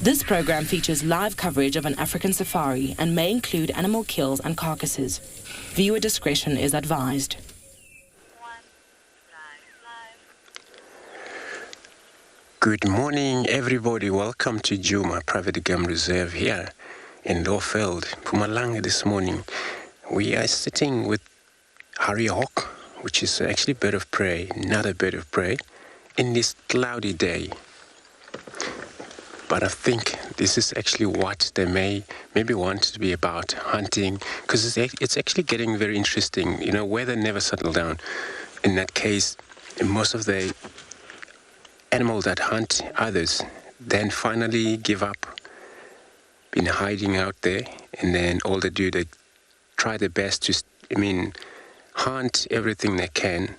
This program features live coverage of an African safari and may include animal kills and carcasses. Viewer discretion is advised. Good morning, everybody. Welcome to Djuma Private Game Reserve here in Veld, Mpumalanga this morning. We are sitting with Harrier Hawk, which is actually a bird of prey, another bird of prey, in this cloudy day. But I think this is actually what they maybe want to be about, hunting, because it's actually getting very interesting. You know, weather never settled down. In that case, most of the animals that hunt others then finally give up, been hiding out there, and then all they do, they try their best to, hunt everything they can.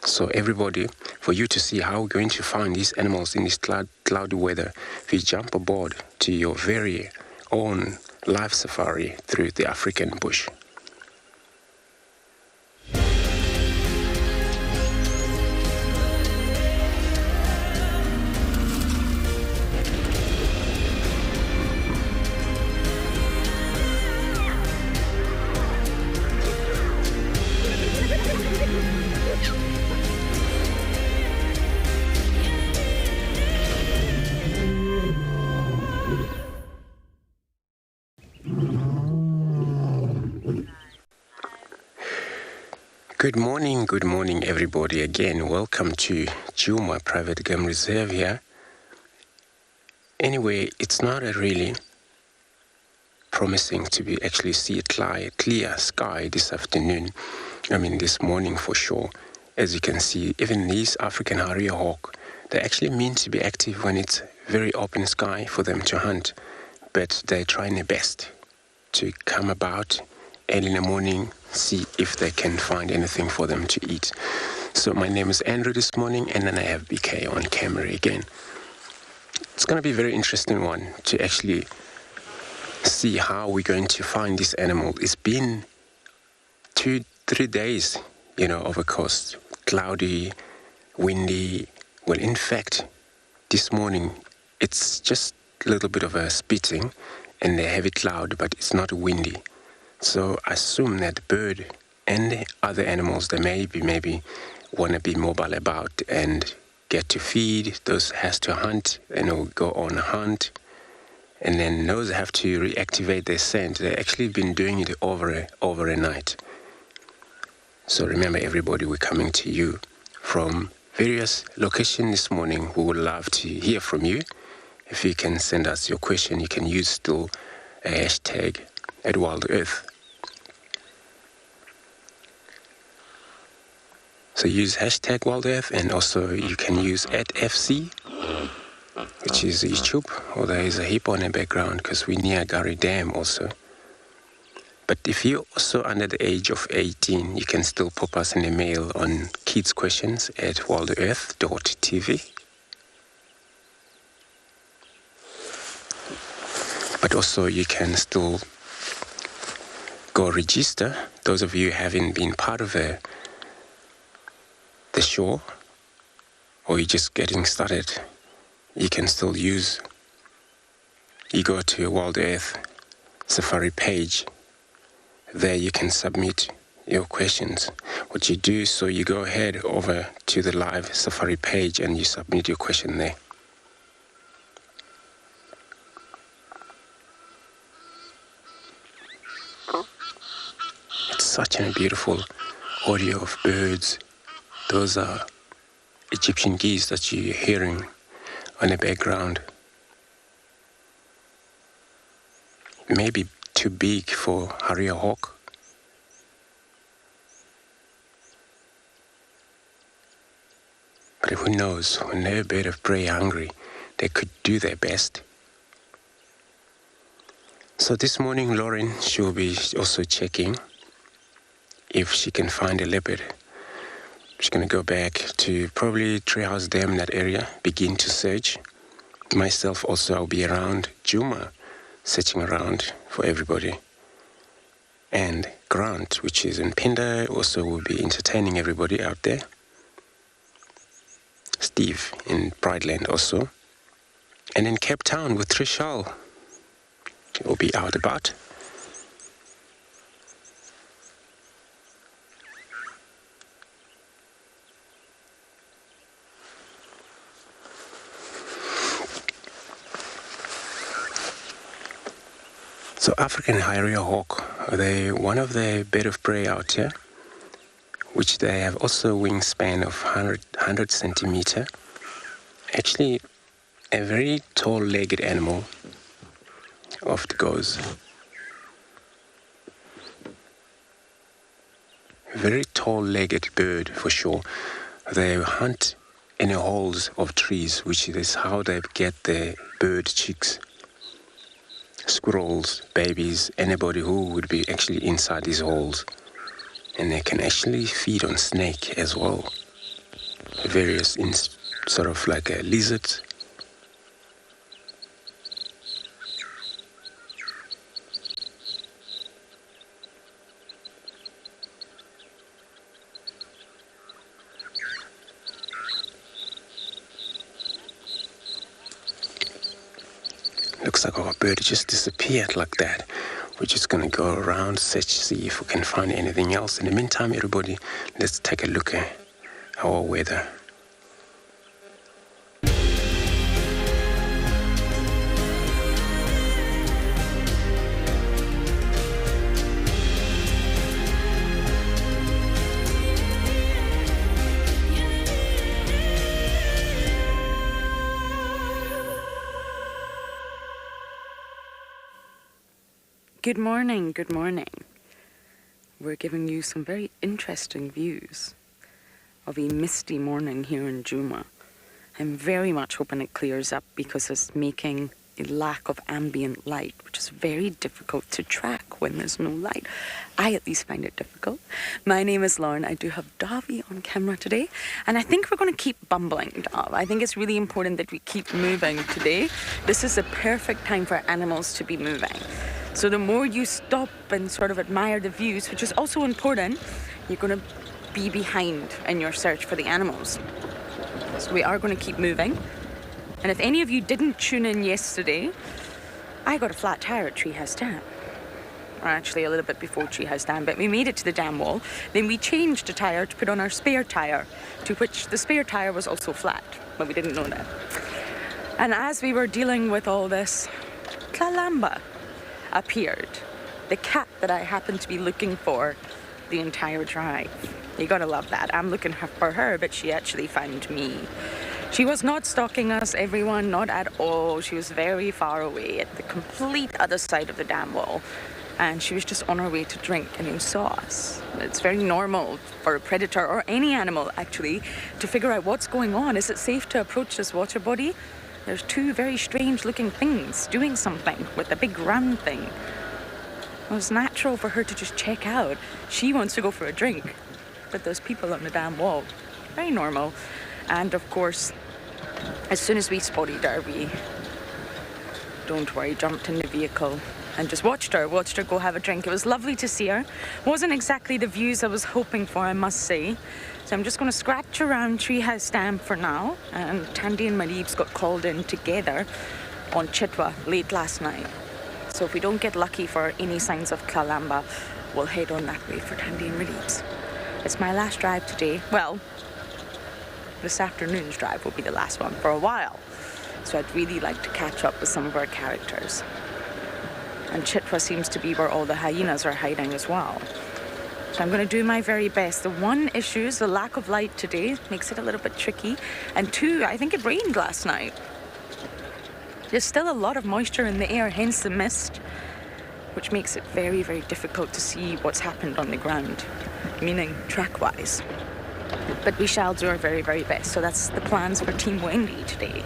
So everybody, for you to see how we're going to find these animals in this cloudy weather, if you jump aboard to your very own live safari through the African bush. Good morning, everybody. Again, welcome to Djuma Private Game Reserve here. Anyway, it's not a really promising to be actually see a clear sky this afternoon. This morning for sure. As you can see, even these African harrier hawk, they actually mean to be active when it's very open sky for them to hunt. But they're trying their best to come about early in the morning, see if they can find anything for them to eat. So my name is Andrew this morning, and then I have BK on camera again. It's going to be a very interesting one to actually see how we're going to find this animal. It's been 2-3 days, of a coast, cloudy, windy. Well, in fact, this morning, it's just a little bit of a spitting and a heavy cloud, but it's not windy. So I assume that the bird and the other animals, they maybe want to be mobile about and get to feed. Those has to hunt, go on a hunt. And then those have to reactivate their scent. They've actually been doing it over a night. So remember, everybody, we're coming to you from various locations this morning. We would love to hear from you. If you can send us your question, you can use still a hashtag at WildEarth. So use hashtag WildEarth, and also you can use @FC, which is YouTube, or there is a hip on the background because we're near Ngala Dam also. But if you're also under the age of 18, you can still pop us an email on kidsquestions at wildearth.tv. But also you can still go register. Those of you who haven't been part of the show, or you're just getting started, you can still you go to WildEarth Safari page. There you can submit your questions. What you do, so you go ahead over to the live Safari page and you submit your question there. It's such a beautiful audio of birds. Those are Egyptian geese that you're hearing on the background. Maybe too big for harrier hawk. But who knows, when they're a bird of prey hungry, they could do their best. So this morning, Lauren, she will be also checking if she can find a leopard. She's going to go back to probably Treehouse Dam, that area, begin to search. Myself also, I'll be around Djuma, searching around for everybody. And Grant, which is in Phinda, also will be entertaining everybody out there. Steve in Brideland also. And in Cape Town with Trishal, we'll be out about. So African Hyena hawk, they're one of the bird of prey out here, which they have also a wingspan of 100 centimeter. Actually, a very tall-legged animal, oft goes. Very tall-legged bird for sure. They hunt in the holes of trees, which is how they get their bird chicks. Squirrels, babies, anybody who would be actually inside these holes. And they can actually feed on snake as well. Various sort of like a lizard. Looks like our bird just disappeared like that. We're just going to go around, search, see if we can find anything else. In the meantime, everybody, let's take a look at our weather. Good morning, good morning. We're giving you some very interesting views of a misty morning here in Djuma. I'm very much hoping it clears up because it's making a lack of ambient light, which is very difficult to track when there's no light. I at least find it difficult. My name is Lauren. I do have Davi on camera today, and I think we're going to keep bumbling, Dav. I think it's really important that we keep moving today. This is a perfect time for animals to be moving. So the more you stop and sort of admire the views, which is also important, you're going to be behind in your search for the animals. So we are going to keep moving. And if any of you didn't tune in yesterday, I got a flat tire at Treehouse Dam. Or actually a little bit before Treehouse Dam, but we made it to the dam wall. Then we changed the tire to put on our spare tire, to which the spare tire was also flat, but we didn't know that. And as we were dealing with all this, Kalamba appeared. The cat that I happened to be looking for the entire drive. You gotta love that. I'm looking for her, but she actually found me. She was not stalking us, everyone, not at all. She was very far away at the complete other side of the dam wall. And she was just on her way to drink and then saw us. It's very normal for a predator, or any animal actually, to figure out what's going on. Is it safe to approach this water body? There's two very strange looking things doing something with a big round thing. It was natural for her to just check out. She wants to go for a drink, but there's people on the dam wall. Very normal. And of course, as soon as we spotted her, we, don't worry, jumped in the vehicle and just watched her go have a drink. It was lovely to see her. Wasn't exactly the views I was hoping for, I must say. So I'm just going to scratch around Treehouse Dam for now. And Tandy and Marib's got called in together on Chitwa late last night. So if we don't get lucky for any signs of Kalamba, we'll head on that way for Tandy and Marib's. It's my last drive today. Well, this afternoon's drive will be the last one for a while. So I'd really like to catch up with some of our characters. And Chitwa seems to be where all the hyenas are hiding as well. So I'm going to do my very best. The one issue is the lack of light today. Makes it a little bit tricky. And two, I think it rained last night. There's still a lot of moisture in the air, hence the mist, which makes it very, very difficult to see what's happened on the ground, meaning track-wise. But we shall do our very, very best. So that's the plans for Team Wendy today.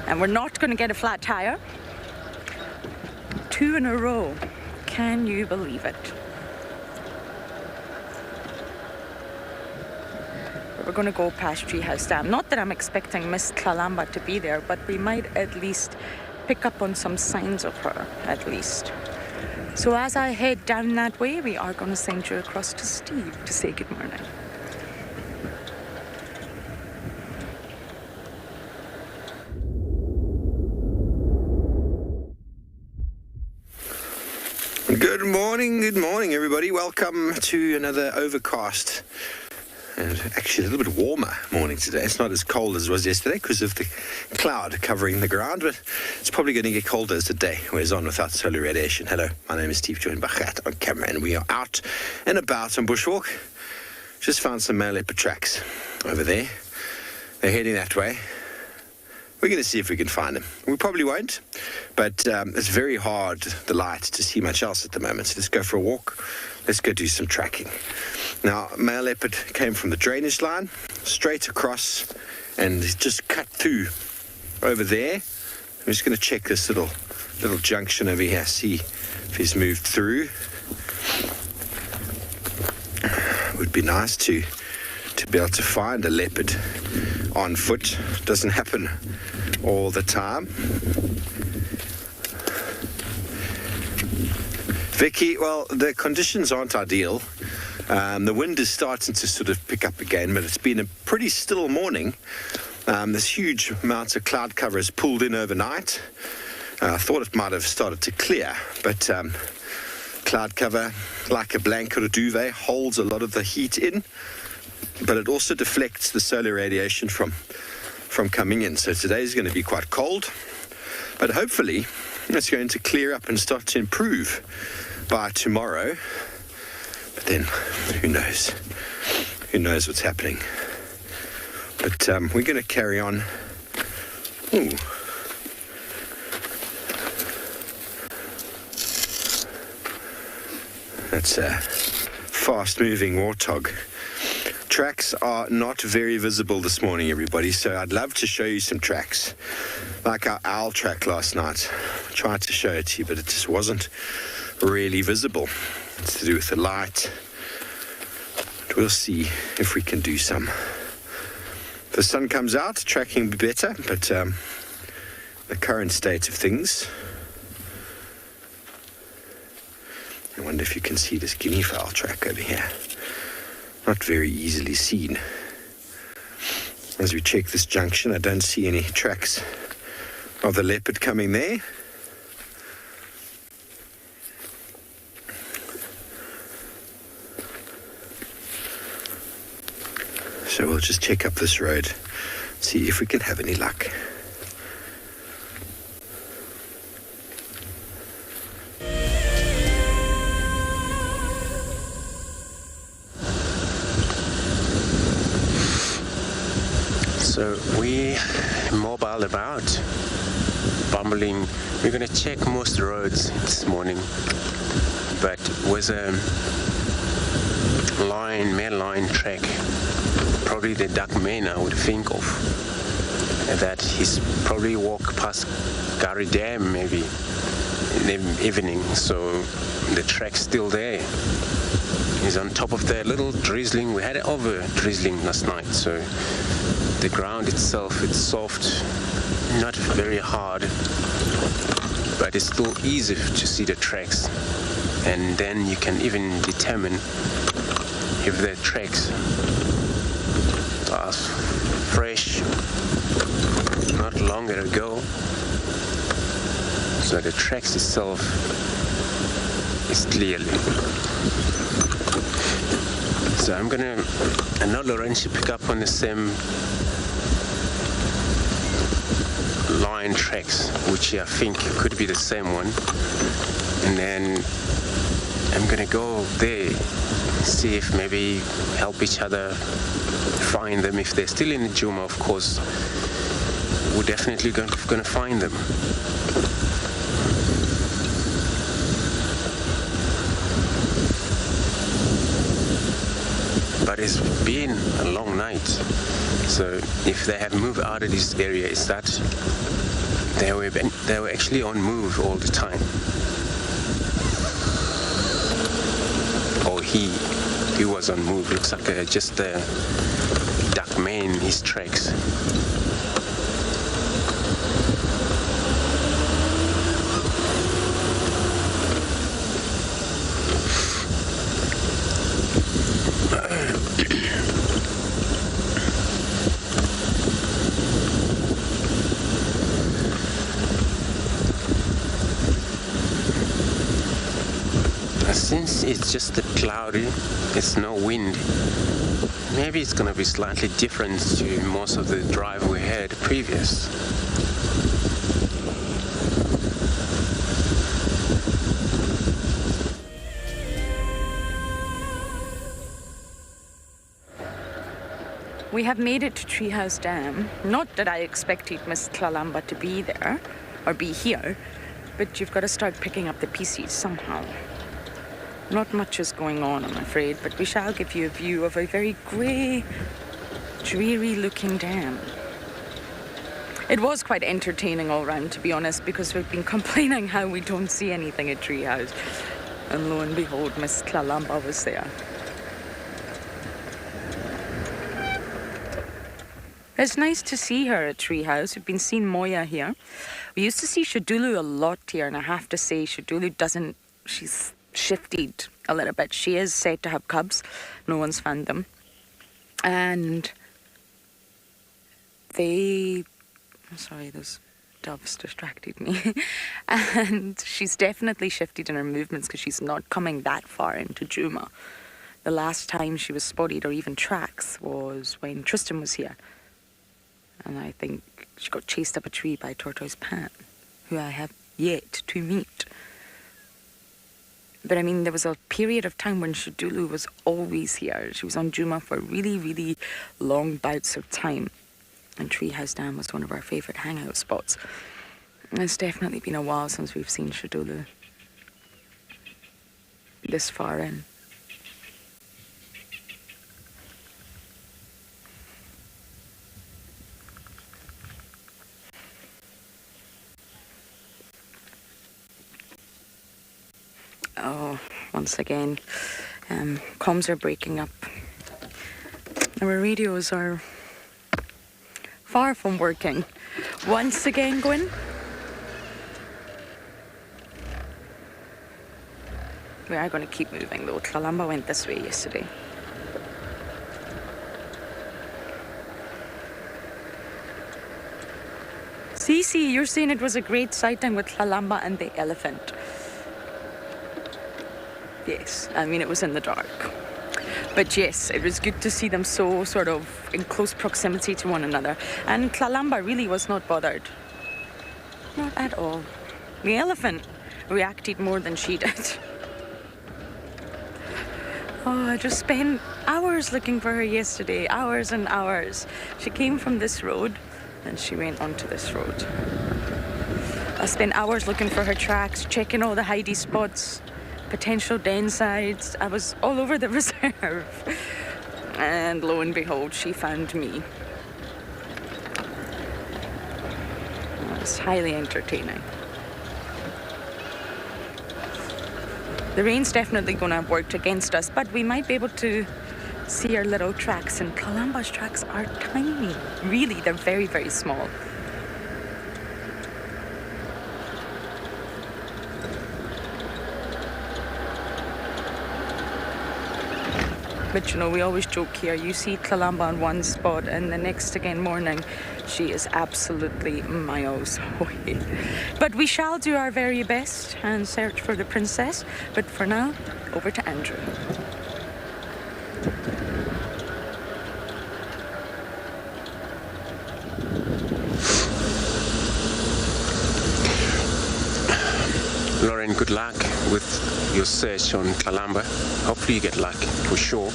And we're not going to get a flat tire. 2 in a row. Can you believe it? We're going to go past Treehouse Dam. Not that I'm expecting Miss Kalamba to be there, but we might at least pick up on some signs of her, at least. So as I head down that way, we are going to send you across to Steve to say good morning. Good morning, everybody. Welcome to another overcast and actually a little bit warmer morning today. It's not as cold as it was yesterday because of the cloud covering the ground, but it's probably going to get colder as the day wears on without solar radiation. Hello, my name is Steve, joined by Gat on camera, and we are out and about on bushwalk. Just found some male leopard tracks over there. They're heading that way. We're going to see if we can find them. We probably won't, but it's very hard, the light, to see much else at the moment. So let's go for a walk. Let's go do some tracking. Now, male leopard came from the drainage line, straight across, and just cut through over there. I'm just going to check this little junction over here, see if he's moved through. It would be nice to be able to find a leopard on foot. Doesn't happen all the time. Vicky, well, the conditions aren't ideal. The wind is starting to sort of pick up again, but it's been a pretty still morning. This huge amount of cloud cover has pulled in overnight. I thought it might have started to clear, but cloud cover, like a blanket or duvet, holds a lot of the heat in, but it also deflects the solar radiation from coming in. So today's going to be quite cold, but hopefully it's going to clear up and start to improve by tomorrow. But then, who knows? Who knows what's happening? But we're going to carry on. Ooh. That's a fast-moving warthog. Tracks are not very visible this morning, everybody, so I'd love to show you some tracks. Like our owl track last night. I tried to show it to you, but it just wasn't really visible. It's to do with the light. But we'll see if we can do some. If the sun comes out, tracking will be better, but the current state of things. I wonder if you can see this guinea fowl track over here. Not very easily seen. As we check this junction, I don't see any tracks of the leopard coming there. So we'll just check up this road, see if we can have any luck. So we mobile about, bumbling. We're going to check most roads this morning, but with a main line track, probably the duck main I would think of, that he's probably walked past Gary Dam maybe in the evening, so the track's still there. He's on top of the little drizzling. We had it over drizzling last night, so the ground itself, it's soft, not very hard, but it's still easy to see the tracks. And then you can even determine if the tracks are fresh, not longer ago. So the tracks itself is clearly. So I'm gonna not Lorenzo pick up on the same line tracks, which I think could be the same one, and then I'm gonna go there, see if maybe help each other find them. If they're still in the Djuma, of course, we're definitely gonna find them. But it's been a long night, so if they have moved out of this area, it's that they were actually on move all the time. Or he was on move. Looks like just the duck main, his tracks. it's just cloudy. It's no wind. Maybe it's going to be slightly different to most of the drive we had previous. We have made it to Treehouse Dam. Not that I expected Miss Kalamba to be there, or be here, but you've got to start picking up the pieces somehow. Not much is going on, I'm afraid, but we shall give you a view of a very grey, dreary-looking dam. It was quite entertaining all round, to be honest, because we've been complaining how we don't see anything at Treehouse. And lo and behold, Miss Kalamba was there. It's nice to see her at Treehouse. We've been seeing Moya here. We used to see Shadulu a lot here, and I have to say, Shadulu doesn't... She's shifted a little bit. She is said to have cubs. No one's found them. And they... I'm sorry, those doves distracted me. And she's definitely shifted in her movements because she's not coming that far into Djuma. The last time she was spotted, or even tracks, was when Tristan was here. And I think she got chased up a tree by Tortoise Pan, who I have yet to meet. But I mean, there was a period of time when Shadulu was always here. She was on Djuma for really, really long bouts of time. And Treehouse Dam was one of our favourite hangout spots. And it's definitely been a while since we've seen Shadulu this far in. Oh, once again, comms are breaking up. Our radios are far from working. Once again, Gwen. We are going to keep moving, though. Kalamba went this way yesterday. Cece, you're saying it was a great sighting with Kalamba and the elephant. Yes, I mean, it was in the dark. But yes, it was good to see them so sort of in close proximity to one another. And Kalamba really was not bothered. Not at all. The elephant reacted more than she did. Oh, I just spent hours looking for her yesterday. Hours and hours. She came from this road and she went onto this road. I spent hours looking for her tracks, checking all the hidey spots. Potential den sides. I was all over the reserve. And lo and behold, she found me. It was highly entertaining. The rain's definitely going to have worked against us, but we might be able to see our little tracks. And Kalamba's tracks are tiny. Really, they're very, very small. But you know, we always joke here, you see Kalamba on one spot and the next again morning, she is absolutely miles away. But we shall do our very best and search for the princess. But for now, over to Andrew. Lauren, good luck with your search on Kalamba. Hopefully you get luck, for sure.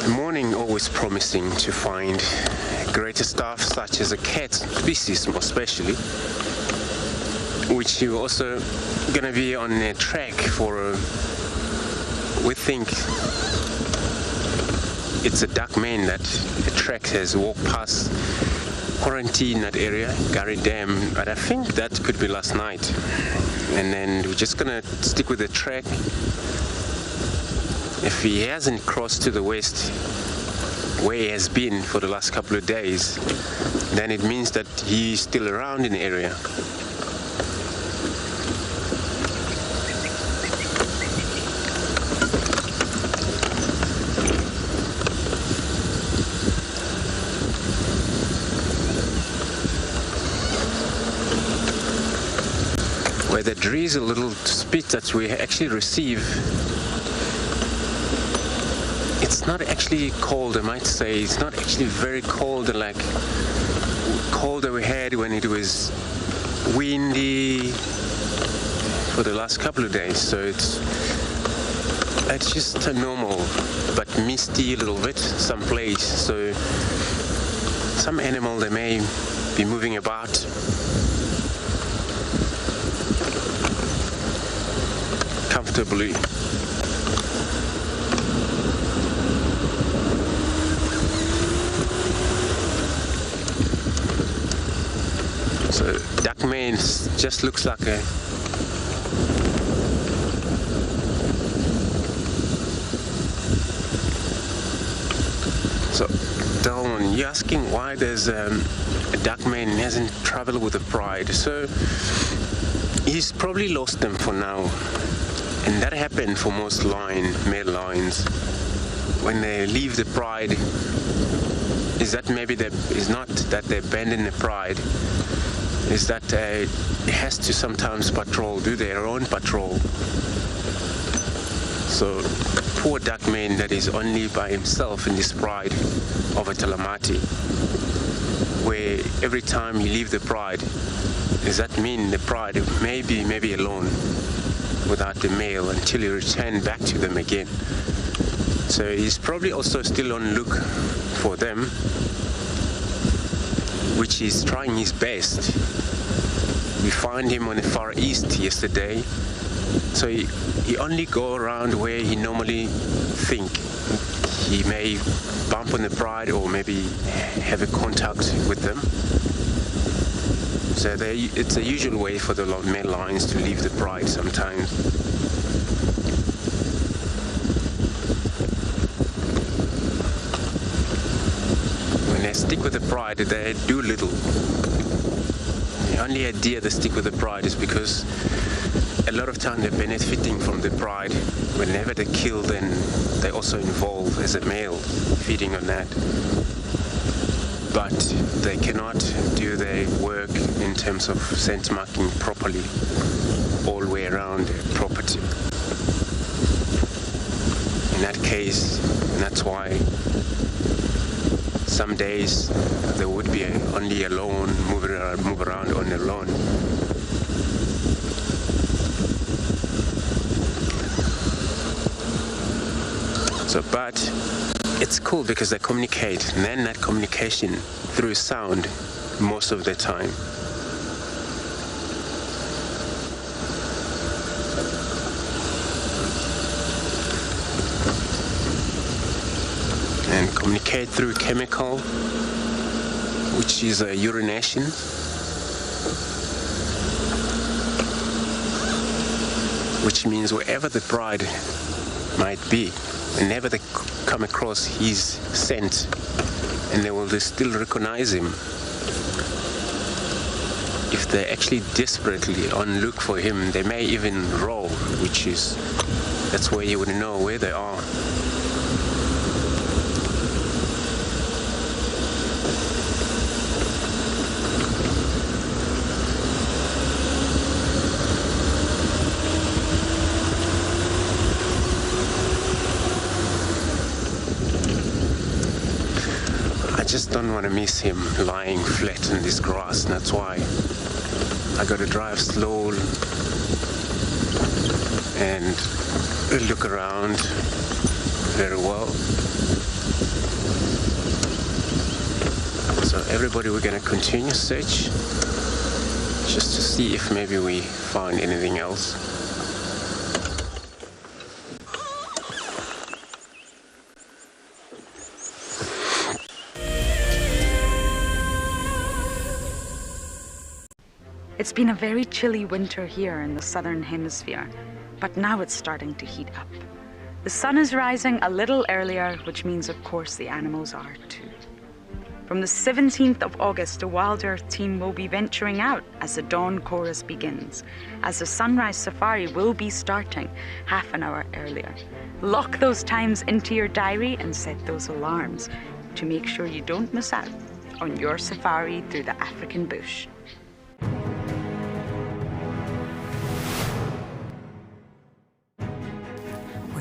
The morning always promising to find greater stuff, such as a cat species, more especially, which you're also going to be on a track for, we think it's a duck man that the track has walked past quarantine that area, Gary Dam, but I think that could be last night. And then we're just gonna stick with the track. If he hasn't crossed to the west where he has been for the last couple of days, then it means that he's still around in the area. the drizzle, little spit that we actually receive, it's not actually cold, I might say. It's not actually very cold, like cold that we had when it was windy for the last couple of days. So it's just a normal but misty little bit someplace. So some animal, they may be moving about. Comfortably. So duckmane just looks like a Dylan, you're asking why there's a duckmane hasn't traveled with the pride. So he's probably lost them for now, and that happened for most male lions. When they leave the pride, is that maybe is not that they abandon the pride, is that it has to sometimes do their own patrol. So poor duckmane that is only by himself in this pride of a Talamati, where every time you leave the pride, does that mean the pride may be alone without the male until you return back to them again? So he's probably also still on look for them, which he's trying his best. We found him on the far east yesterday, so he only go around where he normally think he may bump on the pride or maybe have a contact with them. So it's a usual way for the male lions to leave the pride sometimes. When they stick with the pride, they do little. The only idea they stick with the pride is because a lot of time they're benefiting from the pride. Whenever they kill, then they also involve as a male feeding on that. But they cannot do their work in terms of scent marking properly all the way around their property. In that case, and that's why some days they would be only alone, move around on their lawn. So, but it's cool because they communicate, and then that communication through sound most of the time. And communicate through chemical, which is a urination. Which means wherever the pride might be, whenever they come across his scent, and they will still recognize him. If they're actually desperately on look for him, they may even roll, that's where you would know where they are. I just don't want to miss him lying flat in this grass, and that's why I got to drive slow and look around very well. So everybody, we're going to continue search just to see if maybe we find anything else. It's been a very chilly winter here in the southern hemisphere, but now it's starting to heat up. The sun is rising a little earlier, which means, of course, the animals are too. From the 17th of August, the WildEarth team will be venturing out as the dawn chorus begins, as the sunrise safari will be starting half an hour earlier. Lock those times into your diary and set those alarms to make sure you don't miss out on your safari through the African bush.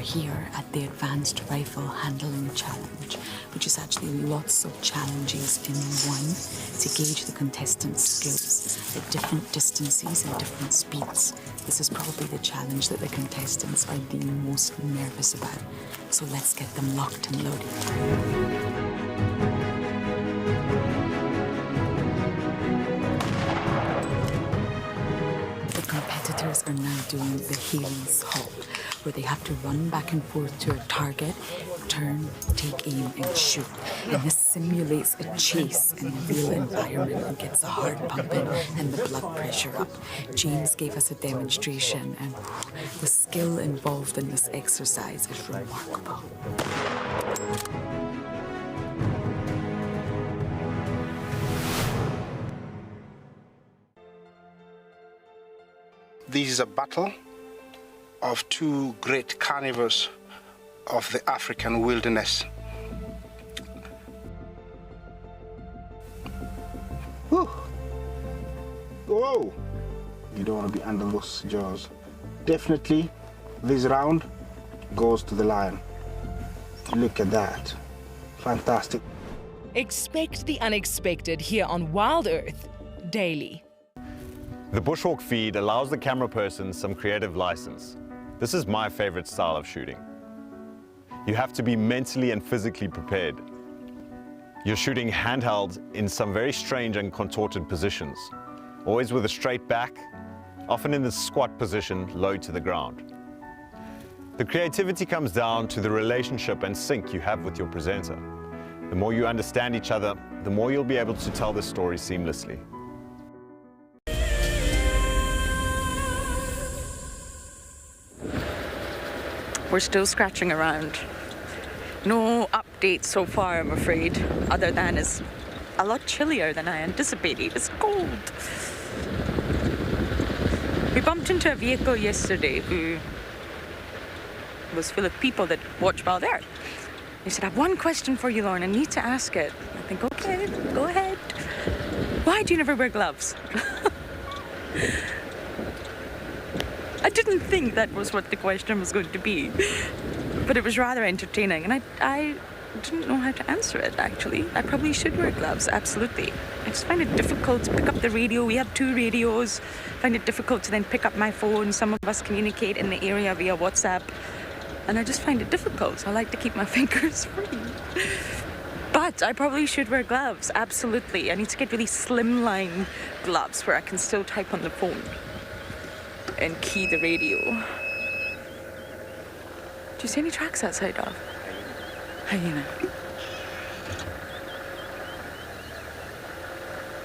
here at the Advanced Rifle Handling Challenge, which is actually lots of challenges in one to gauge the contestants' skills at different distances and different speeds. This is probably the challenge that the contestants are the most nervous about. So let's get them locked and loaded. Competitors are now doing the Hades halt, where they have to run back and forth to a target, turn, take aim, and shoot. And this simulates a chase in a real environment and gets the heart pumping and the blood pressure up. James gave us a demonstration, and the skill involved in this exercise is remarkable. This is a battle of two great carnivores of the African wilderness. Whew. Whoa! You don't want to be under those jaws. Definitely, this round goes to the lion. Look at that. Fantastic. Expect the unexpected here on WildEarth daily. The bushhawk feed allows the camera person some creative license. This is my favorite style of shooting. You have to be mentally and physically prepared. You're shooting handheld in some very strange and contorted positions, always with a straight back, often in the squat position, low to the ground. The creativity comes down to the relationship and sync you have with your presenter. The more you understand each other, the more you'll be able to tell the story seamlessly. We're still scratching around. No updates so far, I'm afraid, other than it's a lot chillier than I anticipated. It's cold. We bumped into a vehicle yesterday who was full of people that watch WildEarth. He said, I have one question for you, Lauren. I need to ask it. I think, okay, go ahead. Why do you never wear gloves? I didn't think that was what the question was going to be, but it was rather entertaining, and I didn't know how to answer it, actually. I probably should wear gloves, absolutely. I just find it difficult to pick up the radio. We have 2 radios. I find it difficult to then pick up my phone. Some of us communicate in the area via WhatsApp, and I just find it difficult. I like to keep my fingers free. But I probably should wear gloves, absolutely. I need to get really slimline gloves where I can still type on the phone and key the radio. Do you see any tracks outside of? Hyena.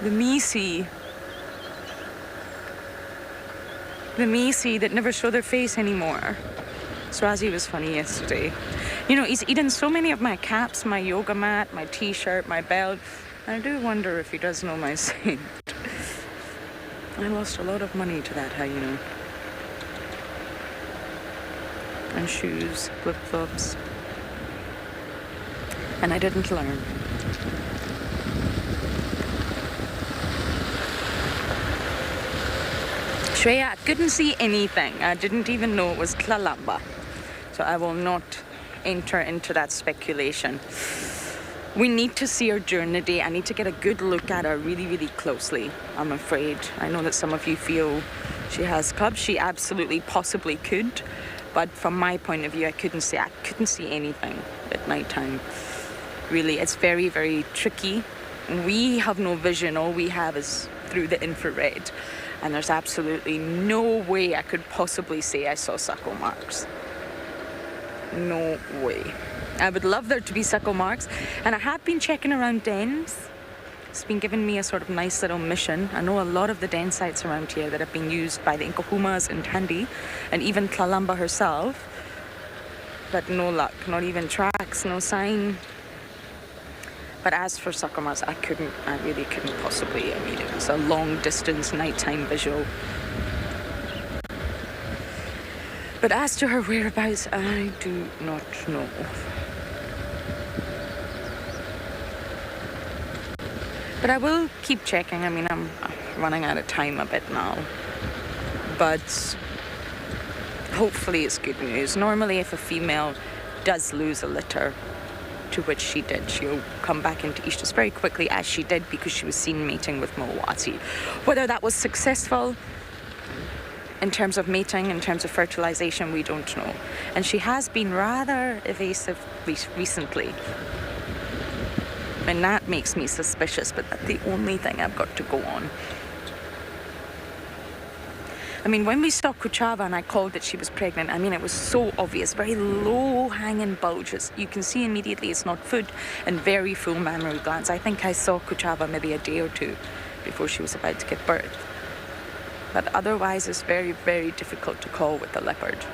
The Misi. The Misi that never show their face anymore. Swazi was funny yesterday. You know, he's eaten so many of my caps, my yoga mat, my t-shirt, my belt. I do wonder if he does know my saint. I lost a lot of money to that hyena. And shoes, flip-flops. And I didn't learn. Shreya, I couldn't see anything. I didn't even know it was Tlalamba. So I will not enter into that speculation. We need to see her during the day. I need to get a good look at her really, really closely, I'm afraid. I know that some of you feel she has cubs. She absolutely possibly could. But from my point of view, I couldn't see anything at nighttime. Really, it's very, very tricky. We have no vision. All we have is through the infrared. And there's absolutely no way I could possibly say I saw suckle marks. No way. I would love there to be suckle marks. And I have been checking around dens. It's been giving me a sort of nice little mission. I know a lot of the den sites around here that have been used by the Nkahumas and Tandy, and even Tlalamba herself. But no luck, not even tracks, no sign. But as for suckle marks, I really couldn't possibly. I mean, it was a long distance nighttime visual. But as to her whereabouts, I do not know. But I will keep checking. I mean, I'm running out of time a bit now. But hopefully it's good news. Normally if a female does lose a litter, to which she did, she'll come back into estrus very quickly, as she did, because she was seen mating with Mowati. Whether that was successful in terms of mating, in terms of fertilization, we don't know. And she has been rather evasive recently. And that makes me suspicious, but that's the only thing I've got to go on. I mean, when we saw Kuchava and I called that she was pregnant, I mean, it was so obvious, very low-hanging bulges. You can see immediately it's not food, and very full mammary glands. I think I saw Kuchava maybe a day or two before she was about to give birth. But otherwise, it's very, very difficult to call with the leopard.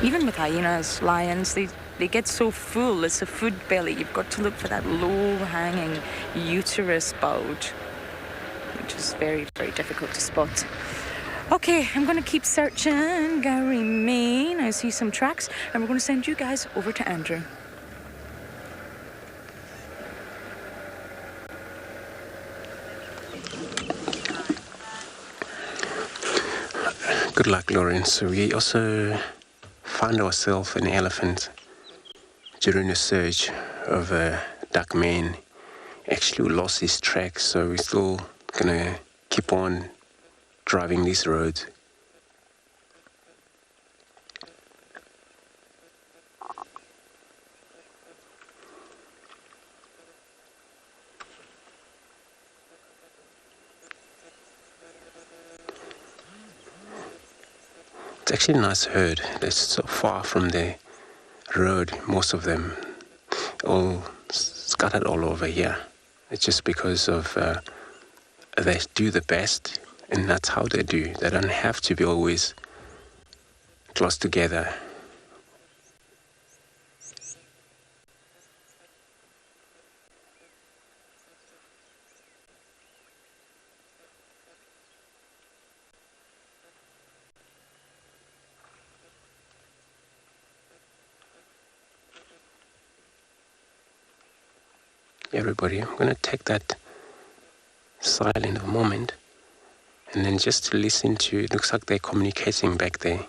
Even with hyenas, lions, they get so full. It's a food belly. You've got to look for that low-hanging uterus bulge, which is very, very difficult to spot. Okay, I'm going to keep searching Gary Main. I see some tracks, and we're going to send you guys over to Andrew. Good luck, Lawrence. We also found ourselves an elephant during a search of a duck man. Actually lost his track, so we're still gonna keep on driving these roads. It's actually a nice herd. They're so far from the road, most of them, all scattered all over here. It's just because of they do the best, and that's how they do. They don't have to be always close together. Everybody, I'm going to take that silent a moment and then just to listen to, it looks like they're communicating back there.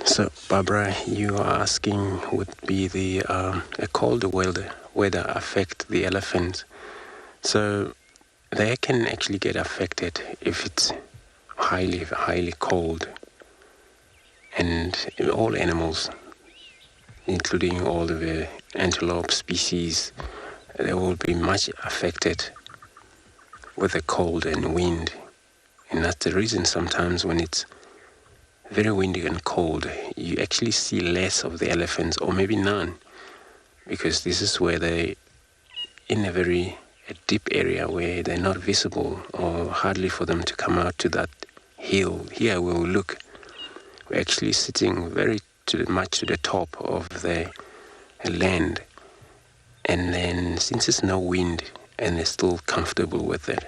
So, Barbara, you are asking, would be the a colder weather affect the elephants? So, they can actually get affected if it's highly cold. And all animals, including all the antelope species, they will be much affected with the cold and wind. And that's the reason sometimes when it's very windy and cold, you actually see less of the elephants, or maybe none, because this is where they're in a deep area where they're not visible, or hardly for them to come out to that hill. Here we will look, we're actually sitting much to the top of the land, and then since it's no wind and they're still comfortable with it,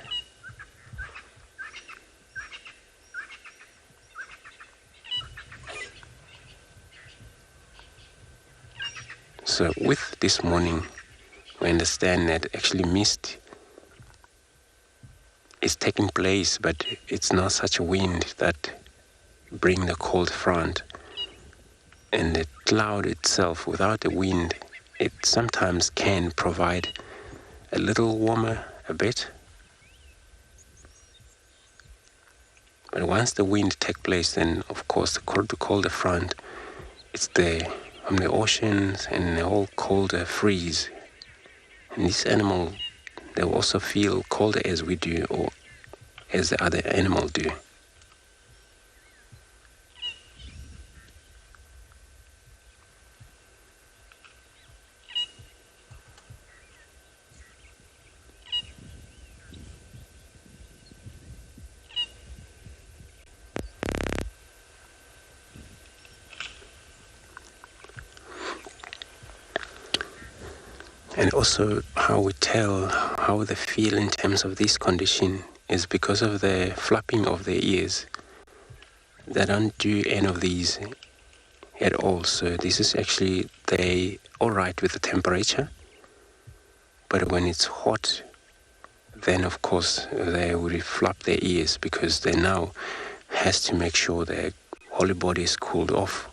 So with this morning, we understand that actually mist is taking place, but it's not such a wind that bring the cold front. And the cloud itself, without the wind, it sometimes can provide a little warmer a bit. But once the wind takes place, then of course the colder front, it's from the oceans and the whole colder freeze. And this animal, they will also feel colder as we do, or as the other animal do. And also how we tell how they feel in terms of this condition is because of the flapping of their ears. They don't do any of these at all. So this is actually, they all right with the temperature. But when it's hot, then of course they will flap their ears because they now has to make sure their whole body is cooled off.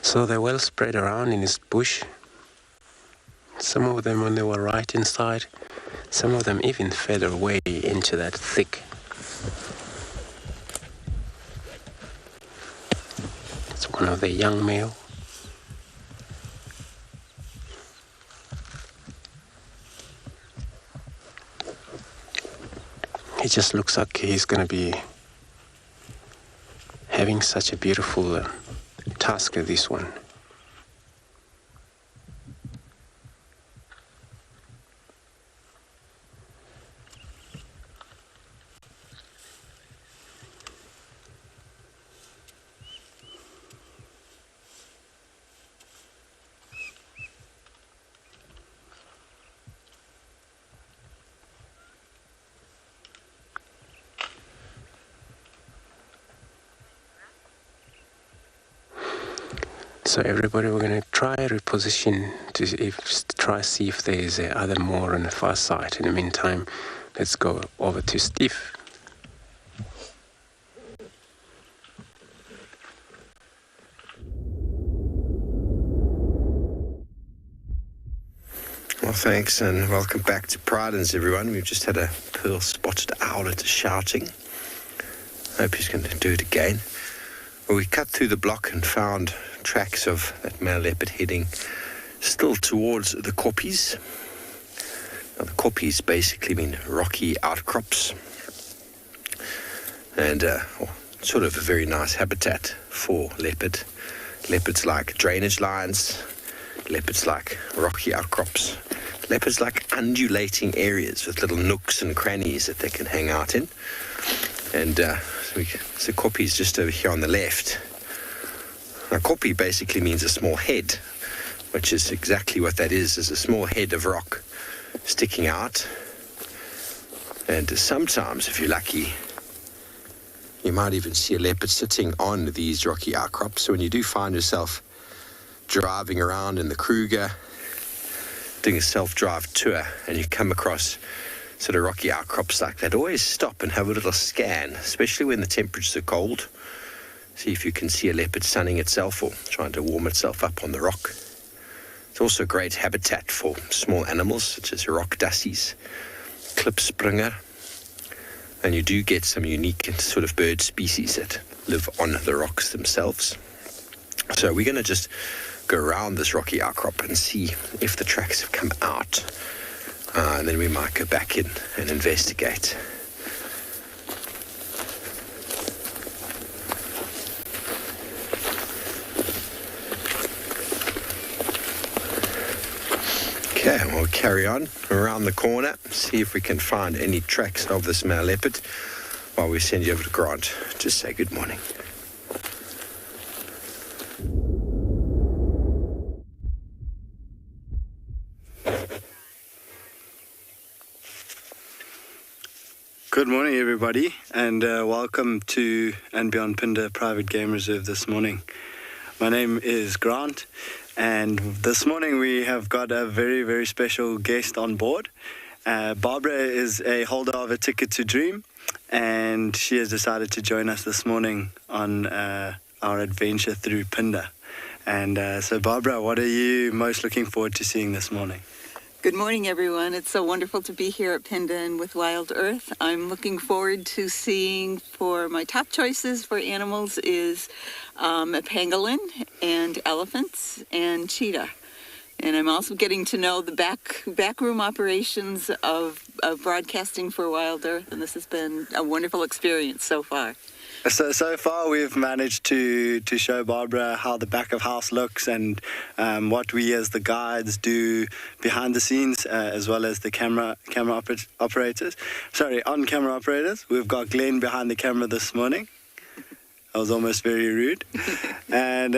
So they're well spread around in this bush. Some of them, when they were right inside, some of them even fell away into that thick. It's one of the young male. He just looks like he's going to be having such a beautiful task of this one. So everybody, we're going to try reposition to try see if there's other more on the far side. In the meantime, let's go over to Steve. Well, thanks and welcome back to Pridens, everyone. We've just had a pearl-spotted owlet shouting. I hope he's going to do it again. Well, we cut through the block and found tracks of that male leopard heading still towards the koppies. Now, the koppies basically mean rocky outcrops and sort of a very nice habitat for leopard. Leopards like drainage lines, leopards like rocky outcrops, leopards like undulating areas with little nooks and crannies that they can hang out in. And so koppies just over here on the left. Now, koppi basically means a small head, which is exactly what that is a small head of rock sticking out. And sometimes, if you're lucky, you might even see a leopard sitting on these rocky outcrops. So when you do find yourself driving around in the Kruger, doing a self-drive tour, and you come across sort of rocky outcrops like that, always stop and have a little scan, especially when the temperatures are cold. See if you can see a leopard sunning itself or trying to warm itself up on the rock. It's also great habitat for small animals such as rock dassies, klipspringer, and you do get some unique sort of bird species that live on the rocks themselves. So we're going to just go around this rocky outcrop and see if the tracks have come out. And then we might go back in and investigate. Okay, and we'll carry on around the corner, see if we can find any tracks of this male leopard while we send you over to Grant to say good morning. Good morning, everybody, and welcome to andBeyond Phinda Private Game Reserve this morning. My name is Grant, and this morning we have got a very, very special guest on board. Barbara is a holder of a ticket to Dream, and she has decided to join us this morning on our adventure through Phinda. And so, Barbara, what are you most looking forward to seeing this morning? Good morning, everyone. It's so wonderful to be here at Phinda and with WildEarth. I'm looking forward to seeing, for my top choices for animals is a pangolin and elephants and cheetah. And I'm also getting to know the backroom operations of broadcasting for WildEarth, and this has been a wonderful experience so far. So far we've managed to show Barbara how the back of house looks and what we as the guides do behind the scenes, as well as the on-camera operators. We've got Glenn behind the camera this morning. I was almost very rude. And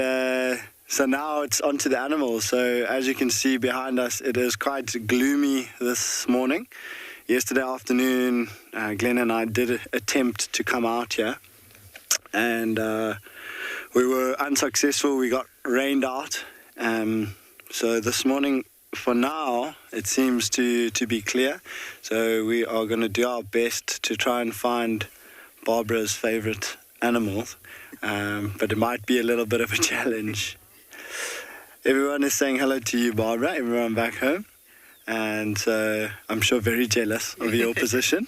so now it's on to the animals. So as you can see behind us, it is quite gloomy this morning. Yesterday afternoon, Glenn and I did attempt to come out here. And we were unsuccessful. We got rained out. So this morning, for now, it seems to be clear. So we are going to do our best to try and find Barbara's favorite animals. But it might be a little bit of a challenge. Everyone is saying hello to you, Barbara, everyone back home. And so I'm sure very jealous of your position.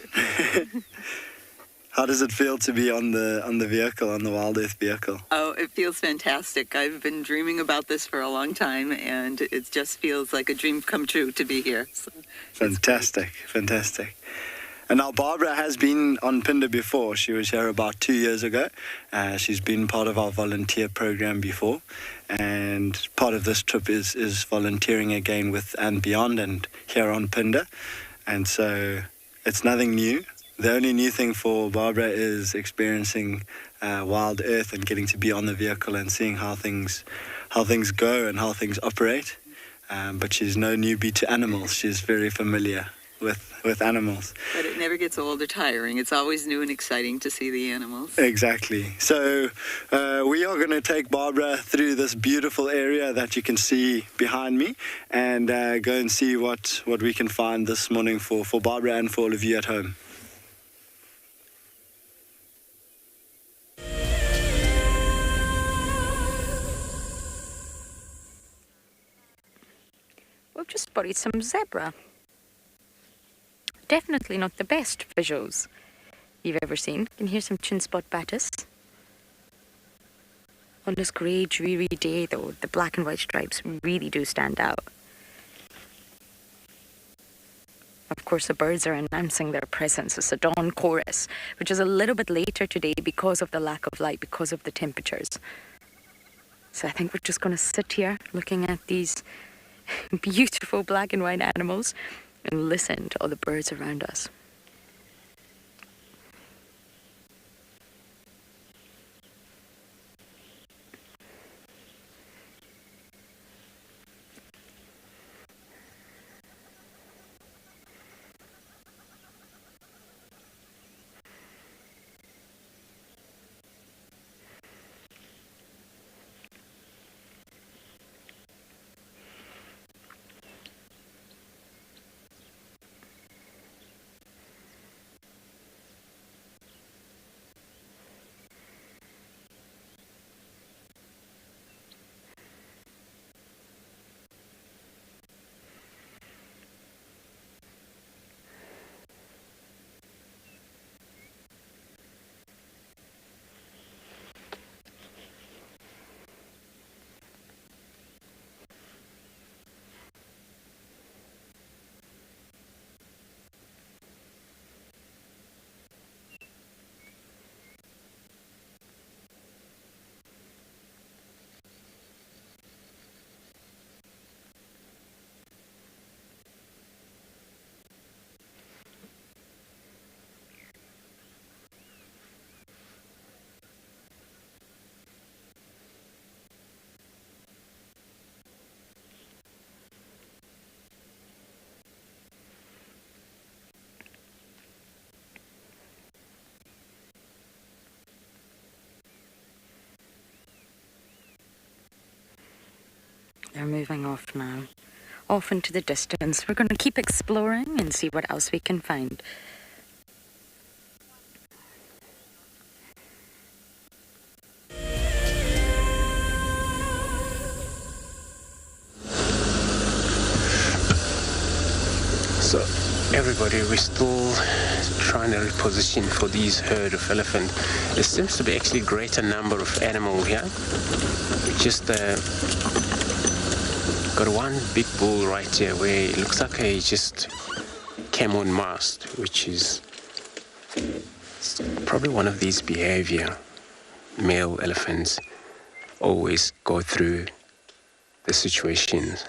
How does it feel to be on the vehicle, on the WildEarth vehicle? Oh, it feels fantastic. I've been dreaming about this for a long time, and it just feels like a dream come true to be here. So fantastic. And now Barbara has been on Phinda before. She was here about 2 years ago. She's been part of our volunteer program before. And part of this trip is volunteering again with andBeyond and here on Phinda. And so it's nothing new. The only new thing for Barbara is experiencing WildEarth and getting to be on the vehicle and seeing how things go and how things operate. But she's no newbie to animals. She's very familiar with animals. But it never gets old or tiring. It's always new and exciting to see the animals. Exactly. So we are going to take Barbara through this beautiful area that you can see behind me and go and see what we can find this morning for Barbara and for all of you at home. We've just spotted some zebra. Definitely not the best visuals you've ever seen. You can hear some chin spot batis. On this grey, dreary day, though, the black and white stripes really do stand out. Of course, the birds are announcing their presence as a dawn chorus, which is a little bit later today because of the lack of light, because of the temperatures. So I think we're just going to sit here looking at these beautiful black and white animals and listen to all the birds around us. They're moving off now. Off into the distance. We're going to keep exploring and see what else we can find. So everybody, we're still trying to reposition for these herd of elephant. There seems to be actually a greater number of animal here. Just got one big bull right here where it looks like he just came on mast, which is probably one of these behavior male elephants always go through the situations.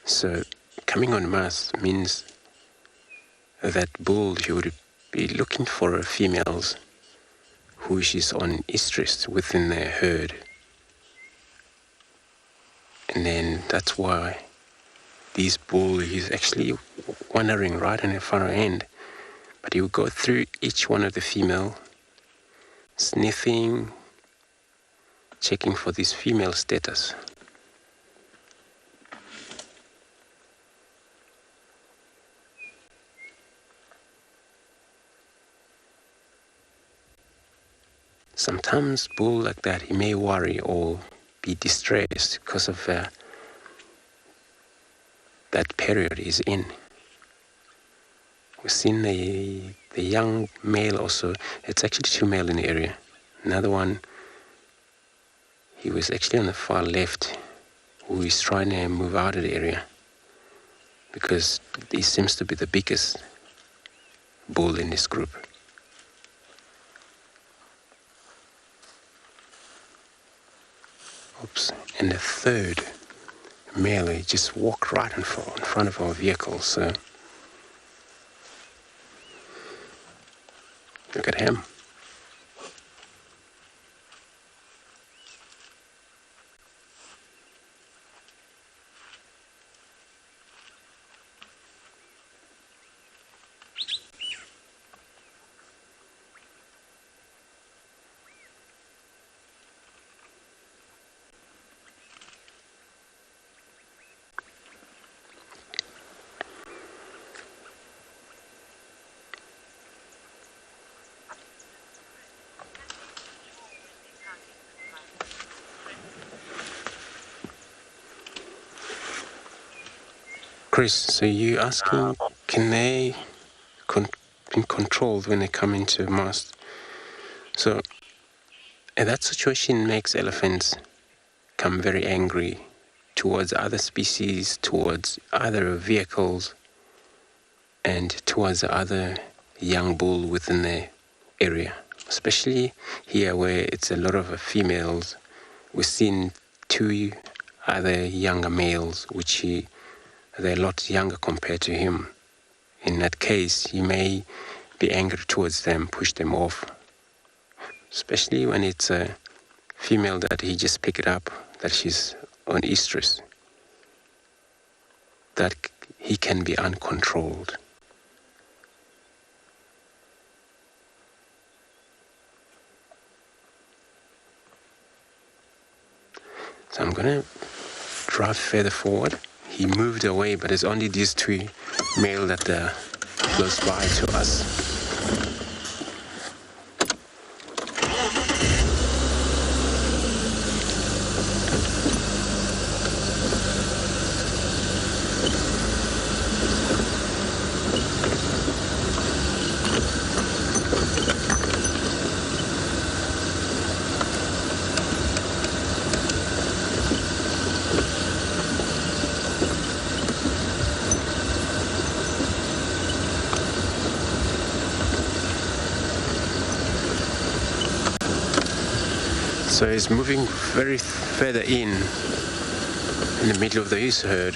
So coming on mast means that bull, he would be looking for females who she's on estrus within their herd. And then that's why this bull is actually wandering right on the far end. But he will go through each one of the female, sniffing, checking for this female status. Sometimes bull like that, he may worry or be distressed because of that period he's in. We've seen the young male also. It's actually two male in the area. Another one, he was actually on the far left, who is trying to move out of the area because he seems to be the biggest bull in this group. Oops. And the third male, he just walked right in front of our vehicle, so look at him. Chris, so you asking, can they be controlled when they come into mast? So, and that situation makes elephants come very angry towards other species, towards other vehicles, and towards the other young bull within the area. Especially here where it's a lot of females. We've seen two other younger males, which they're a lot younger compared to him. In that case, he may be angry towards them, push them off. Especially when it's a female that he just picked up, that she's on estrus. That he can be uncontrolled. So I'm gonna drive further forward. He moved away, but it's only these two male that are close by to us. So he's moving very further in the middle of the his herd.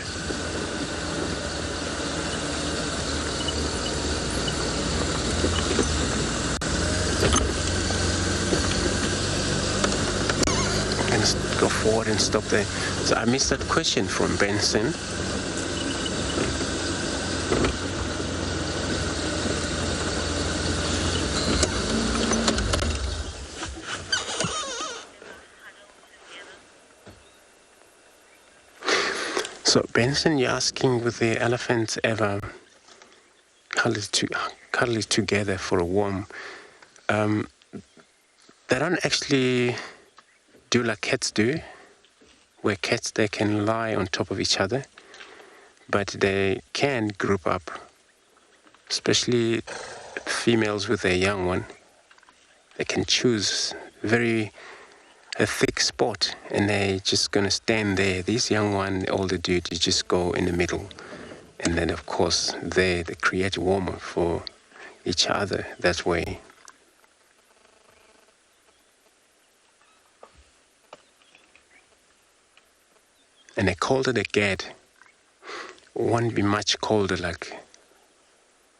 I'm gonna go forward and stop there. So I missed that question from Benson. So, Benson, you're asking, would the elephants ever cuddle together for a warm? They don't actually do like cats do, where cats, they can lie on top of each other, but they can group up, especially females with their young one. They can choose a thick spot, and they're just going to stand there. This young one, the older dude, you just go in the middle. And then, of course, they create warmth for each other that way. And the colder they get, won't be much colder like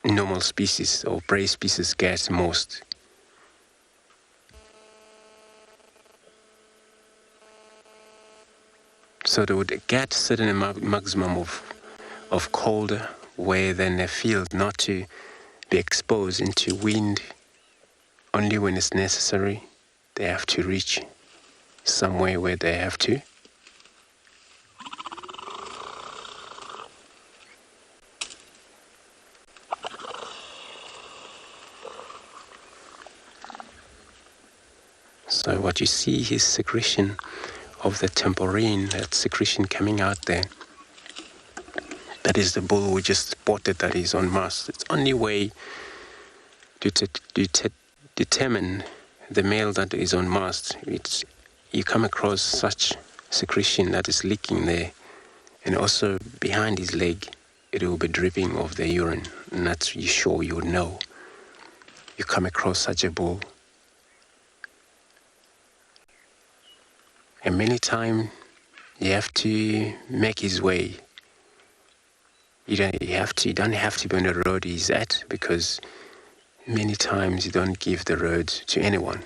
normal species or prey species get most. So they would get certain maximum of cold, where then they feel not to be exposed into wind. Only when it's necessary, they have to reach somewhere where they have to. So what you see is secretion of the temporine, that secretion coming out there. That is the bull we just spotted that is on mast. It's only way to determine the male that is on mast. You come across such secretion that is leaking there, and also behind his leg, it will be dripping of the urine, and that's you sure you would know. You come across such a bull. And many times you have to make his way. You don't have to be on the road he's at, because many times you don't give the road to anyone.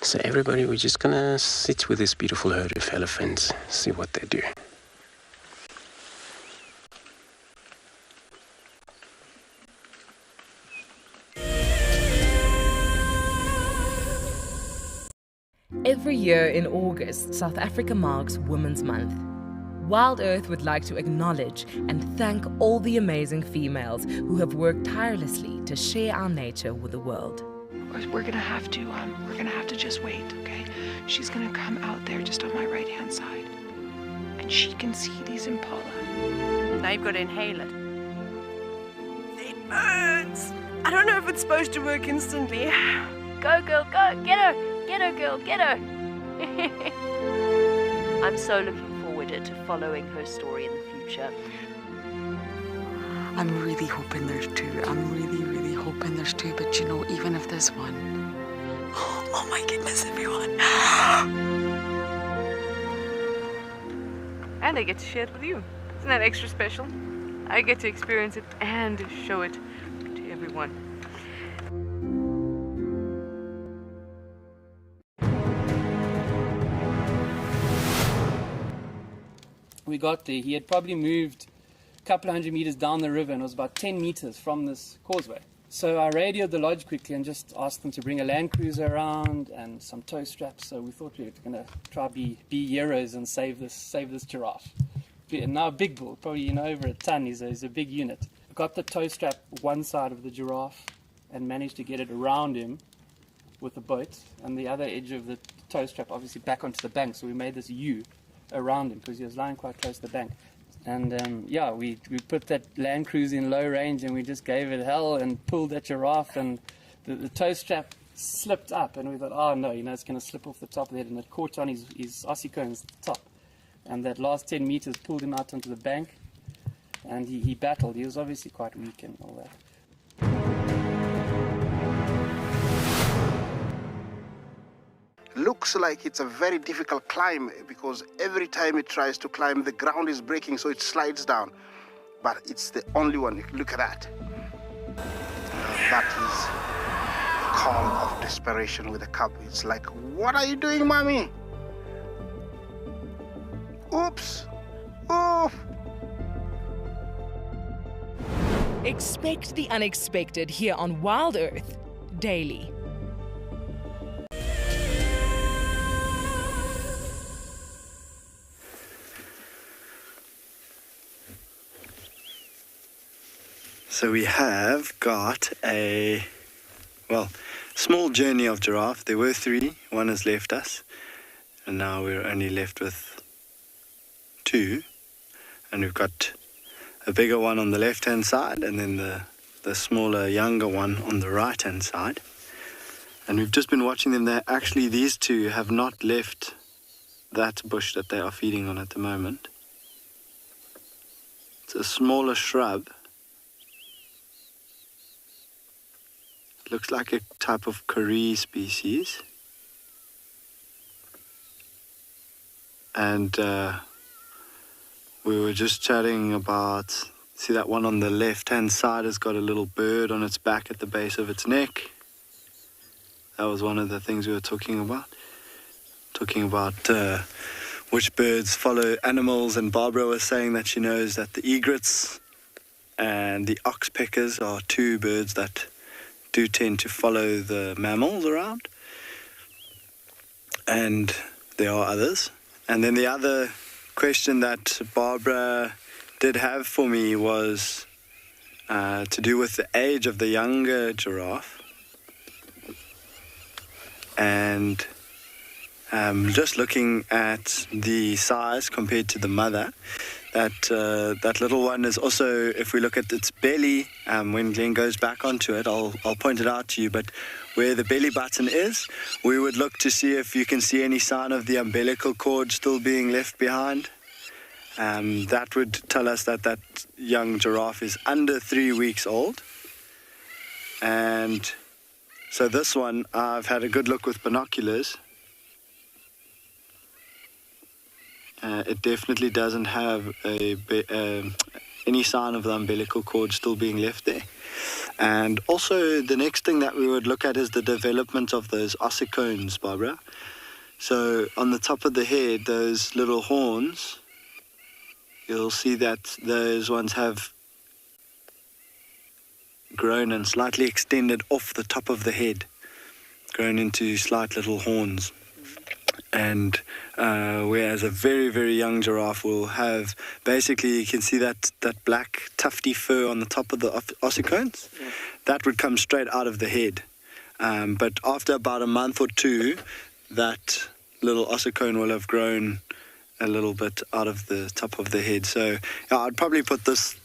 So everybody, we're just gonna sit with this beautiful herd of elephants, see what they do. Every year in August, South Africa marks Women's Month. WildEarth would like to acknowledge and thank all the amazing females who have worked tirelessly to share our nature with the world. We're gonna have to just wait, okay? She's gonna come out there just on my right-hand side, and she can see these impala. Now you've got to inhale it. It burns. I don't know if it's supposed to work instantly. Go, girl, go! Get her! Get her, girl! Get her! I'm so looking forward to following her story in the future. I'm really hoping there's two. I'm really hoping there's two. But you know, even if there's one, oh my goodness, everyone. And I get to share it with you. Isn't that extra special? I get to experience it and show it to everyone. We got there. He had probably moved a couple of 100 meters down the river and was about 10 meters from this causeway. So I radioed the lodge quickly and just asked them to bring a land cruiser around and some tow straps. So we thought we were going to try be heroes and save this giraffe. And now a big bull, probably over a ton. He's a big unit. I got the tow strap one side of the giraffe and managed to get it around him with the boat, and the other edge of the tow strap obviously back onto the bank. So we made this U around him because he was lying quite close to the bank. And we put that land cruiser in low range and we just gave it hell and pulled that giraffe, and the tow strap slipped up and we thought, oh no, it's going to slip off the top of the head, and it caught on his ossicones at the top. And that last 10 meters pulled him out onto the bank, and he battled. He was obviously quite weak and all that. Looks like it's a very difficult climb, because every time it tries to climb, the ground is breaking, so it slides down. but it's the only one. Look at that. That is a call of desperation with a cub. It's like, what are you doing, mommy? Oops. Oof. Expect the unexpected here on WildEarth daily. So we have got a, small journey of giraffe. There were 3, one has left us, and now we're only left with 2. And we've got a bigger one on the left-hand side, and then the smaller, younger one on the right-hand side. And we've just been watching them. These 2 have not left that bush that they are feeding on at the moment. It's a smaller shrub. Looks like a type of curry species. And we were just chatting about, see that one on the left-hand side has got a little bird on its back at the base of its neck. That was one of the things we were talking about. Talking about which birds follow animals, and Barbara was saying that she knows that the egrets and the oxpeckers are 2 birds that do tend to follow the mammals around, and there are others. And then the other question that Barbara did have for me was to do with the age of the younger giraffe, and just looking at the size compared to the mother. That little one is also, if we look at its belly, when Glenn goes back onto it, I'll point it out to you, but where the belly button is, we would look to see if you can see any sign of the umbilical cord still being left behind. That would tell us that that young giraffe is under 3 weeks old. And so this one, I've had a good look with binoculars. It definitely doesn't have any sign of the umbilical cord still being left there. And also the next thing that we would look at is the development of those ossicones, Barbara. So on the top of the head, those little horns, you'll see that those ones have grown and slightly extended off the top of the head, grown into slight little horns. And whereas a very, very young giraffe will have, basically you can see that black tufty fur on the top of the ossicones. Yeah. That would come straight out of the head. But after about a month or 2, that little ossicone will have grown a little bit out of the top of the head. So yeah, I'd probably put this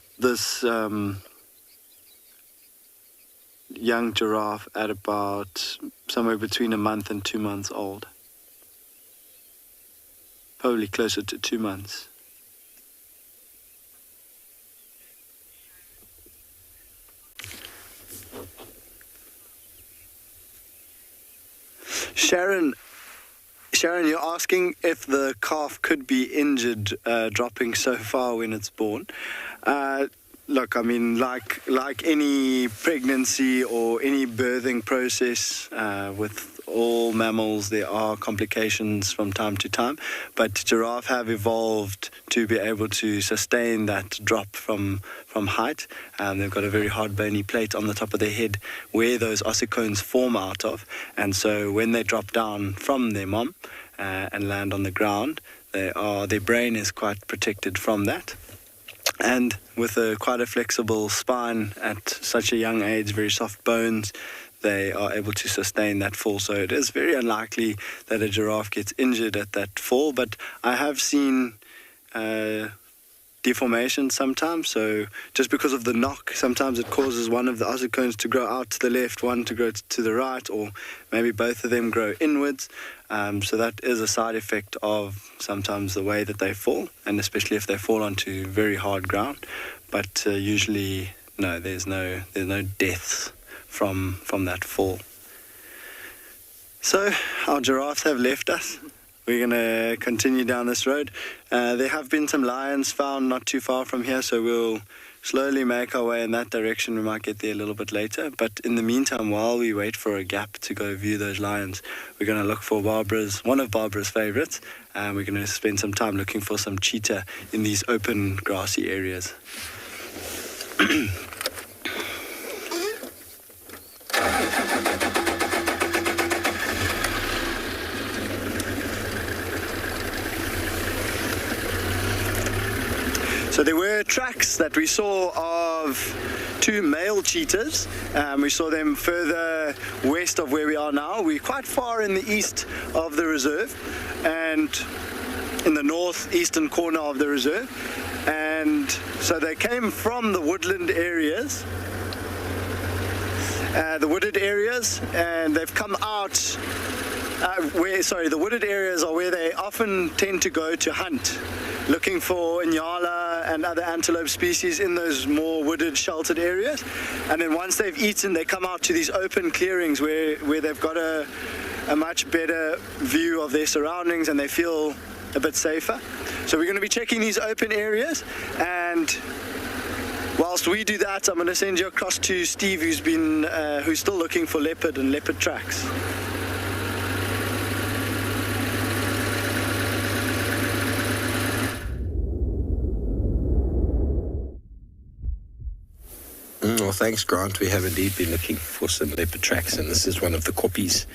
young giraffe at about somewhere between a month and 2 months old. Probably closer to 2 months. Sharon, you're asking if the calf could be injured dropping so far when it's born. Look, I mean, like any pregnancy or any birthing process with all mammals, there are complications from time to time, but giraffe have evolved to be able to sustain that drop from height. They've got a very hard bony plate on the top of their head where those ossicones form out of, and so when they drop down from their mom and land on the ground, their brain is quite protected from that. And with quite a flexible spine at such a young age, very soft bones, they are able to sustain that fall. So it is very unlikely that a giraffe gets injured at that fall. But I have seen deformation sometimes. So just because of the knock, sometimes it causes one of the ossicones to grow out to the left, one to grow to the right, or maybe both of them grow inwards. So that is a side effect of sometimes the way that they fall, and especially if they fall onto very hard ground. But usually, no, there's no deaths from that fall. So our giraffes have left us. We're going to continue down this road. There have been some lions found not too far from here, so we'll slowly make our way in that direction. We might get there a little bit later. But in the meantime, while we wait for a gap to go view those lions, we're going to look for one of Barbara's favorites. And we're going to spend some time looking for some cheetah in these open grassy areas. So there were tracks that we saw of 2 male cheetahs. We saw them further west of where we are now. We're quite far in the east of the reserve and in the northeastern corner of the reserve. And so they came from the woodland areas, the wooded areas, and they've come out the wooded areas are where they often tend to go to hunt, looking for Ngala and other antelope species in those more wooded, sheltered areas. And then once they've eaten, they come out to these open clearings where they've got a much better view of their surroundings and they feel a bit safer. So we're going to be checking these open areas, and whilst we do that, I'm going to send you across to Steve, who's still looking for leopard and leopard tracks. Well, thanks, Grant. We have indeed been looking for some leopard tracks, and this is one of the koppies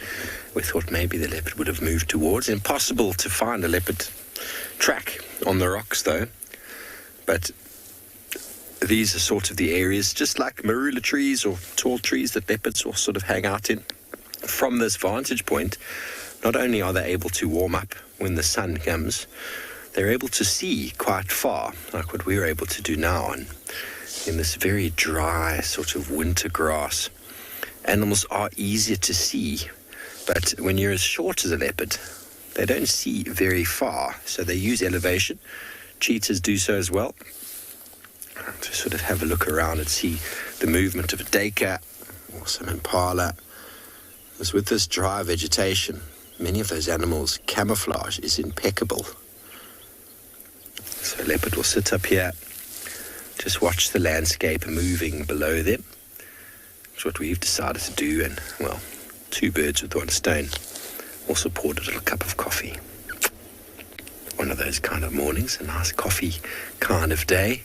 we thought maybe the leopard would have moved towards. Impossible to find a leopard track on the rocks, though. But these are sort of the areas, just like marula trees or tall trees that leopards will sort of hang out in. From this vantage point, not only are they able to warm up when the sun comes, they're able to see quite far, like what we're able to do now. And in this very dry sort of winter grass, animals are easier to see, but when you're as short as a leopard, they don't see very far, so they use elevation. Cheetahs do so as well, to sort of have a look around and see the movement of a duiker or some impala. As with this dry vegetation, many of those animals' camouflage is impeccable. So a leopard will sit up here, just watch the landscape moving below them. That's what we've decided to do, and, well, 2 birds with 1 stone. Also poured a little cup of coffee. One of those kind of mornings, a nice coffee kind of day.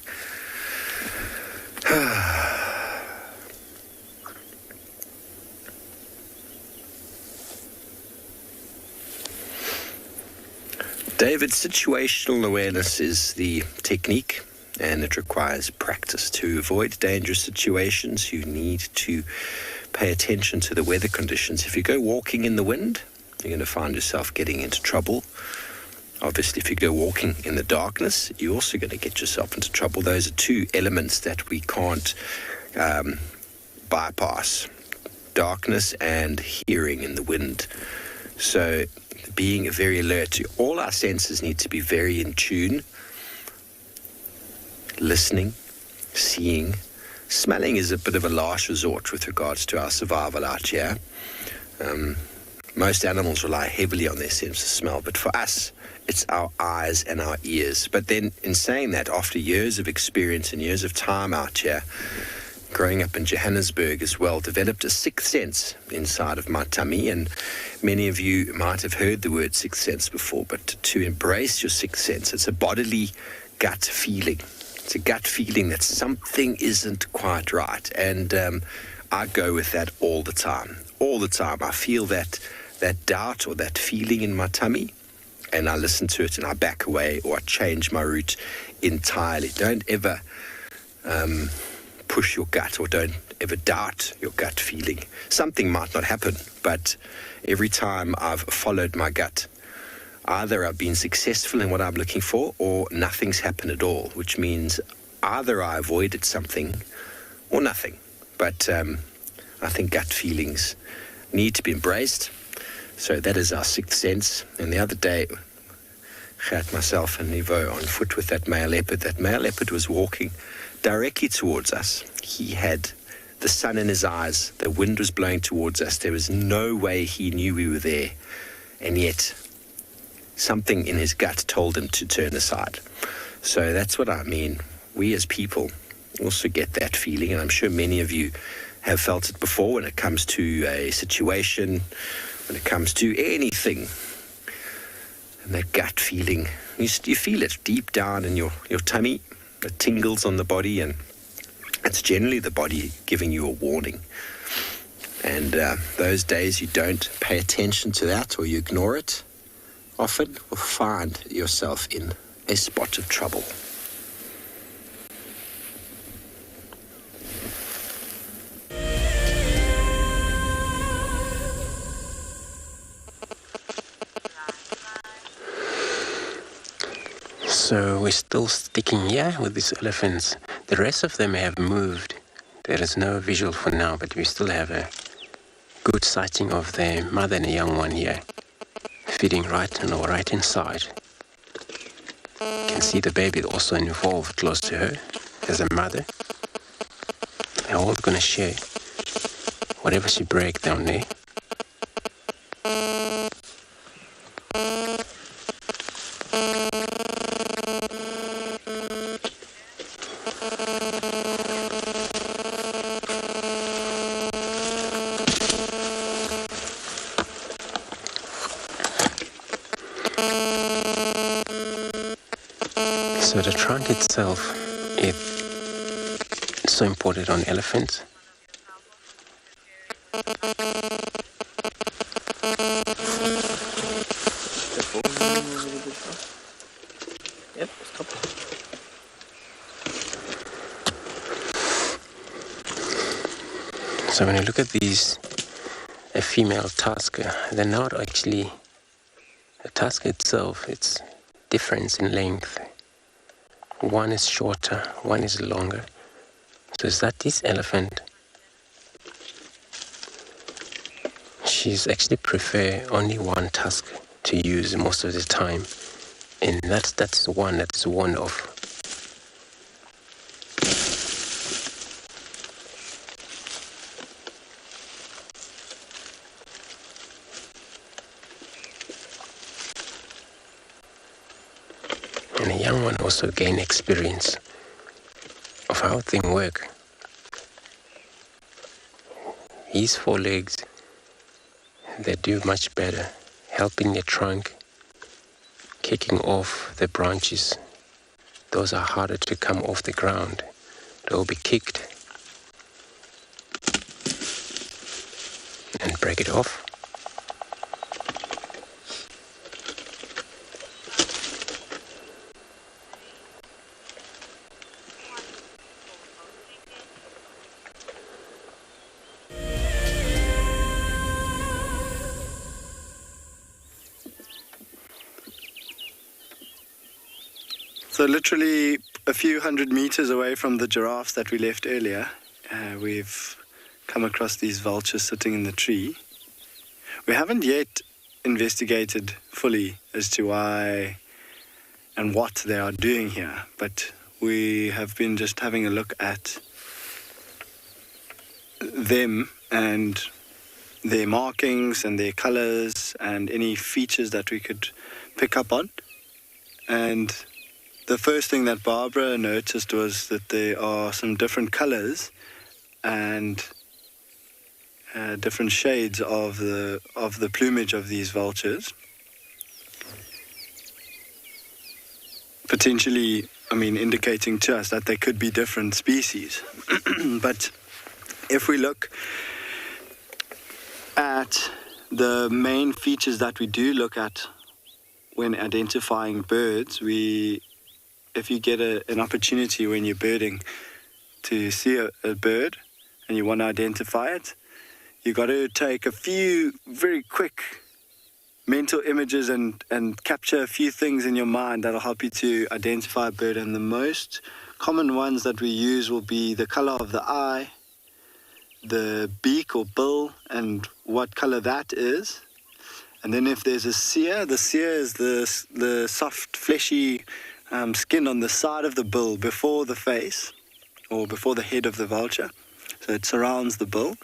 David, situational awareness is the technique, and it requires practice. To avoid dangerous situations, you need to pay attention to the weather conditions. If you go walking in the wind, you're going to find yourself getting into trouble. Obviously, if you go walking in the darkness, you're also going to get yourself into trouble. Those are 2 elements that we can't bypass: darkness and hearing in the wind. So being very alert, all our senses need to be very in tune. Listening, seeing, smelling is a bit of a last resort with regards to our survival out here. Most animals rely heavily on their sense of smell, but for us, it's our eyes and our ears. But then, in saying that, after years of experience and years of time out here, growing up in Johannesburg as well, developed a 6th sense inside of my tummy. And many of you might have heard the word 6th sense before, but to embrace your 6th sense, it's a bodily gut feeling. It's a gut feeling that something isn't quite right. And I go with that all the time. All the time. I feel that doubt or that feeling in my tummy, and I listen to it and I back away or I change my route entirely. Don't ever push your gut, or don't ever doubt your gut feeling. Something might not happen, but every time I've followed my gut, either I've been successful in what I'm looking for or nothing's happened at all, which means either I avoided something or nothing. But I think gut feelings need to be embraced. So that is our 6th sense. And the other day, Gert, myself and Nivo on foot with that male leopard. That male leopard was walking directly towards us. He had the sun in his eyes. The wind was blowing towards us. There was no way he knew we were there. And yet, something in his gut told him to turn aside. So that's what I mean. We as people also get that feeling, and I'm sure many of you have felt it before when it comes to a situation, when it comes to anything. And that gut feeling, you feel it deep down in your tummy. It tingles on the body, and it's generally the body giving you a warning. And those days you don't pay attention to that or you ignore it, often will find yourself in a spot of trouble. So we're still sticking here with these elephants. The rest of them have moved. There is no visual for now, but we still have a good sighting of the mother and a young one here, feeding right on the right-hand side. You can see the baby also involved close to her as a mother. They're all going to share whatever she breaks down there. So the trunk itself is so important on elephants. Yep, stop. So when you look at these, a female tusker, they're not actually a tusker itself, it's difference in length. One is shorter, one is longer. So is that this elephant? She's actually prefer only one tusk to use most of the time. And that's one that is one of. And a young one also gain experience of how things work. His forelegs, they do much better, helping the trunk, kicking off the branches. Those are harder to come off the ground. They will be kicked and break it off. So literally a few hundred meters away from the giraffes that we left earlier, we've come across these vultures sitting in the tree. We haven't yet investigated fully as to why and what they are doing here, but we have been just having a look at them and their markings and their colors and any features that we could pick up on. And the first thing that Barbara noticed was that there are some different colors and different shades of the plumage of these vultures. Potentially, indicating to us that they could be different species. But if we look at the main features that we do look at when identifying birds, if you get an opportunity when you're birding to see a bird and you want to identify it, you got to take a few very quick mental images and capture a few things in your mind that'll help you to identify a bird. And the most common ones that we use will be the color of the eye, the beak or bill, and what color that is. And then if there's a cere, the cere is the soft, fleshy skin on the side of the bill before the face or before the head of the vulture. So it surrounds the bill.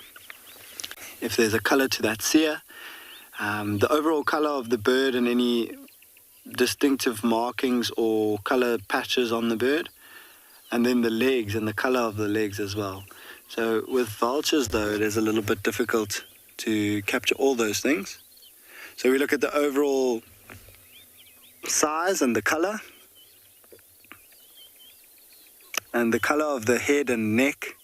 If there's a color to that cere, the overall color of the bird and any distinctive markings or color patches on the bird. and then the legs and the color of the legs as well. So with vultures, though, it is a little bit difficult to capture all those things. So we look at the overall size and the color of the head and neck,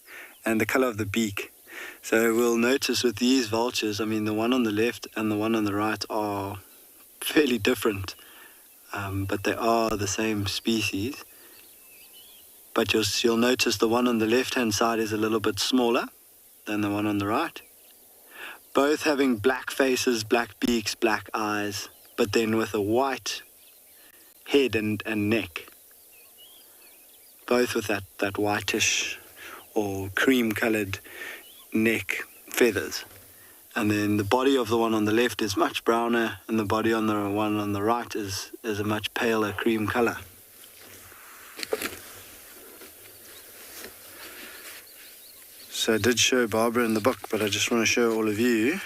and the color of the beak. So we'll notice with these vultures, I mean, the one on the left and the one on the right are fairly different, but they are the same species. But you'll notice the one on the left-hand side is a little bit smaller than the one on the right. Both having black faces, black beaks, black eyes, but then with a white head and neck. Both with that whitish or cream-coloured neck feathers. And then the body of the one on the left is much browner, and the body on the one on the right is a much paler cream colour. So I did show Barbara in the book, but I just want to show all of you.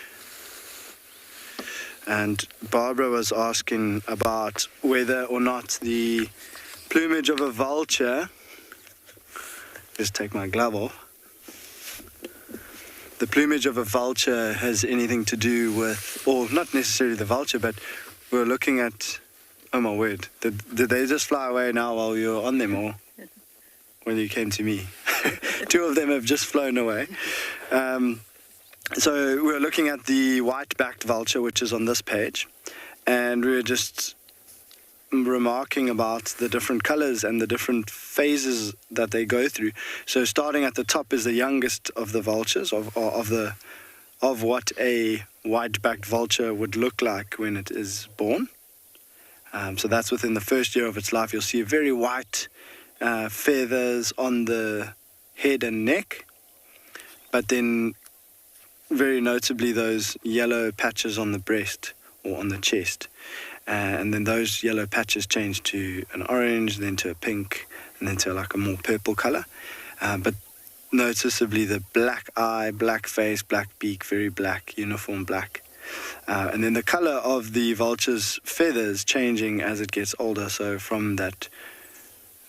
And Barbara was asking about whether or not the plumage of a vulture, just take my glove off, the plumage of a vulture has anything to do with, or not necessarily the vulture, but we're looking at, oh my word, did they just fly away now while you were on them, or when you came to me? Two of them have just flown away. So we're looking at the white-backed vulture, which is on this page, and we're just remarking about the different colors and the different phases that they go through. So starting at the top is the youngest of the vultures, of what a white-backed vulture would look like when it is born. So that's within the first year of its life. You'll see very white feathers on the head and neck, but then very notably those yellow patches on the breast or on the chest. And then those yellow patches change to an orange, then to a pink, and then to like a more purple color. But noticeably the black eye, black face, black beak, very black, uniform black. And then the color of the vulture's feathers changing as it gets older. So from that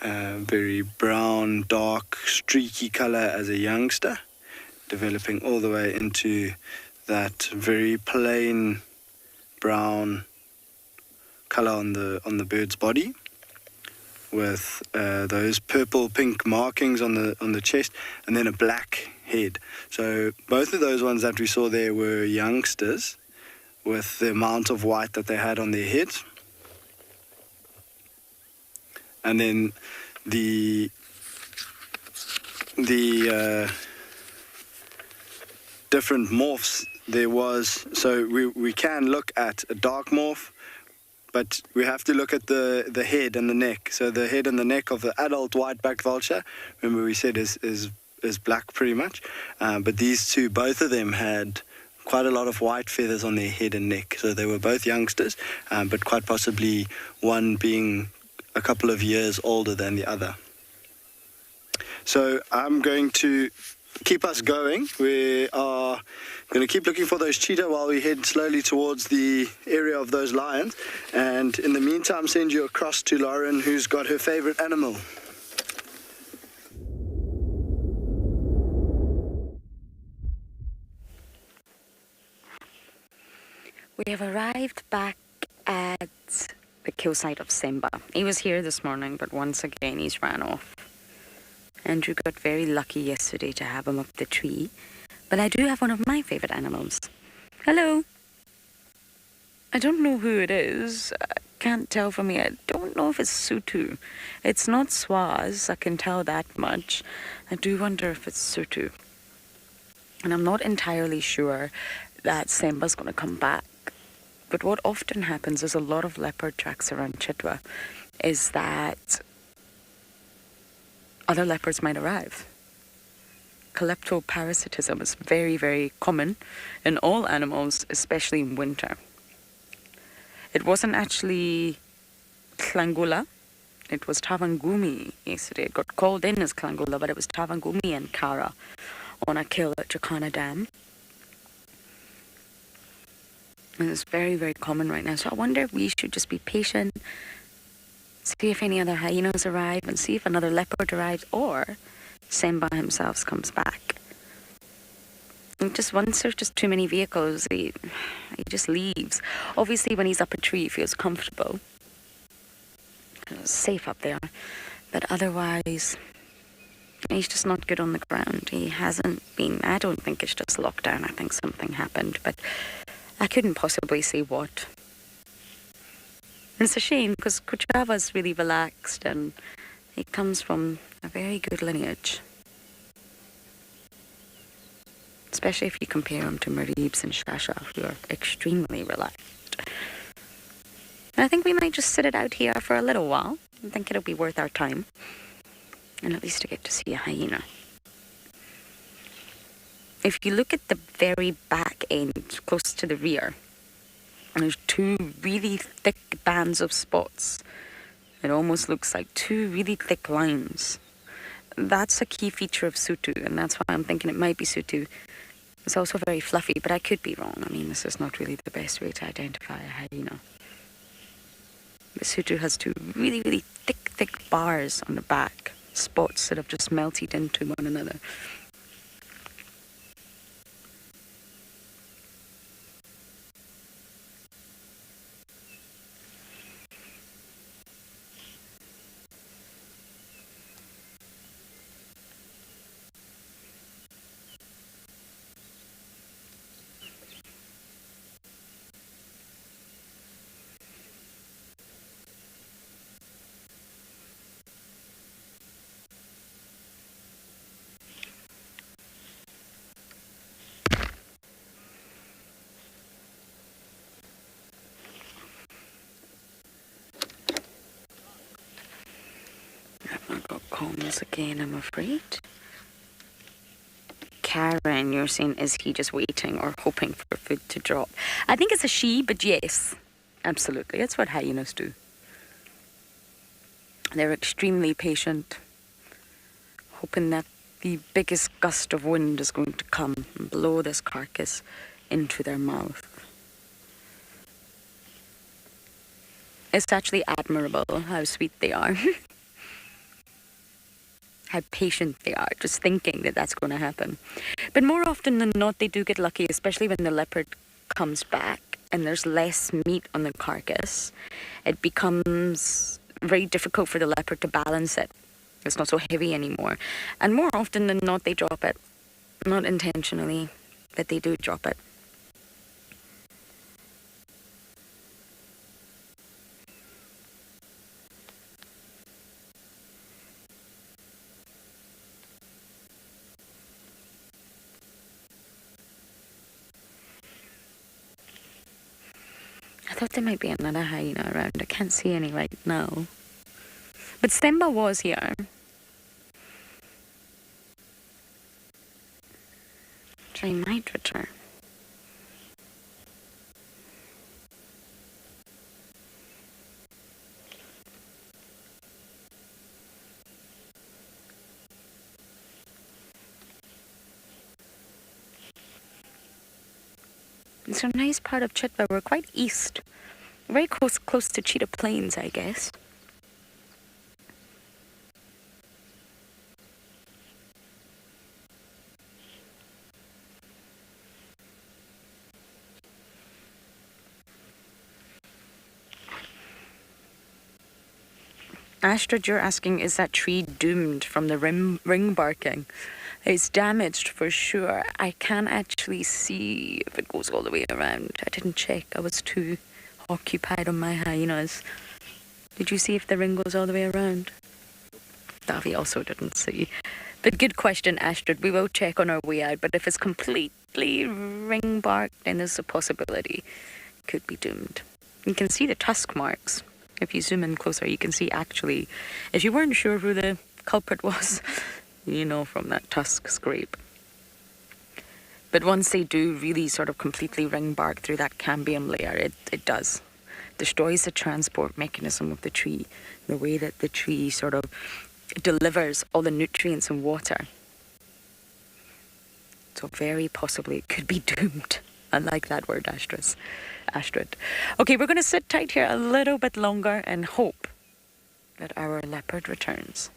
very brown, dark, streaky color as a youngster, developing all the way into that very plain brown color on the bird's body, with those purple pink markings on the chest, and then a black head. So both of those ones that we saw there were youngsters with the amount of white that they had on their heads. And then the different morphs there was, so we can look at a dark morph, but we have to look at the head and the neck. So the head and the neck of the adult white-backed vulture, remember we said is black pretty much, but these two, both of them had quite a lot of white feathers on their head and neck. So they were both youngsters, but quite possibly one being a couple of years older than the other. So I'm going to keep us going. We are going to keep looking for those cheetah while we head slowly towards the area of those lions. And in the meantime, send you across to Lauren, who's got her favorite animal. We have arrived back at the kill site of Simba. He was here this morning, but once again he's ran off. Andrew got very lucky yesterday to have him up the tree, but I do have one of my favorite animals. Hello. I don't know who it is. I can't tell from here. I don't know if it's Sutu. It's not Swaz, I can tell that much. I do wonder if it's Sutu. And I'm not entirely sure that Simba's going to come back. But what often happens is a lot of leopard tracks around Chitwa is that other leopards might arrive. Calyptoparasitism is very, very common in all animals, especially in winter. It wasn't actually Tlangula, it was Tavangumi yesterday. It got called in as Tlangula, but it was Tavangumi and Kara on a kill at Jakana Dam. And it's very, very common right now. So I wonder if we should just be patient See if any other hyenas arrive and see if another leopard arrives or Semba himself comes back. And just once there's just too many vehicles, he just leaves. Obviously when he's up a tree he feels comfortable. Safe up there. But otherwise, he's just not good on the ground. He hasn't been, I don't think it's just lockdown. I think something happened, but I couldn't possibly say what. And it's a shame because Kuchava's really relaxed and he comes from a very good lineage. Especially if you compare him to Maribs and Shasha, who are extremely relaxed. And I think we might just sit it out here for a little while. I think it'll be worth our time. And at least to get to see a hyena. If you look at the very back end, close to the rear, there's two really thick bands of spots. It almost looks like two really thick lines. That's a key feature of Sutu, and that's why I'm thinking it might be Sutu. It's also very fluffy, but I could be wrong. I mean, this is not really the best way to identify a hyena. But Sutu has two really, really thick bars on the back. Spots that have just melted into one another. Comms again, I'm afraid. Karen, you're saying, is he just waiting or hoping for food to drop? I think it's a she, but yes, absolutely. That's what hyenas do. They're extremely patient, hoping that the biggest gust of wind is going to come and blow this carcass into their mouth. It's actually admirable how sweet they are. How patient they are, just thinking that that's going to happen. But more often than not, they do get lucky, especially when the leopard comes back and there's less meat on the carcass. It becomes very difficult for the leopard to balance it. It's not so heavy anymore. And more often than not, they drop it. Not intentionally, but they do drop it. I thought there might be another hyena around. I can't see any right now. But Semba was here. So he might return. It's a nice part of Chitwa. We're quite east. Very close to Cheetah Plains, I guess. Astrid, you're asking, is that tree doomed from the ring barking? It's damaged for sure. I can't actually see if it goes all the way around. I didn't check. I was too occupied on my hyenas. Did you see if the ring goes all the way around? Davi also didn't see. But good question, Astrid. We will check on our way out. But if it's completely ring barked, then there's a possibility it could be doomed. You can see the tusk marks. If you zoom in closer, you can see actually, if you weren't sure who the culprit was, you know, from that tusk scrape. But once they do really sort of completely ring bark through that cambium layer, it does. Destroys the transport mechanism of the tree, the way that the tree sort of delivers all the nutrients and water. So very possibly it could be doomed. I like that word, Astrid. Okay, we're going to sit tight here a little bit longer and hope But our leopard returns.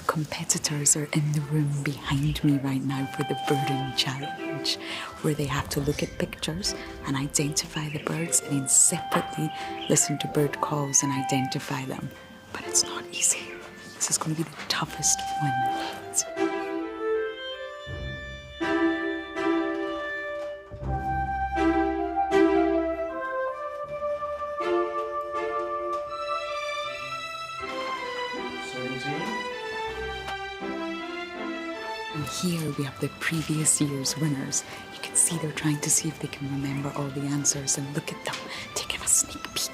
Competitors are in the room behind me right now for the birding challenge, where they have to look at pictures and identify the birds and then separately listen to bird calls and identify them. But it's not easy. This is going to be the toughest one. Here we have the previous year's winners. You can see they're trying to see if they can remember all the answers, and look at them taking a sneak peek.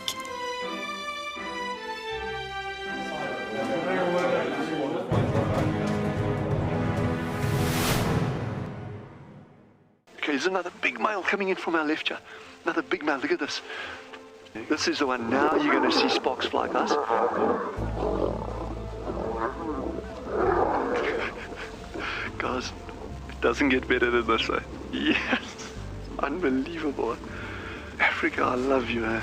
Okay, there's another big male coming in from our left here. Another big male, look at this. This is the one. Now you're going to see sparks fly, guys. Guys, it doesn't get better than this, eh? Yes! Unbelievable. Africa, I love you, eh?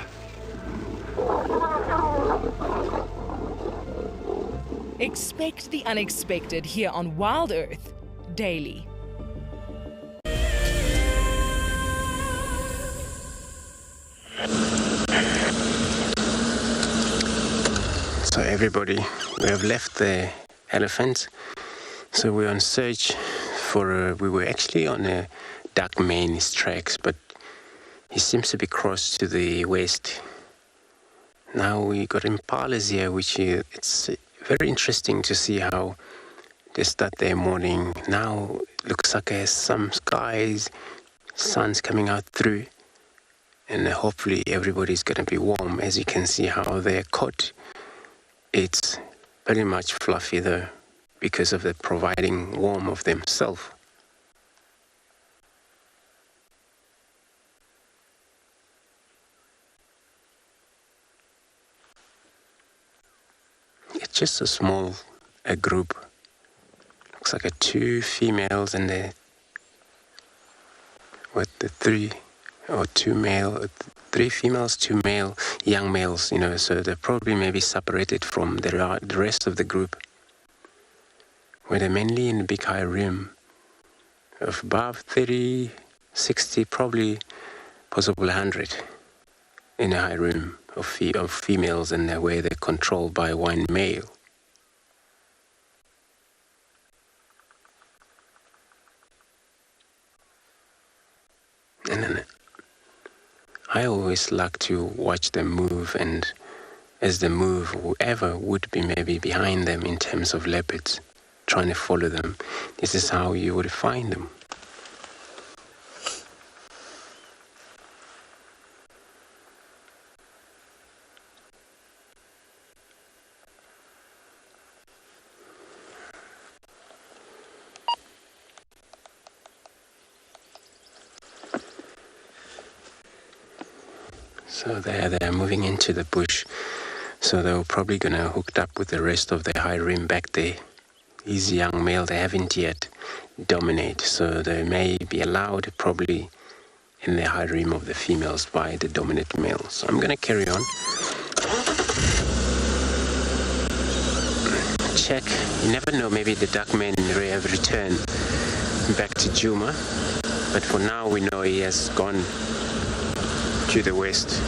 Expect the unexpected here on WildEarth daily. So everybody, we have left the elephant. So we're on search for, we were actually on a duck main's tracks, but he seems to be crossed to the west. Now we got impalas here, which it's very interesting to see how they start their morning. Now looks like there's some skies, sun's coming out through, and hopefully everybody's going to be warm. As you can see how they're caught, it's very much fluffy though, because of the providing warmth of themselves. It's just a small group. Looks like 2 females and the 3 females, 2 male, young males, so they're probably maybe separated from the rest of the group, where they're mainly in a big high rim of above 30, 60, probably possibly 100 in a high rim of females, and where they're controlled by one male. And then I always like to watch them move, and as they move, whoever would be maybe behind them in terms of leopards, trying to follow them, this is how you would find them. So they're moving into the bush. So they're probably going to hook up with the rest of the high rim back there. These young male, they haven't yet dominate. So they may be allowed probably in the harem of the females by the dominant male. So I'm going to carry on. Check. You never know, maybe the duckman have returned back to Djuma. But for now, we know he has gone to the west.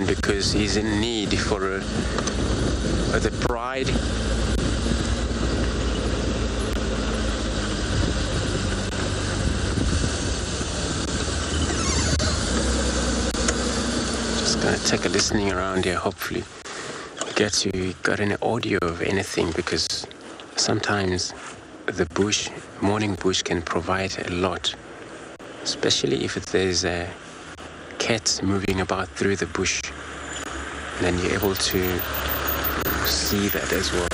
Because he's in need for the pride. Just gonna take a listening around here, hopefully got any audio of anything, because sometimes the morning bush can provide a lot, especially if there's a cat moving about through the bush, and then you're able to see that as well.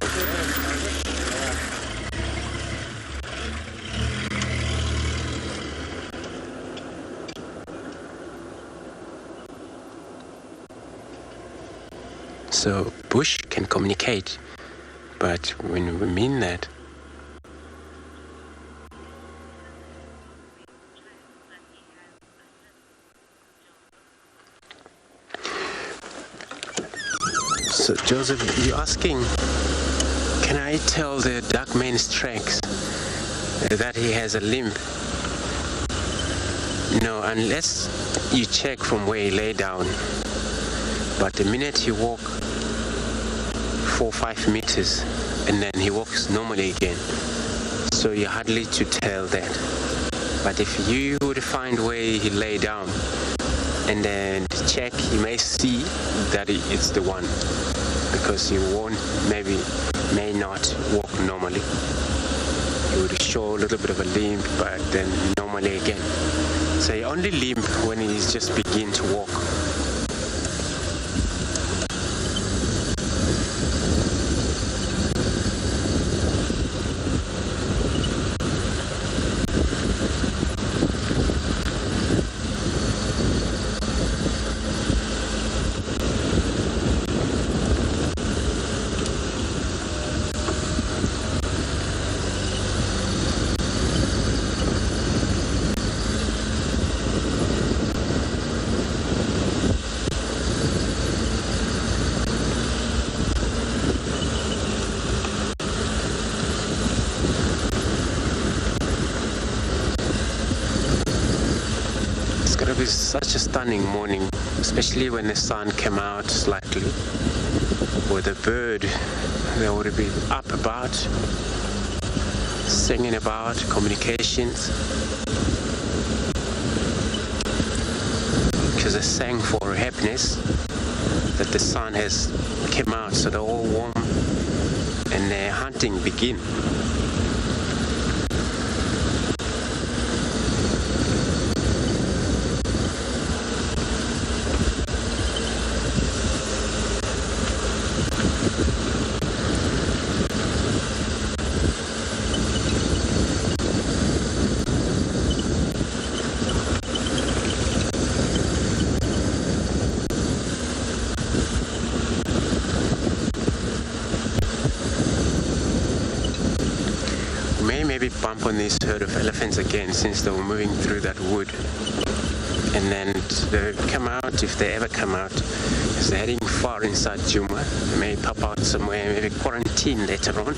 So bush can communicate, but when we mean that, so Joseph, you're asking, can I tell the duckman's tracks that he has a limp? No, unless you check from where he lay down. But the minute he walk 4 or 5 meters and then he walks normally again, so you're hardly to tell that. But if you would find where he lay down and then check, you may see that it's the one, because he may not walk normally. He would show a little bit of a limp, but then normally again. So he only limp when he's just begin to walk. Such a stunning morning, especially when the sun came out slightly, with the bird that would be up about, singing about communications, because they sang for happiness that the sun has came out, so they're all warm and their hunting begin. Bump on this herd of elephants again, since they were moving through that wood, and then they come out, if they ever come out, as they're heading far inside Djuma. They may pop out somewhere, maybe quarantine later on.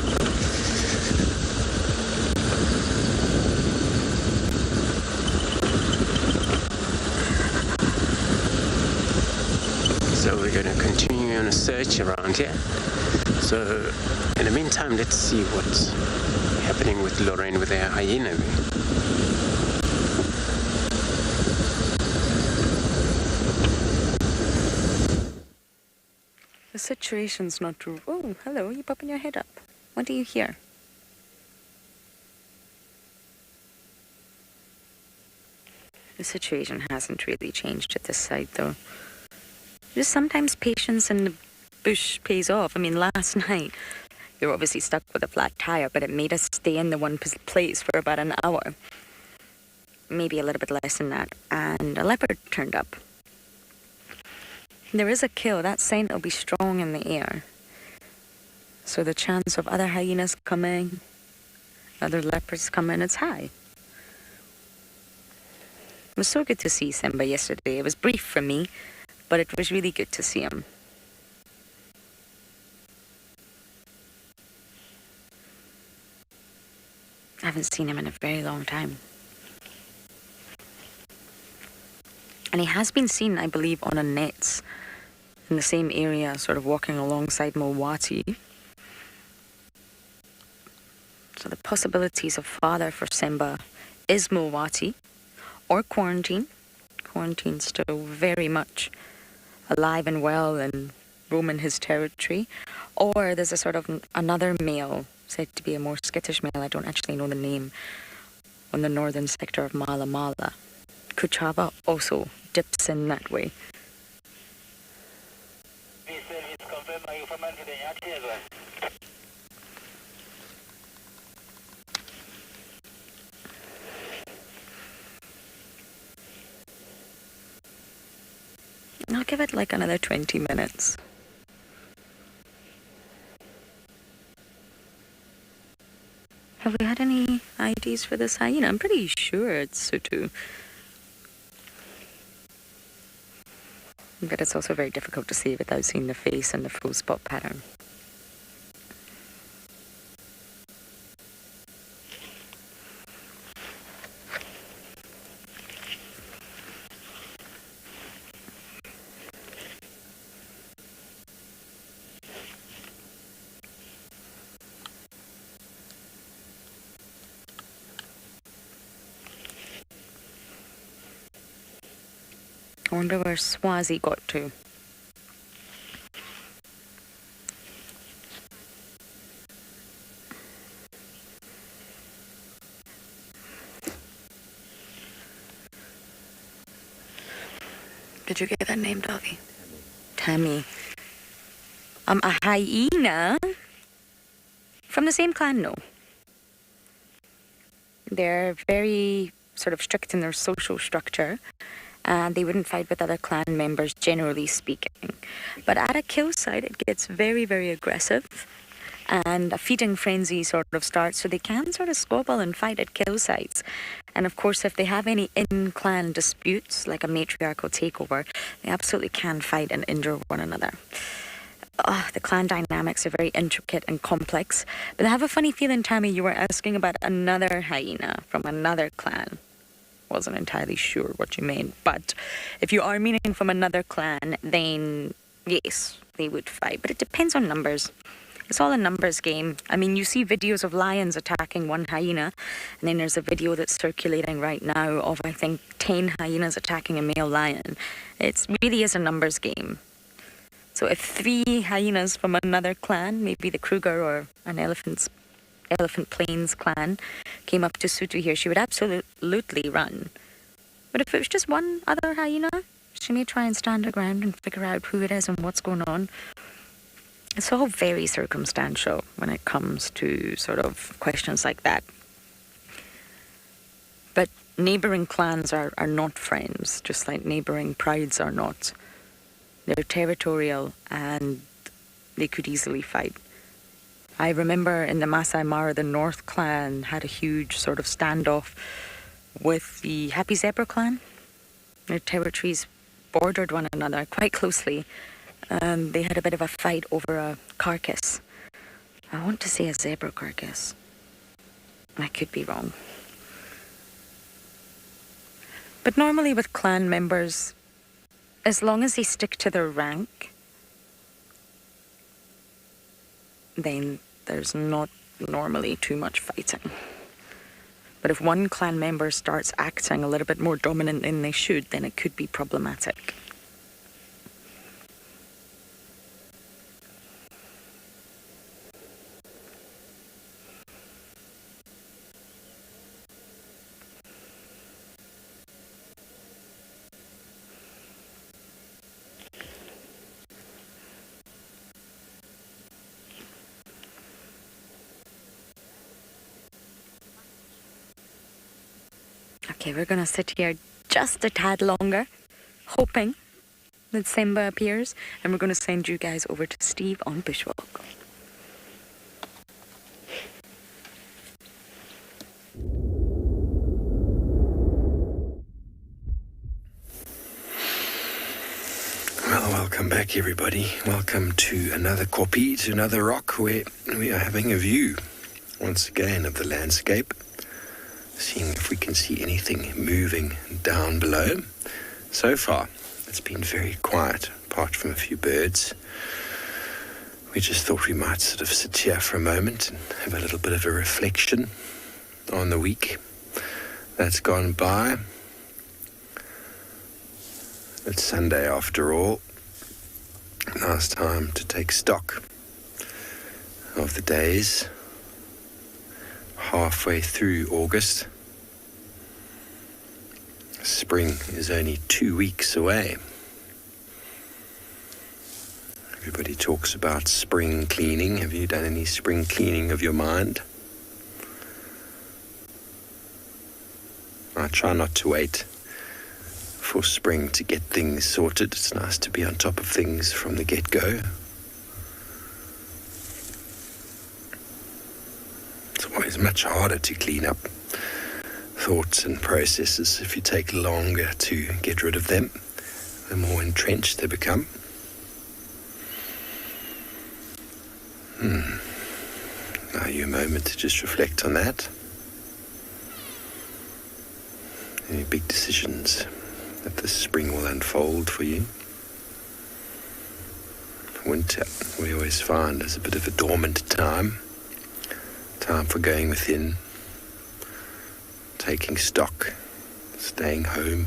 So we're going to continue on a search around here. So in the meantime, let's see what's happening with Lorraine with her hyena. The situation's not true. Oh, hello, you popping your head up. What do you hear? The situation hasn't really changed at this site, though. Just sometimes patience in the bush pays off. I mean, last night, we were obviously stuck with a flat tire, but it made us stay in the one place for about an hour. Maybe a little bit less than that. And a leopard turned up. There is a kill. That scent will be strong in the air. So the chance of other hyenas coming, other leopards coming, it's high. It was so good to see Simba yesterday. It was brief for me, but it was really good to see him. I haven't seen him in a very long time. And he has been seen, I believe, on a nets in the same area, sort of walking alongside Mulwati. So the possibilities of father for Simba is Mulwati or quarantine. Quarantine's still very much alive and well and roaming his territory. Or there's a sort of another male, said to be a more skittish male, I don't actually know the name, on the northern sector of Mala Mala. Kuchaba also dips in that way. I'll give it like another 20 minutes. Have we had any IDs for this hyena? I'm pretty sure it's Sutu. But it's also very difficult to see without seeing the face and the full spot pattern. I wonder where Swazi got to. Did you get that name, Doggy? Tammy. A hyena? From the same clan? No. They're very sort of strict in their social structure. And they wouldn't fight with other clan members, generally speaking. But at a kill site, it gets very, very aggressive. And a feeding frenzy sort of starts, so they can sort of squabble and fight at kill sites. And of course, if they have any in-clan disputes, like a matriarchal takeover, they absolutely can fight and injure one another. The clan dynamics are very intricate and complex. But I have a funny feeling, Tammy, you were asking about another hyena from another clan. Wasn't entirely sure what you meant, but if you are meaning from another clan, then yes, they would fight. But it depends on numbers. It's all a numbers game. I mean, you see videos of lions attacking one hyena, and then there's a video that's circulating right now of, I think, 10 hyenas attacking a male lion. It really is a numbers game. So if 3 hyenas from another clan, maybe the Kruger or an Elephant Plains clan, came up to Sutu here, she would absolutely run. But if it was just one other hyena, she may try and stand her ground and figure out who it is and what's going on. It's all very circumstantial when it comes to sort of questions like that. But neighbouring clans are not friends, just like neighbouring prides are not. They're territorial and they could easily fight. I remember in the Masai Mara, the North clan had a huge sort of standoff with the Happy Zebra clan. Their territories bordered one another quite closely. They had a bit of a fight over a carcass. I want to say a zebra carcass. I could be wrong. But normally with clan members, as long as they stick to their rank, then there's not normally too much fighting. But if one clan member starts acting a little bit more dominant than they should, then it could be problematic. Okay, we're gonna sit here just a tad longer, hoping that Simba appears, and we're gonna send you guys over to Steve on Bushwalk. Well, welcome back, everybody. Welcome to another kopie, to another rock, where we are having a view, once again, of the landscape, seeing if we can see anything moving down below. So far, it's been very quiet, apart from a few birds. We just thought we might sort of sit here for a moment and have a little bit of a reflection on the week that's gone by. It's Sunday after all. Now it's time to take stock of the days. Halfway through August. Spring is only 2 weeks away. Everybody talks about spring cleaning. Have you done any spring cleaning of your mind? I try not to wait for spring to get things sorted. It's nice to be on top of things from the get-go. It's always much harder to clean up thoughts and processes if you take longer to get rid of them, the more entrenched they become. Now you a moment to just reflect on that. Any big decisions that this spring will unfold for you? Winter, we always find, is a bit of a dormant time for going within, taking stock, staying home,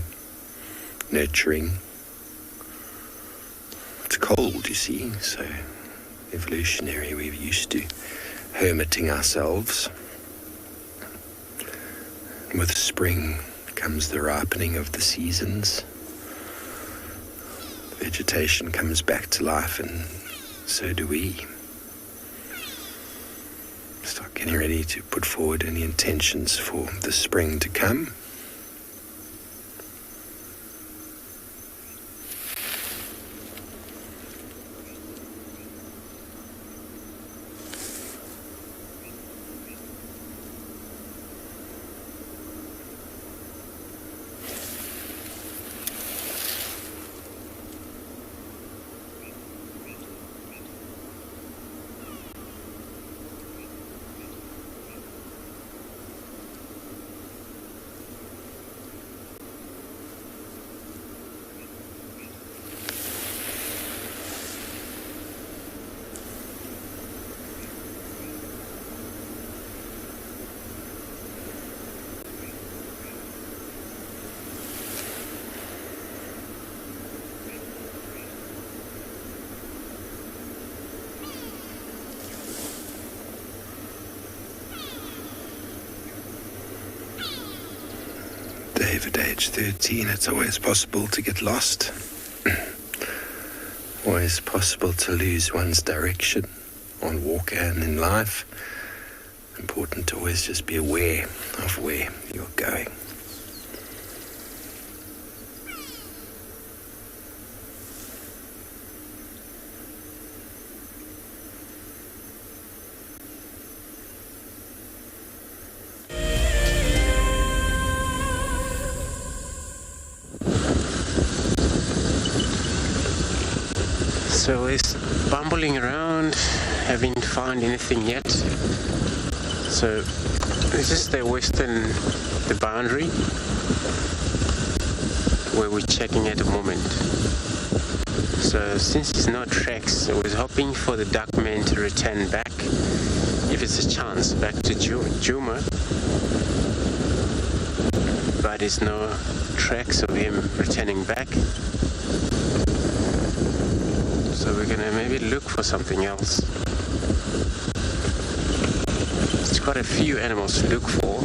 nurturing. It's cold, you see, so evolutionary, we're used to hermiting ourselves. And with spring comes the ripening of the seasons. Vegetation comes back to life, and so do we. Start getting ready to put forward any intentions for the spring to come. At age 13, it's always possible to get lost. Always possible to lose one's direction on walk and in life. Important to always just be aware of where you're going. So it's bumbling around, haven't found anything yet. So this is the boundary where we're checking at the moment. So since there's no tracks, I was hoping for the duckman to return back, if it's a chance, back to Djuma. But there's no tracks of him returning back. So we're gonna maybe look for something else. There's quite a few animals to look for.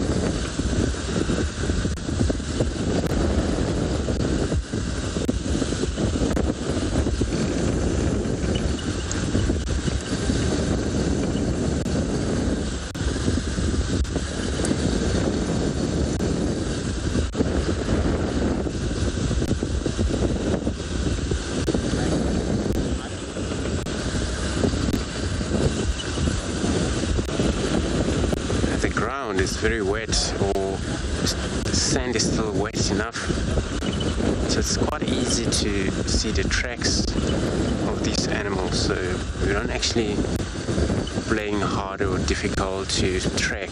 it's very wet, or the sand is still wet enough. So it's quite easy to see the tracks of these animals. So we don't actually playing hard or difficult to track.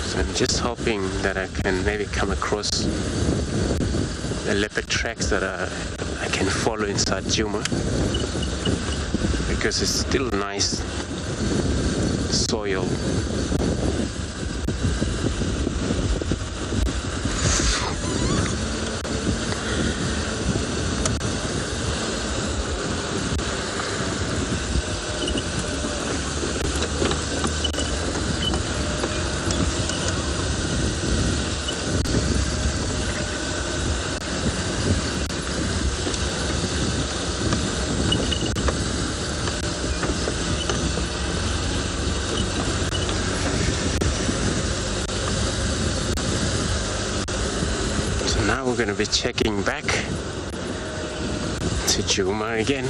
So I'm just hoping that I can maybe come across the leopard tracks that I can follow inside Djuma, because it's still nice soil. We're going to be checking back to Djuma again.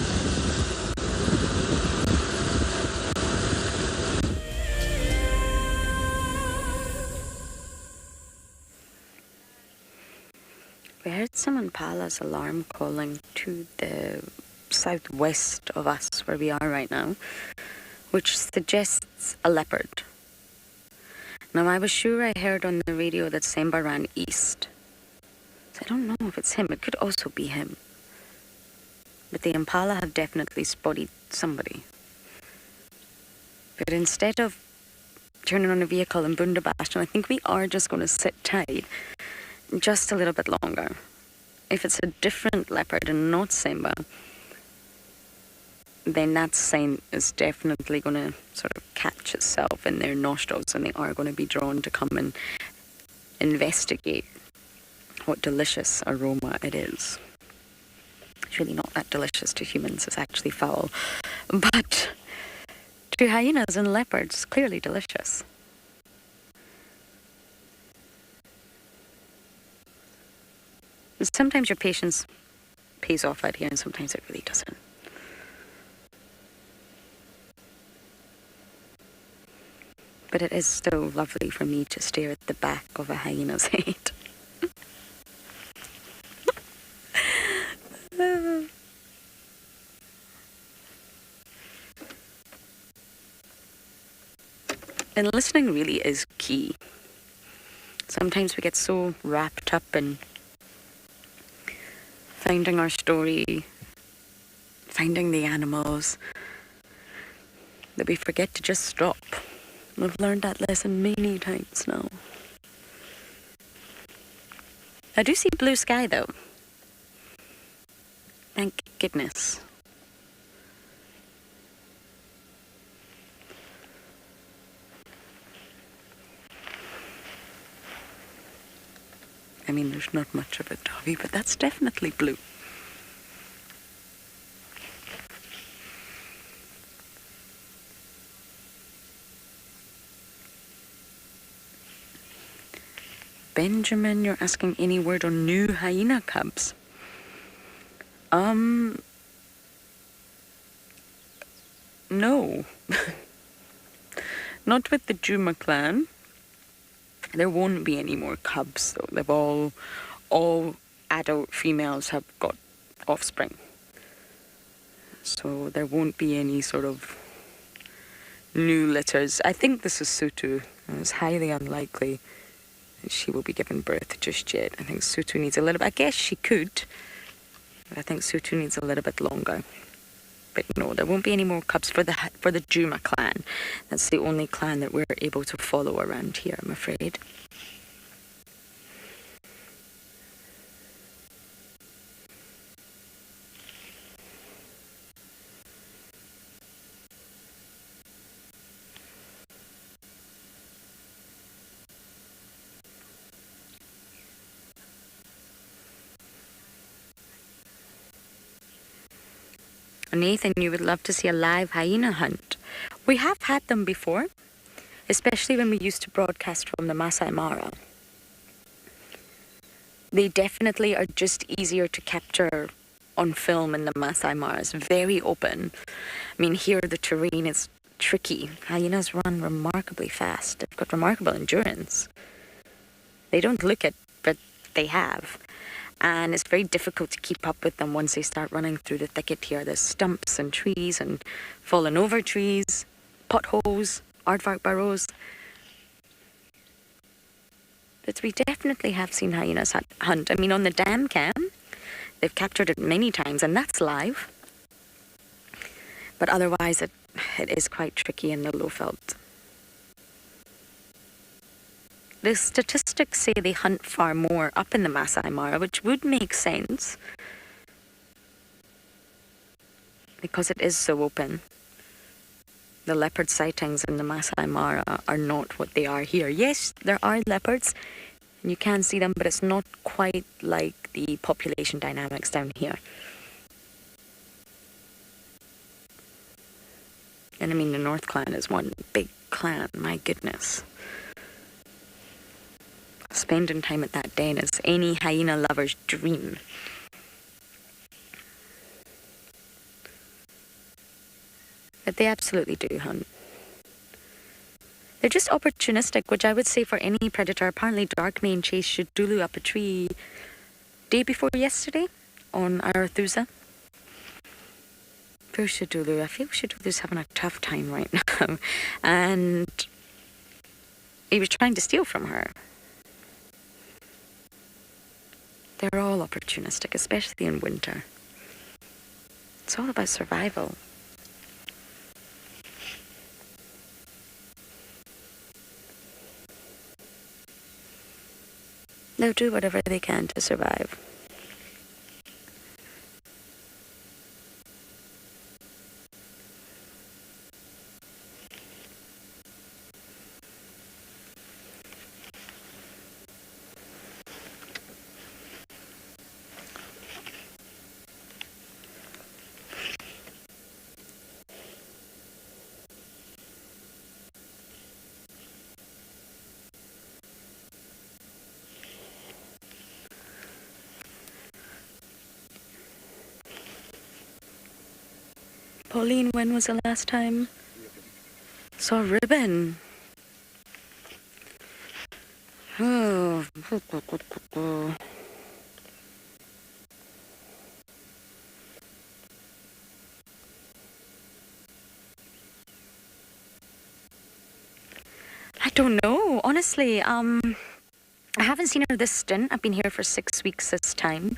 We heard some Impalas alarm calling to the southwest of us where we are right now, which suggests a leopard. Now I was sure I heard on the radio that Semba ran east. I don't know if it's him. It could also be him. But the Impala have definitely spotted somebody. But instead of turning on a vehicle and Bundabastion, I think we are just going to sit tight just a little bit longer. If it's a different leopard and not Semba, then that scent is definitely going to sort of catch itself in their nostrils, and they are going to be drawn to come and investigate what delicious aroma it is. It's really not that delicious to humans, it's actually foul. But to hyenas and leopards, it's clearly delicious. Sometimes your patience pays off out here, and sometimes it really doesn't. But it is so lovely for me to stare at the back of a hyena's head. And listening really is key. Sometimes we get so wrapped up in finding our story, finding the animals, that we forget to just stop. I've learned that lesson many times now. I do see blue sky though. Thank goodness. I mean, there's not much of it, Dobby, but that's definitely blue. Benjamin, you're asking any word on new Hyena Cubs? No. Not with the Djuma clan. There won't be any more cubs, though. They've all adult females have got offspring. So there won't be any sort of new litters. I think this is Sutu. It's highly unlikely that she will be given birth just yet. I think Sutu needs a little bit. I guess she could, but I think Sutu needs a little bit longer. But no, there won't be any more cubs for the Djuma clan. That's the only clan that we're able to follow around here, I'm afraid. Nathan, you would love to see a live hyena hunt. We have had them before, especially when we used to broadcast from the Masai Mara. They definitely are just easier to capture on film in the Masai Mara. It's very open. I mean, here the terrain is tricky. Hyenas run remarkably fast. They've got remarkable endurance. They don't look it, but they have. And it's very difficult to keep up with them once they start running through the thicket here. There's stumps and trees and fallen over trees, potholes, aardvark burrows. But we definitely have seen hyenas hunt. I mean, on the dam cam, they've captured it many times, and that's live. But otherwise, it is quite tricky in the low veld. The statistics say they hunt far more up in the Masai Mara, which would make sense because it is so open. The leopard sightings in the Masai Mara are not what they are here. Yes, there are leopards, and you can see them, but it's not quite like the population dynamics down here. And I mean, the North Clan is one big clan, my goodness. Spending time at that den is any hyena lover's dream. But they absolutely do hunt. They're just opportunistic, which I would say for any predator. Apparently Darkmane chased Shudulu up a tree day before yesterday on Arathusa. Poor Shudulu. I feel Shudulu's having a tough time right now. And he was trying to steal from her. They're all opportunistic, especially in winter. It's all about survival. They'll do whatever they can to survive. Pauline, when was the last time saw ribbon? Oh. I don't know, honestly. I haven't seen her this stint. I've been here for 6 weeks this time.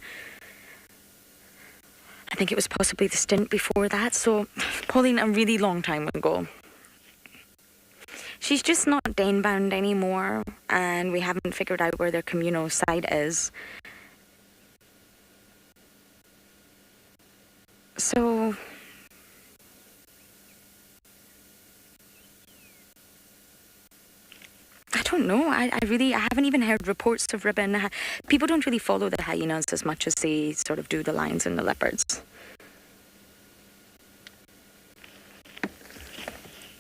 I think it was possibly the stint before that, so Pauline, a really long time ago. She's just not den bound anymore, and we haven't figured out where their communal site is. So I don't know. I haven't even heard reports of ribbon. People don't really follow the hyenas as much as they sort of do the lions and the leopards.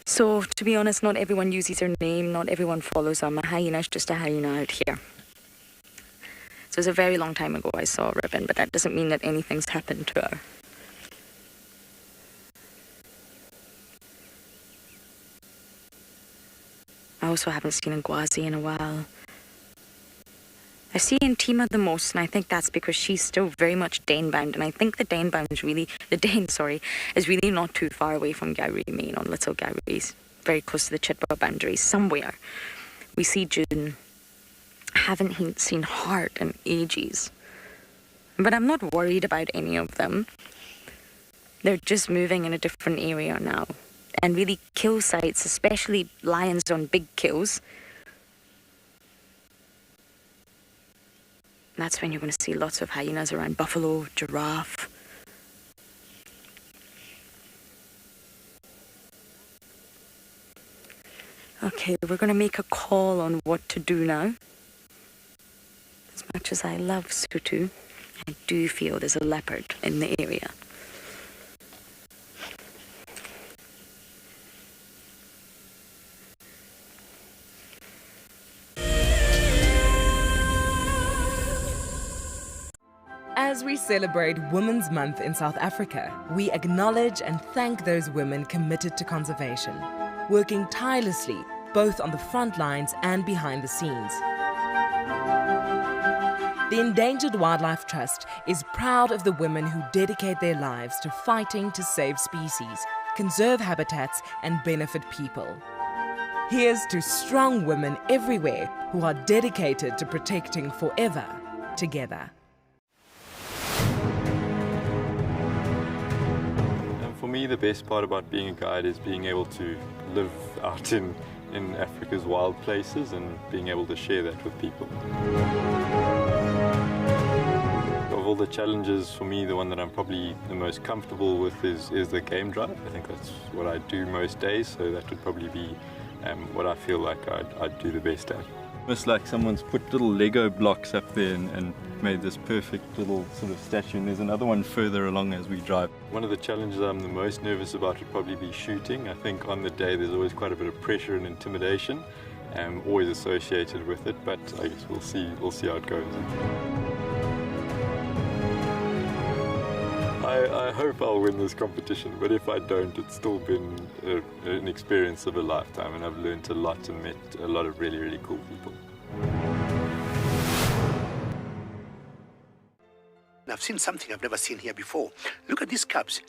So, to be honest, not everyone uses her name, not everyone follows them. A hyena's just a hyena out here. So it was a very long time ago I saw ribbon, but that doesn't mean that anything's happened to her. I also haven't seen a Gwazi in a while. I see Intima the most, and I think that's because she's still very much den-bound, and I think the den is really not too far away from Gowrie Main on Little Gowrie, very close to the Chitwa boundary, somewhere. We see June. Haven't seen Heart in ages. But I'm not worried about any of them. They're just moving in a different area now. And really kill sites, especially lions on big kills, that's when you're going to see lots of hyenas around. Buffalo, giraffe. Okay, we're going to make a call on what to do now. As much as I love Sutu, I do feel there's a leopard in the area. As As we celebrate Women's Month in South Africa, we acknowledge and thank those women committed to conservation, working tirelessly both on the front lines and behind the scenes. The Endangered Wildlife Trust is proud of the women who dedicate their lives to fighting to save species, conserve habitats, and benefit people. Here's to strong women everywhere who are dedicated to protecting forever together. And for me, the best part about being a guide is being able to live out in Africa's wild places and being able to share that with people. Of all the challenges, for me, the one that I'm probably the most comfortable with is the game drive. I think that's what I do most days, so that would probably be what I feel like I'd do the best at. It's like someone's put little Lego blocks up there and made this perfect little sort of statue, and there's another one further along as we drive. One of the challenges I'm the most nervous about would probably be shooting. I think on the day there's always quite a bit of pressure and intimidation, always associated with it, but I guess we'll see how it goes. I hope I'll win this competition, but if I don't, it's still been an experience of a lifetime, and I've learned a lot and met a lot of really, really cool people. I've seen something I've never seen here before. Look at these cubs.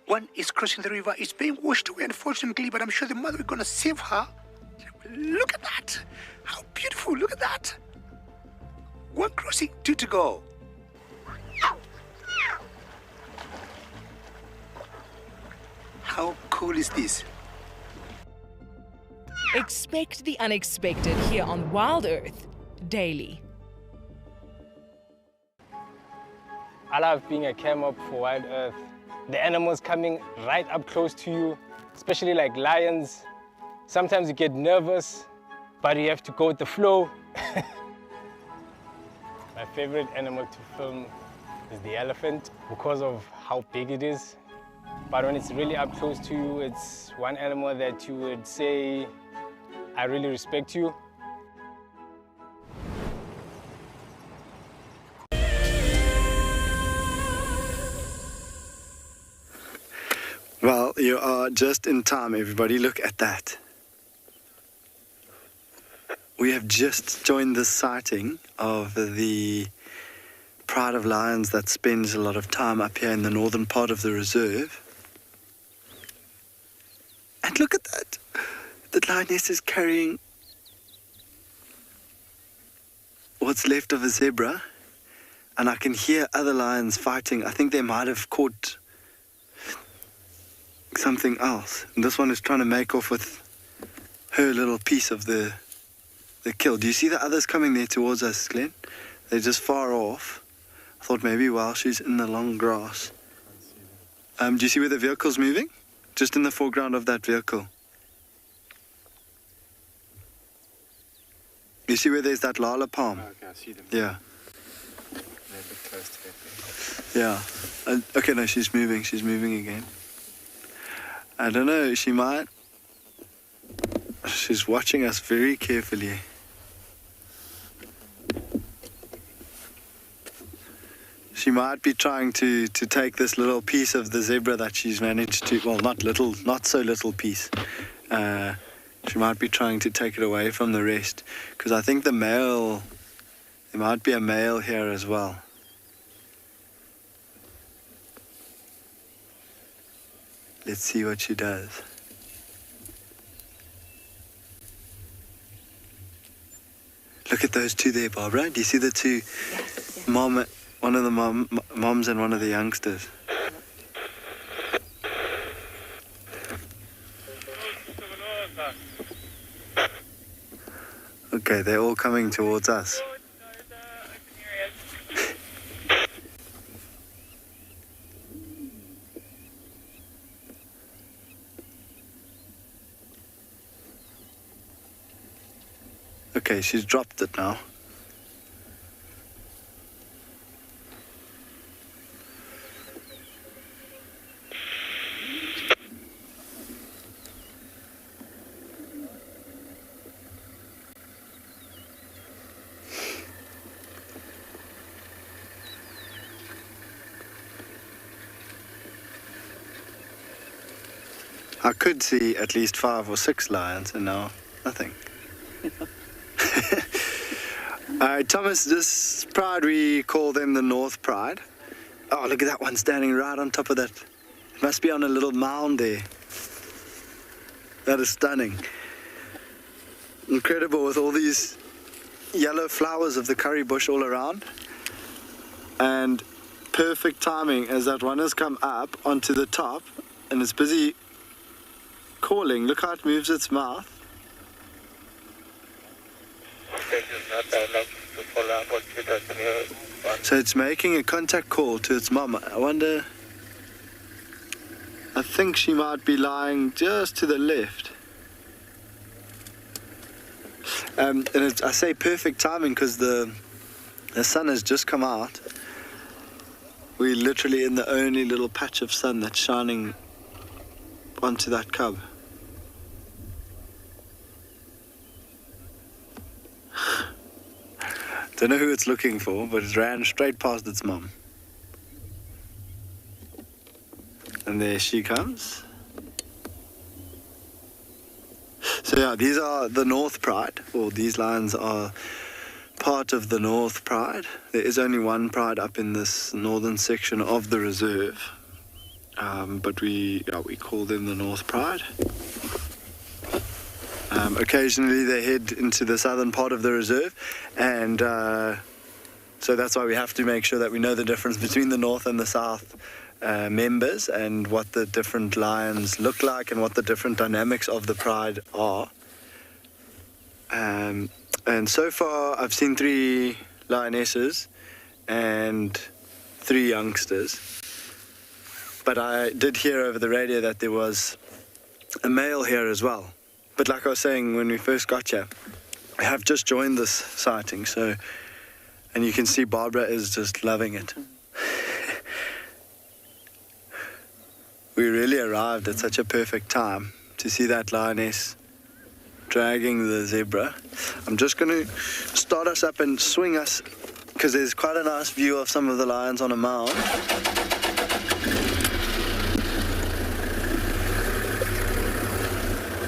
One is crossing the river. It's being washed away, unfortunately, but I'm sure the mother is going to save her. Look at that. How beautiful. Look at that. One crossing, two to go. How cool is this? Expect the unexpected here on WildEarth daily. I love being a cam-up for WildEarth. The animals coming right up close to you, especially like lions. Sometimes you get nervous, but you have to go with the flow. My favorite animal to film is the elephant because of how big it is. But when it's really up close to you, it's one animal that you would say, I really respect you. Well, you are just in time, everybody. Look at that. We have just joined the sighting of the pride of lions that spends a lot of time up here in the northern part of the reserve. And look at that. The lioness is carrying what's left of a zebra. And I can hear other lions fighting. I think they might have caught something else. And this one is trying to make off with her little piece of the kill. Do you see the others coming there towards us, Glenn? They're just far off. I thought maybe while she's in the long grass. Do you see where the vehicle's moving? Just in the foreground of that vehicle. You see where there's that lala palm? Okay, I see them. Yeah. They're a bit close to that. Yeah. Okay, no, she's moving. She's moving again. I don't know, she might. She's watching us very carefully. She might be trying to take this little piece of the zebra that she's managed to, well, not so little piece. She might be trying to take it away from the rest. Because I think there might be a male here as well. Let's see what she does. Look at those two there, Barbara. Do you see the two? Yes. One of the moms and one of the youngsters. Okay, they're all coming towards us. Okay, she's dropped it now. I could see at least 5 or 6 lions, and now nothing. Thomas, this pride, we call them the North Pride. Oh, look at that one standing right on top of that. It must be on a little mound there. That is stunning. Incredible, with all these yellow flowers of the curry bush all around. And perfect timing as that one has come up onto the top and it's busy calling. Look how it moves its mouth. So it's making a contact call to its mom. I wonder, I think she might be lying just to the left. And I say perfect timing because the sun has just come out. We're literally in the only little patch of sun that's shining onto that cub. Don't know who it's looking for, but it ran straight past its mom. And there she comes. So yeah, these are the North Pride, or these lions are part of the North Pride. There is only one pride up in this northern section of the reserve, but we call them the North Pride. Occasionally they head into the southern part of the reserve, and so that's why we have to make sure that we know the difference between the North and the South members, and what the different lions look like, and what the different dynamics of the pride are. And so far I've seen 3 lionesses and 3 youngsters, but I did hear over the radio that there was a male here as well. But like I was saying when we first got here, I have just joined this sighting, so, and you can see Barbara is just loving it. We really arrived at such a perfect time to see that lioness dragging the zebra. I'm just going to start us up and swing us, because there's quite a nice view of some of the lions on a mound.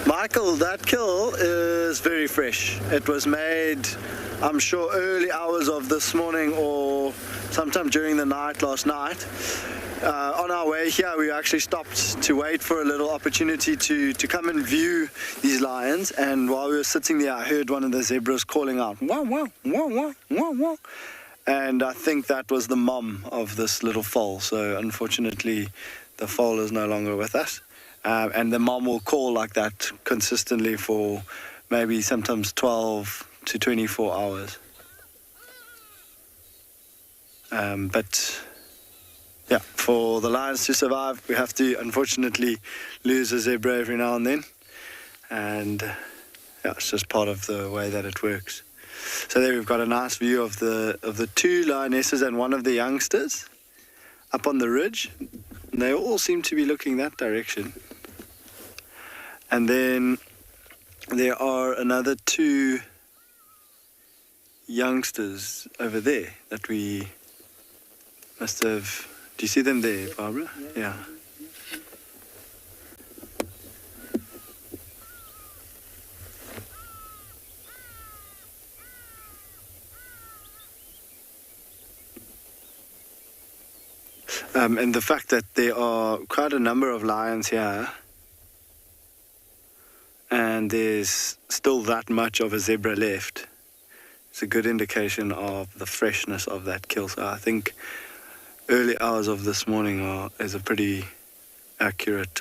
Michael, that kill is very fresh. It was made, I'm sure, early hours of this morning or sometime during the night last night. On our way here, we actually stopped to wait for a little opportunity to come and view these lions. And while we were sitting there, I heard one of the zebras calling out, "Wow, wow, wow, wow, wow, wow." And I think that was the mom of this little foal. So unfortunately, the foal is no longer with us. And the mom will call like that consistently for maybe sometimes 12 to 24 hours. But yeah, for the lions to survive, we have to unfortunately lose a zebra every now and then. And yeah, it's just part of the way that it works. So there we've got a nice view of the 2 lionesses and one of the youngsters up on the ridge. And they all seem to be looking that direction. And then there are another 2 youngsters over there that we must have. Do you see them there, Barbara? Yeah. And the fact that there are quite a number of lions here, and there's still that much of a zebra left, it's a good indication of the freshness of that kill. So I think early hours of this morning is a pretty accurate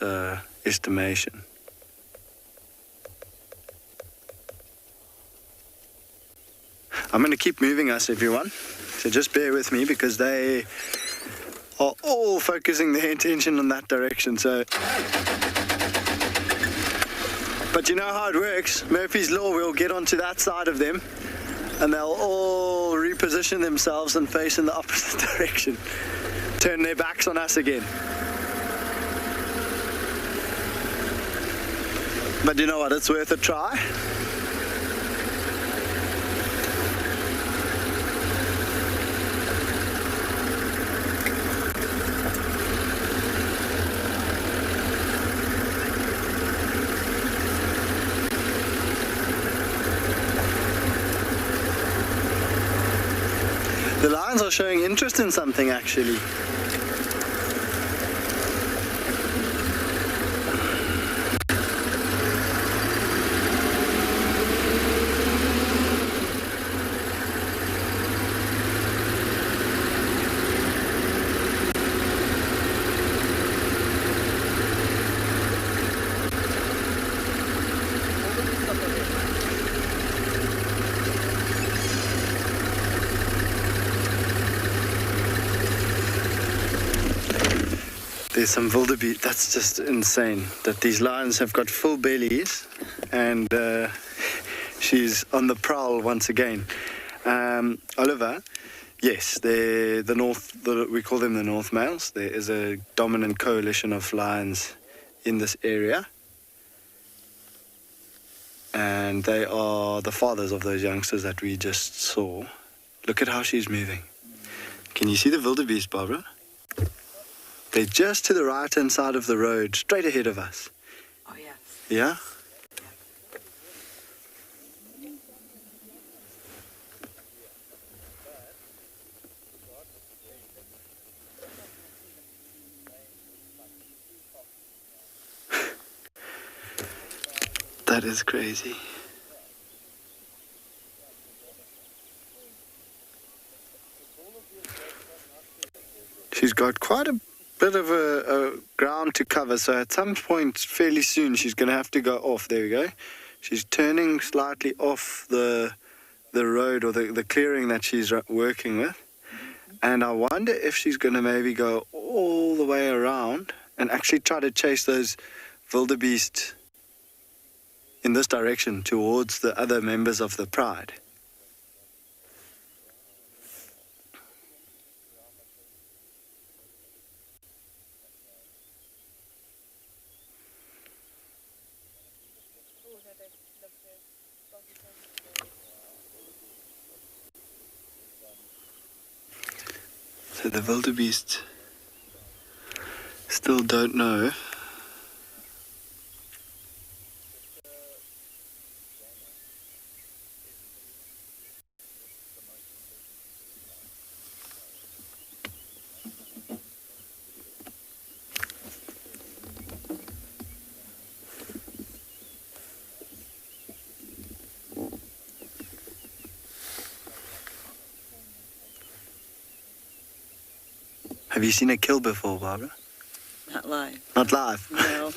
estimation. I'm going to keep moving us, everyone, so just bear with me because they are all focusing their attention in that direction. So, but you know how it works. Murphy's Law, we'll get onto that side of them and they'll all reposition themselves and face in the opposite direction. Turn their backs on us again. But you know what, it's worth a try. lions are showing interest in something, actually. There's some wildebeest. That's just insane that these lions have got full bellies, and she's on the prowl once again. Oliver, yes, they're we call them the north males. There is a dominant coalition of lions in this area, and they are the fathers of those youngsters that we just saw. Look at how she's moving. Can you see the wildebeest, Barbara? They're just to the right-hand side of the road, straight ahead of us. Oh, yes. Yeah? That is crazy. She's got quite a bit of a ground to cover, so at some point fairly soon she's going to have to go off. There we go. She's turning slightly off the road or the clearing that she's working with, and I wonder if she's going to maybe go all the way around and actually try to chase those wildebeest in this direction towards the other members of the pride. So the wildebeest still don't know. Have you seen a kill before, Barbara? Not live. Not live? No.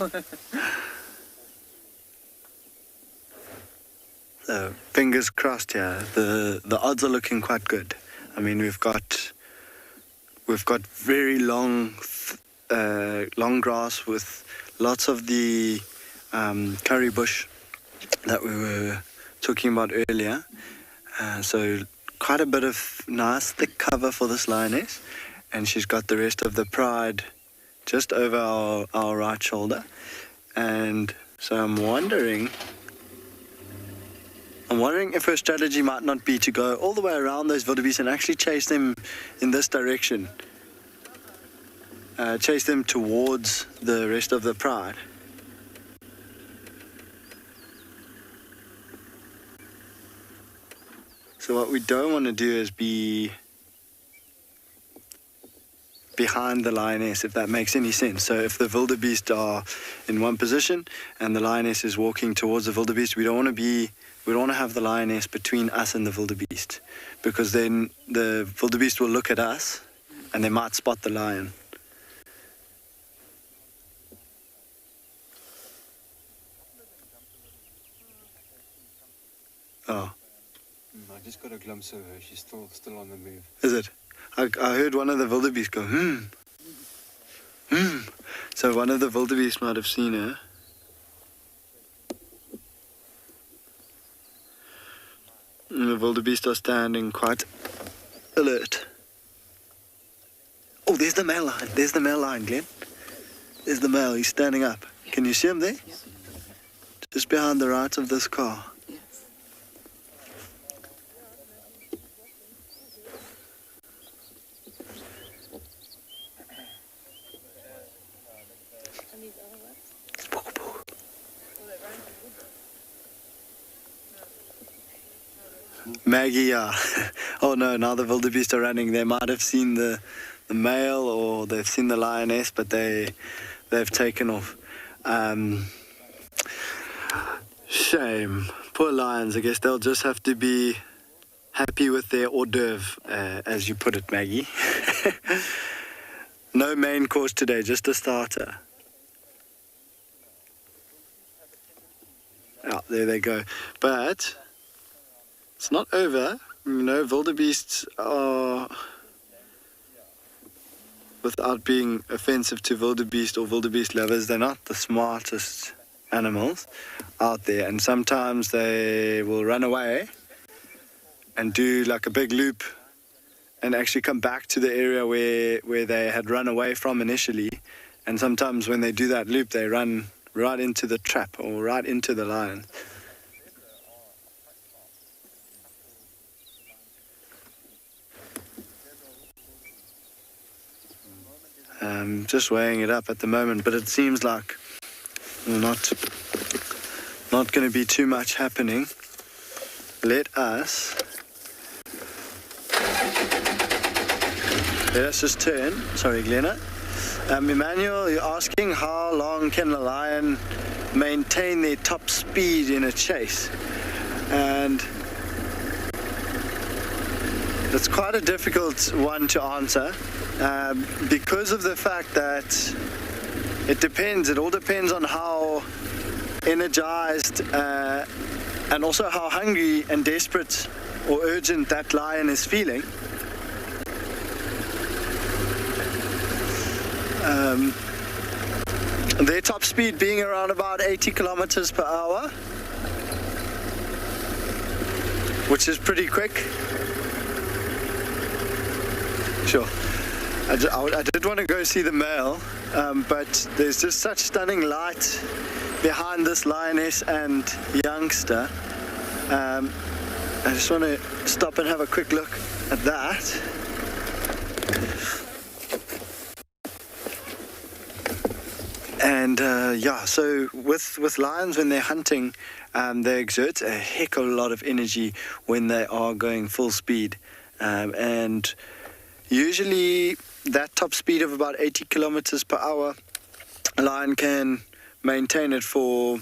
So, fingers crossed here. The odds are looking quite good. I mean, we've got very long grass with lots of the curry bush that we were talking about earlier. So quite a bit of nice thick cover for this lioness. And she's got the rest of the pride just over our right shoulder. And so I'm wondering if her strategy might not be to go all the way around those wildebeest and actually chase them in this direction. Chase them towards the rest of the pride. So what we don't want to do is be behind the lioness, if that makes any sense. So if the wildebeest are in one position and the lioness is walking towards the wildebeest, we don't want to have the lioness between us and the wildebeest, because then the wildebeest will look at us and they might spot the lion. Oh. I just got a glimpse of her. She's still on the move. Is it? I heard one of the wildebeest go, So one of the wildebeest might have seen her. And the wildebeest are standing quite alert. Oh, there's the male lion. There's the male lion, Glenn. There's the male. He's standing up. Can you see him there? Yeah. Just behind the right of this car. Maggie, Oh no, now the wildebeest are running. They might have seen the male or they've seen the lioness, but they've taken off. Shame. Poor lions. I guess they'll just have to be happy with their hors d'oeuvre, as you put it, Maggie. No main course today, just a starter. Oh, there they go. But it's not over. You know, wildebeests are, without being offensive to wildebeest or wildebeest lovers, they're not the smartest animals out there. And sometimes they will run away and do like a big loop and actually come back to the area where they had run away from initially. And sometimes when they do that loop, they run right into the trap or right into the lion. Just weighing it up at the moment, but it seems like not going to be too much happening. Let us just turn. Sorry, Glenna. Emmanuel, you're asking how long can a lion maintain their top speed in a chase? And it's quite a difficult one to answer because of the fact that it depends. It all depends on how energized and also how hungry and desperate or urgent that lion is feeling. Their top speed being around about 80 kilometers per hour, which is pretty quick. Sure. I did want to go see the male, but there's just such stunning light behind this lioness and youngster. I just want to stop and have a quick look at that. And yeah, so with lions, when they're hunting, they exert a heck of a lot of energy when they are going full speed. And usually that top speed of about 80 kilometers per hour, a lion can maintain it for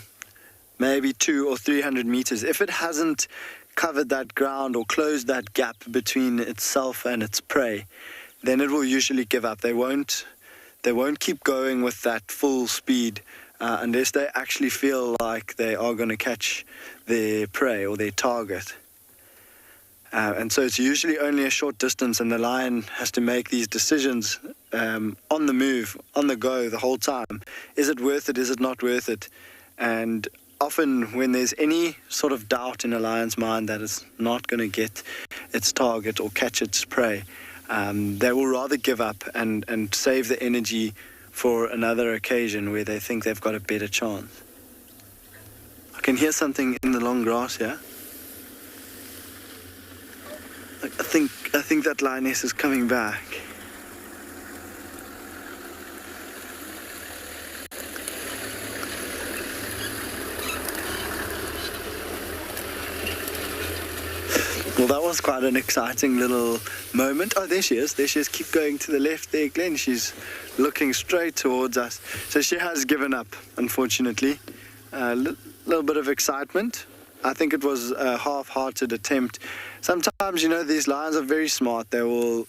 maybe 200 or 300 meters. If it hasn't covered that ground or closed that gap between itself and its prey, then it will usually give up. They won't keep going with that full speed unless they actually feel like they are going to catch their prey or their target. And so it's usually only a short distance, and the lion has to make these decisions on the move, on the go, the whole time. Is it worth it? Is it not worth it? And often when there's any sort of doubt in a lion's mind that it's not going to get its target or catch its prey, they will rather give up and save the energy for another occasion where they think they've got a better chance. I can hear something in the long grass here. I think that lioness is coming back. Well, that was quite an exciting little moment. Oh, there she is. There she is. Keep going to the left there, Glenn. She's looking straight towards us. So she has given up, unfortunately. A little bit of excitement. I think it was a half-hearted attempt. Sometimes, you know, these lions are very smart. They will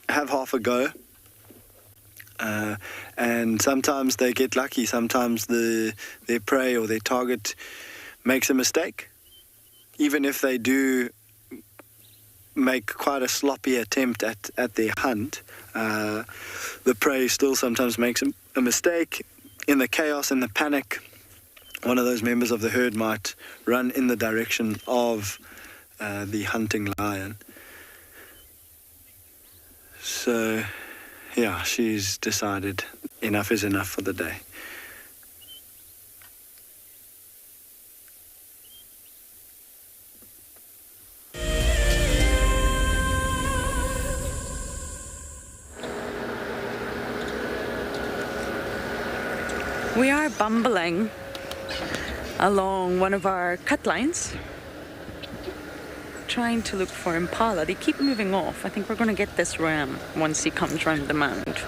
have half a go. And sometimes they get lucky. Sometimes their prey or their target makes a mistake. Even if they do make quite a sloppy attempt at their hunt, the prey still sometimes makes a mistake. In the chaos and the panic, one of those members of the herd might run in the direction of the hunting lion. So, yeah, she's decided enough is enough for the day. We are bumbling along one of our cut lines. trying to look for impala. They keep moving off. I think we're going to get this ram once he comes round the mound.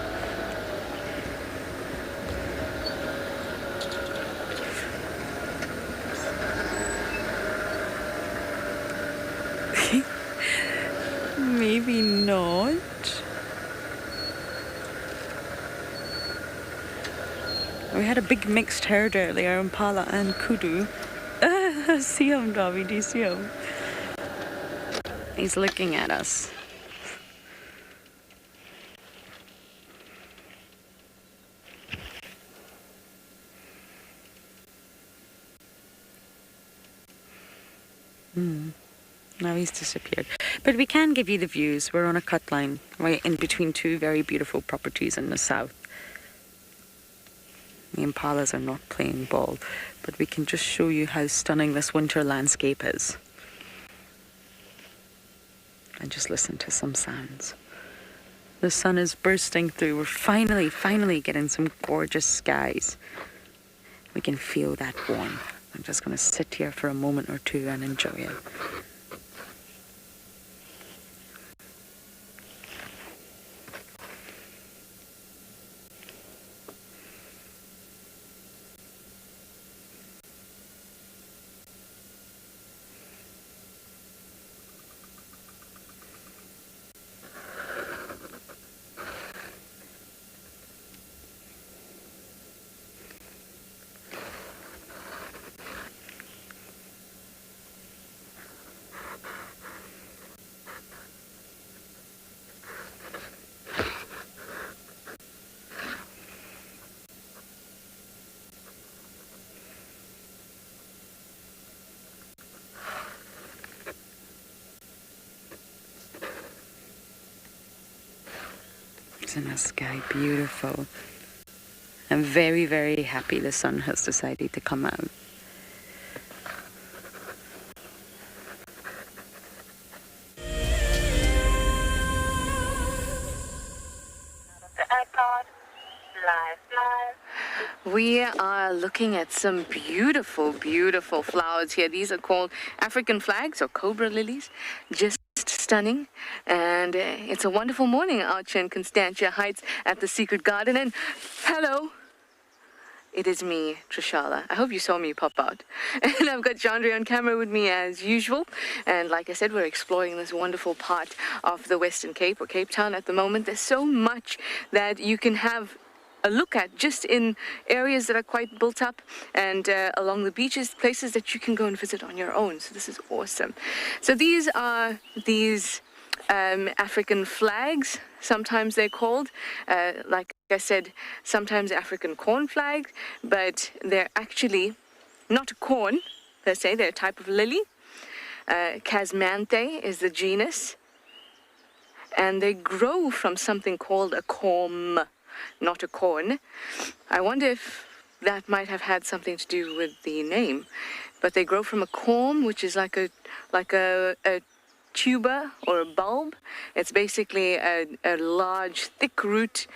Maybe not. We had a big mixed herd earlier, impala and kudu. See him, Dobby, do you see him? He's looking at us. Now he's disappeared. But we can give you the views. We're on a cut line, right in between two very beautiful properties in the south. The impalas are not playing ball, but we can just show you how stunning this winter landscape is. And just listen to some sounds. The sun is bursting through. We're finally getting some gorgeous skies. We can feel that warmth. I'm just going to sit here for a moment or two and enjoy it. In the sky, beautiful. I'm very happy the sun has decided to come out. We are looking at some beautiful flowers here. These are called African flags or Cobra Lilies. Just stunning, and it's a wonderful morning out here in Constantia Heights at the Secret Garden. And hello, it is me, Trishala. I hope you saw me pop out. And I've got Jandre on camera with me as usual. And like I said, we're exploring this wonderful part of the Western Cape or Cape Town at the moment. There's so much that you can have a look at just in areas that are quite built up and along the beaches, places that you can go and visit on your own. So this is awesome. So these are African flags, sometimes they're called. Like I said, sometimes African corn flags, but they're actually not a corn per se, they're a type of lily. Casmanthe is the genus. And they grow from something called a corm, not a corn. I wonder if that might have had something to do with the name. But they grow from a corm, which is like a tuber or a bulb. It's basically a large, thick root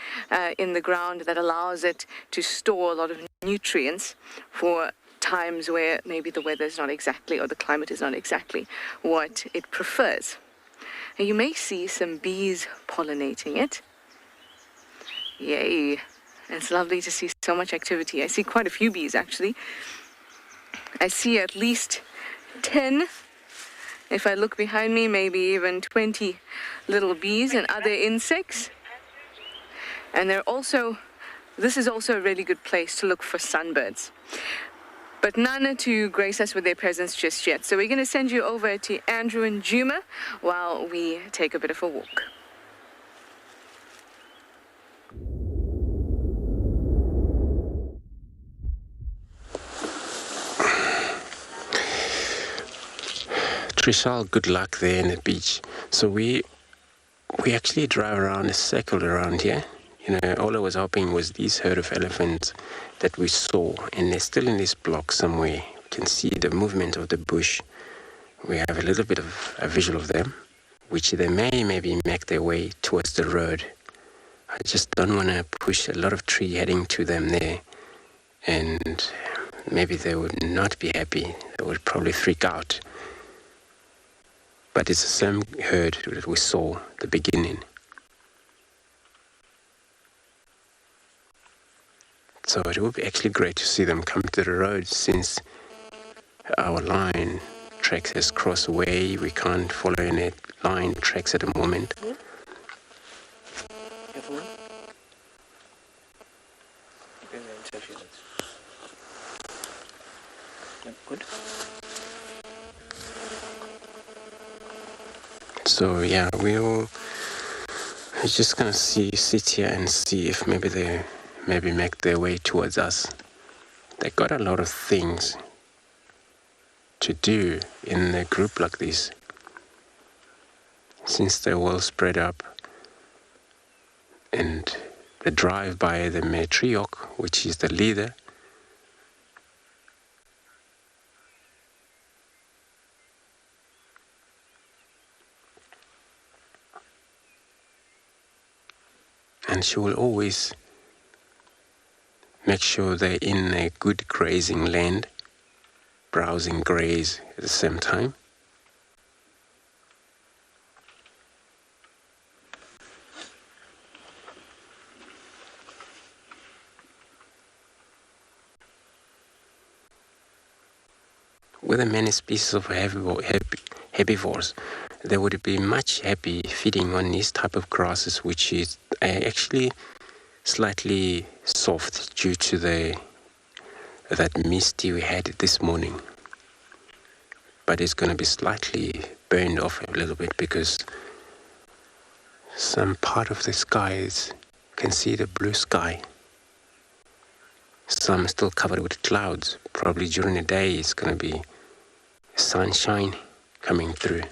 in the ground that allows it to store a lot of nutrients for times where maybe the weather is not exactly, or the climate is not exactly what it prefers. And you may see some bees pollinating it. Yay. It's lovely to see so much activity. I see quite a few bees, actually. I see at least 10. If I look behind me, maybe even 20 little bees and other insects. And this is also a really good place to look for sunbirds. But none to grace us with their presence just yet. So we're going to send you over to Andrew and Djuma while we take a bit of a walk. Trishal, good luck there in the beach. So we actually drive around a circle around here. You know, all I was hoping was this herd of elephants that we saw, and they're still in this block somewhere. You can see the movement of the bush. We have a little bit of a visual of them, which they may maybe make their way towards the road. I just don't want to push a lot of tree heading to them there, and maybe they would not be happy. They would probably freak out. But it's the same herd that we saw at the beginning. So it would be actually great to see them come to the road, since our line tracks has crossed away. We can't follow any line tracks at the moment. Careful. Bring the interference. Yep, good. So yeah, we're just gonna sit here and see if maybe they make their way towards us. They got a lot of things to do in a group like this, since they're well spread up. And the drive by the matriarch, which is the leader, and she will always make sure they're in a good grazing land, browsing graze at the same time. With the many species of herbivores, they would be much happy feeding on these type of grasses, which is actually slightly soft due to that misty we had this morning. But it's going to be slightly burned off a little bit, because some part of the skies can see the blue sky. Some still covered with clouds. Probably during the day it's going to be sunshine coming through.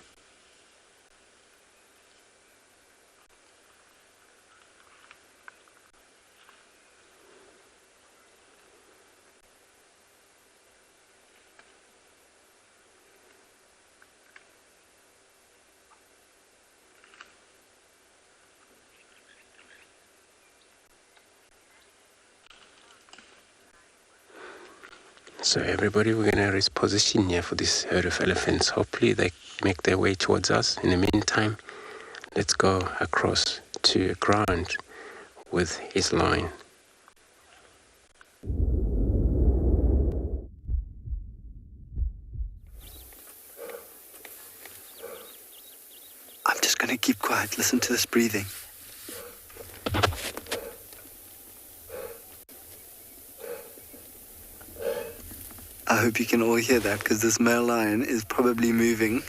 So everybody, we're going to reposition here for this herd of elephants. Hopefully they make their way towards us. In the meantime, let's go across to ground with his line. I'm just going to keep quiet. Listen to this breathing. I hope you can all hear that, because this male lion is probably moving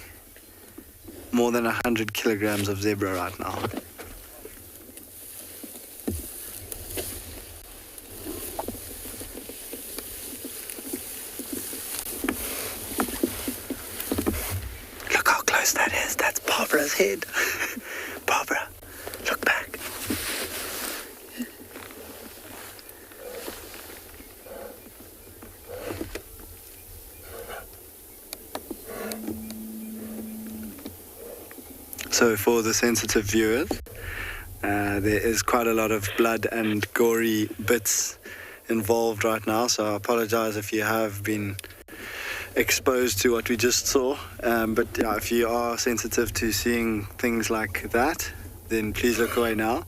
more than 100 kilograms of zebra right now. Look how close that is. That's Barbara's head. Barbara, look back. So for the sensitive viewers, there is quite a lot of blood and gory bits involved right now, so I apologize if you have been exposed to what we just saw. But yeah, if you are sensitive to seeing things like that, then please look away now.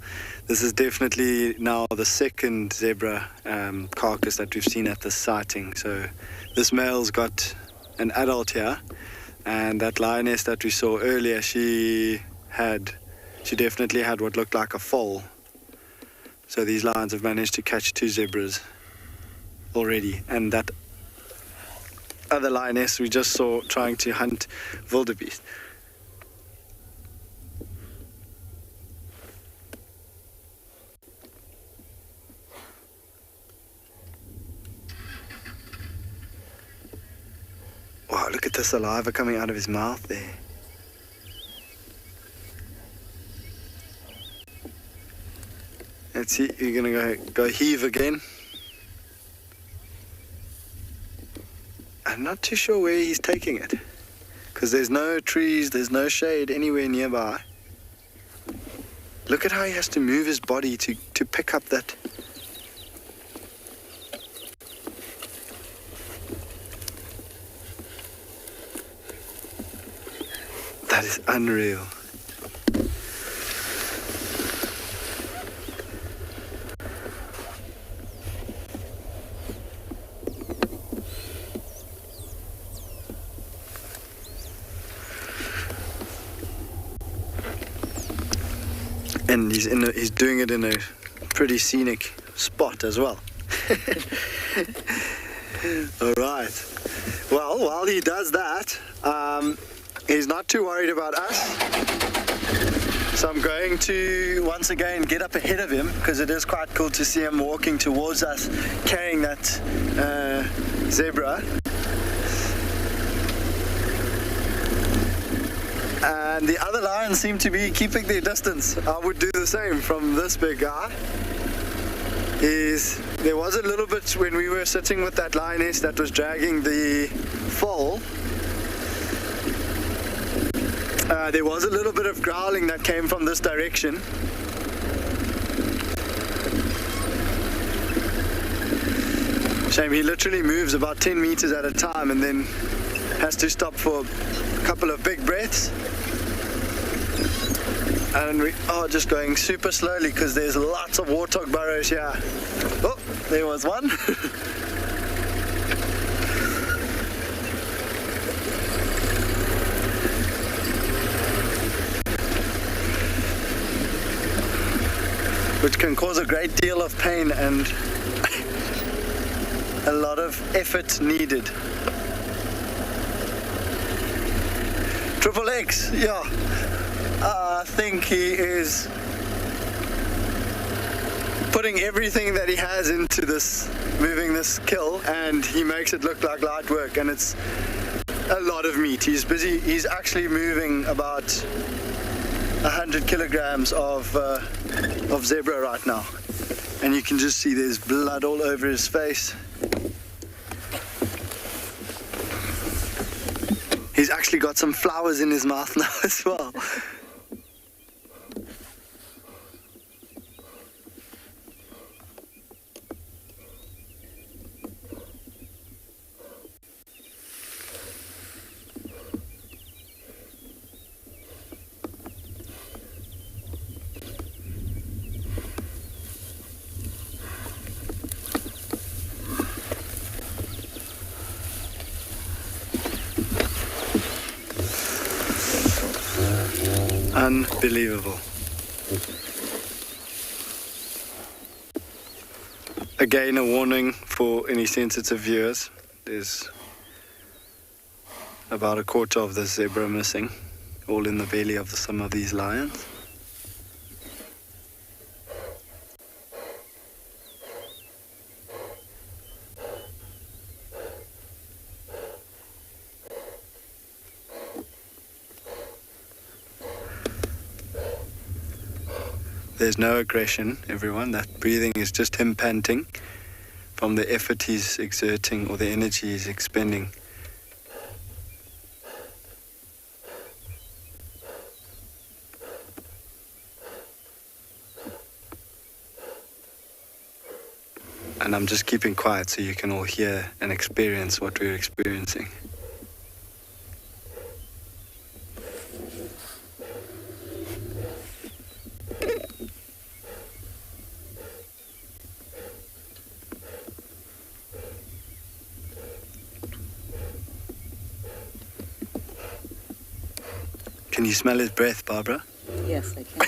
This is definitely now the second zebra carcass that we've seen at this sighting. So this male's got an adult here. And that lioness that we saw earlier, she definitely had what looked like a foal. So these lions have managed to catch 2 zebras already. And that other lioness we just saw trying to hunt wildebeest. Wow, look at the saliva coming out of his mouth there. Let's see, you're gonna go heave again. I'm not too sure where he's taking it, because there's no trees, there's no shade anywhere nearby. Look at how he has to move his body to pick up that. That is unreal. And he's doing it in a pretty scenic spot as well. All right. Well, while he does that, he's not too worried about us. So I'm going to once again get up ahead of him, because it is quite cool to see him walking towards us carrying that zebra. And the other lions seem to be keeping their distance. I would do the same from this big guy. There was a little bit when we were sitting with that lioness that was dragging the foal. There was a little bit of growling that came from this direction. Shame he literally moves about 10 meters at a time and then has to stop for a couple of big breaths. And we are just going super slowly because there's lots of warthog burrows here. Oh, there was one. Which can cause a great deal of pain and a lot of effort needed. Triple X, yeah. I think he is putting everything that he has into this, moving this kill, and he makes it look like light work, and it's a lot of meat. He's busy, he's actually moving about 100 kilograms of zebra right now. And you can just see there's blood all over his face. He's actually got some flowers in his mouth now as well. Unbelievable. Again, a warning for any sensitive viewers. There's about a quarter of the zebra missing, all in the belly of some of these lions. There's no aggression, everyone. That breathing is just him panting from the effort he's exerting or the energy he's expending. And I'm just keeping quiet so you can all hear and experience what we're experiencing. Can you smell his breath, Barbara? Yes, I can.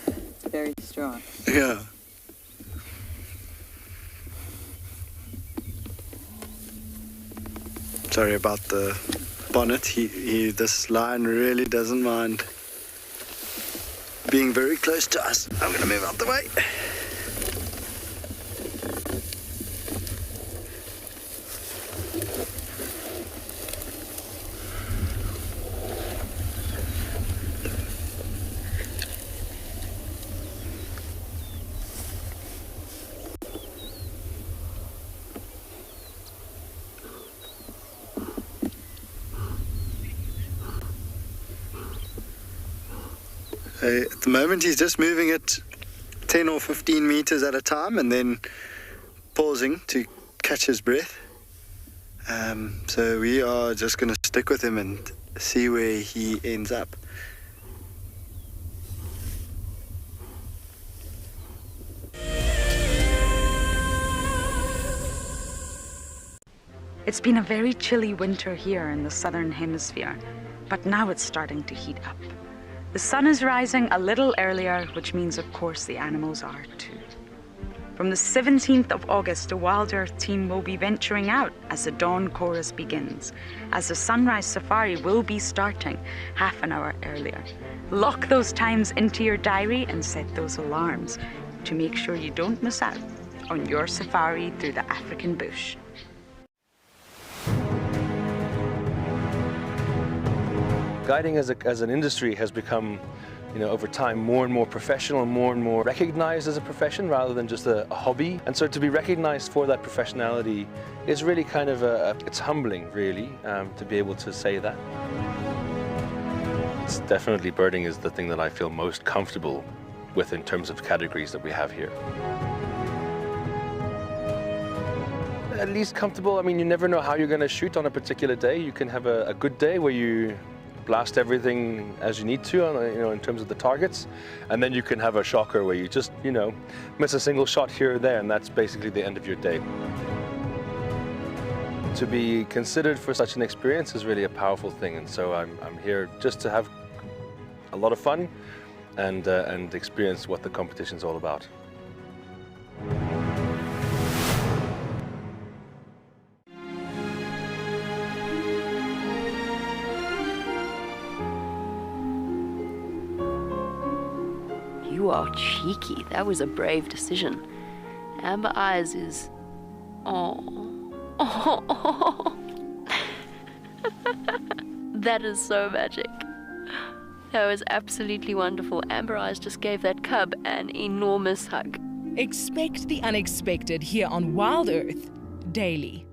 It's very strong. Yeah. Sorry about the bonnet. This lion really doesn't mind being very close to us. I'm going to move out the way. At the moment he's just moving it 10 or 15 meters at a time and then pausing to catch his breath. So we are just going to stick with him and see where he ends up. It's been a very chilly winter here in the southern hemisphere, but now it's starting to heat up. The sun is rising a little earlier, which means, of course, the animals are too. From the 17th of August, the WildEarth team will be venturing out as the dawn chorus begins, as the sunrise safari will be starting half an hour earlier. Lock those times into your diary and set those alarms to make sure you don't miss out on your safari through the African bush. Guiding as an industry has become, over time, more and more professional and more recognized as a profession rather than just a hobby. And so to be recognized for that professionality is really kind of it's humbling, really, to be able to say that. It's definitely birding is the thing that I feel most comfortable with in terms of categories that we have here. At least comfortable, I mean, you never know how you're going to shoot on a particular day. You can have a good day where you blast everything as you need to, in terms of the targets, and then you can have a shocker where you just, miss a single shot here or there, and that's basically the end of your day. To be considered for such an experience is really a powerful thing, and so I'm here just to have a lot of fun and experience what the competition's all about. You are cheeky. That was a brave decision. Amber Eyes is... Oh. That is so magic. That was absolutely wonderful. Amber Eyes just gave that cub an enormous hug. Expect the unexpected here on WildEarth daily.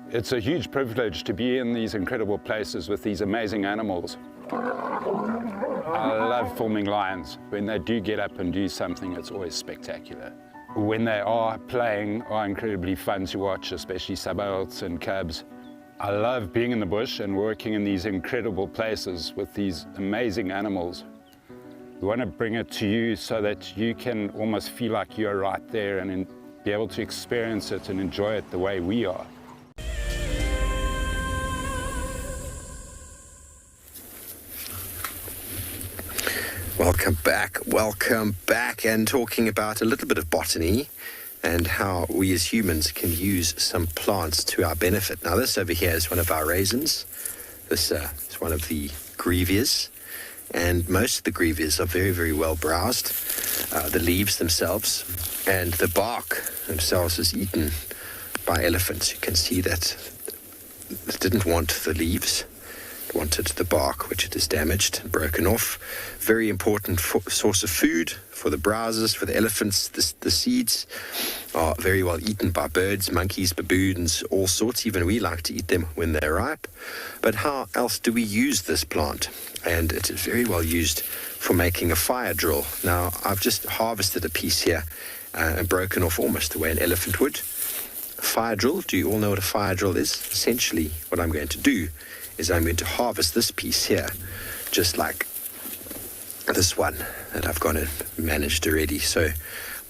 It's a huge privilege to be in these incredible places with these amazing animals. I love filming lions. When they do get up and do something, it's always spectacular. When they are playing, are incredibly fun to watch, especially subalterns and cubs. I love being in the bush and working in these incredible places with these amazing animals. We want to bring it to you so that you can almost feel like you're right there and be able to experience it and enjoy it the way we are. Welcome back, and talking about a little bit of botany and how we as humans can use some plants to our benefit. Now this over here is one of our raisins. This is one of the grevias, and most of the grevias are very, very well browsed. The leaves themselves and the bark themselves is eaten by elephants. You can see that it didn't want the leaves. Wanted the bark, which it is damaged and broken off. Very important source of food for the browsers, for the elephants. The seeds are very well eaten by birds, monkeys, baboons, all sorts. Even we like to eat them when they're ripe. But how else do we use this plant? And it is very well used for making a fire drill. Now, I've just harvested a piece here and broken off almost the way an elephant would. A fire drill, do you all know what a fire drill is? Essentially, what I'm going to do is I'm going to harvest this piece here, just like this one that I've gone and managed already. So I'm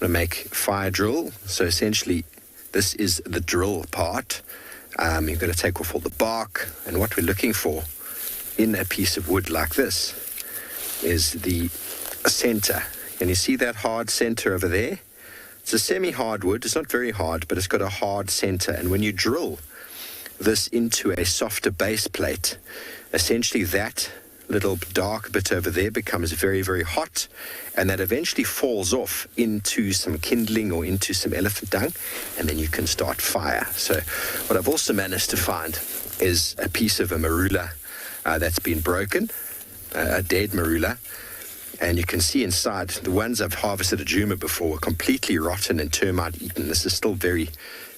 going to make fire drill. So essentially, this is the drill part. You're going to take off all the bark, and what we're looking for in a piece of wood like this is the center. Can you see that hard center over there? It's a semi-hard wood. It's not very hard, but it's got a hard center. And when you drill this into a softer base plate, essentially that little dark bit over there becomes very, very hot, and that eventually falls off into some kindling or into some elephant dung, and then you can start fire. So what I've also managed to find is a piece of a marula that's been broken, a dead marula, and you can see inside, the ones I've harvested at Djuma before were completely rotten and termite eaten. This is still very,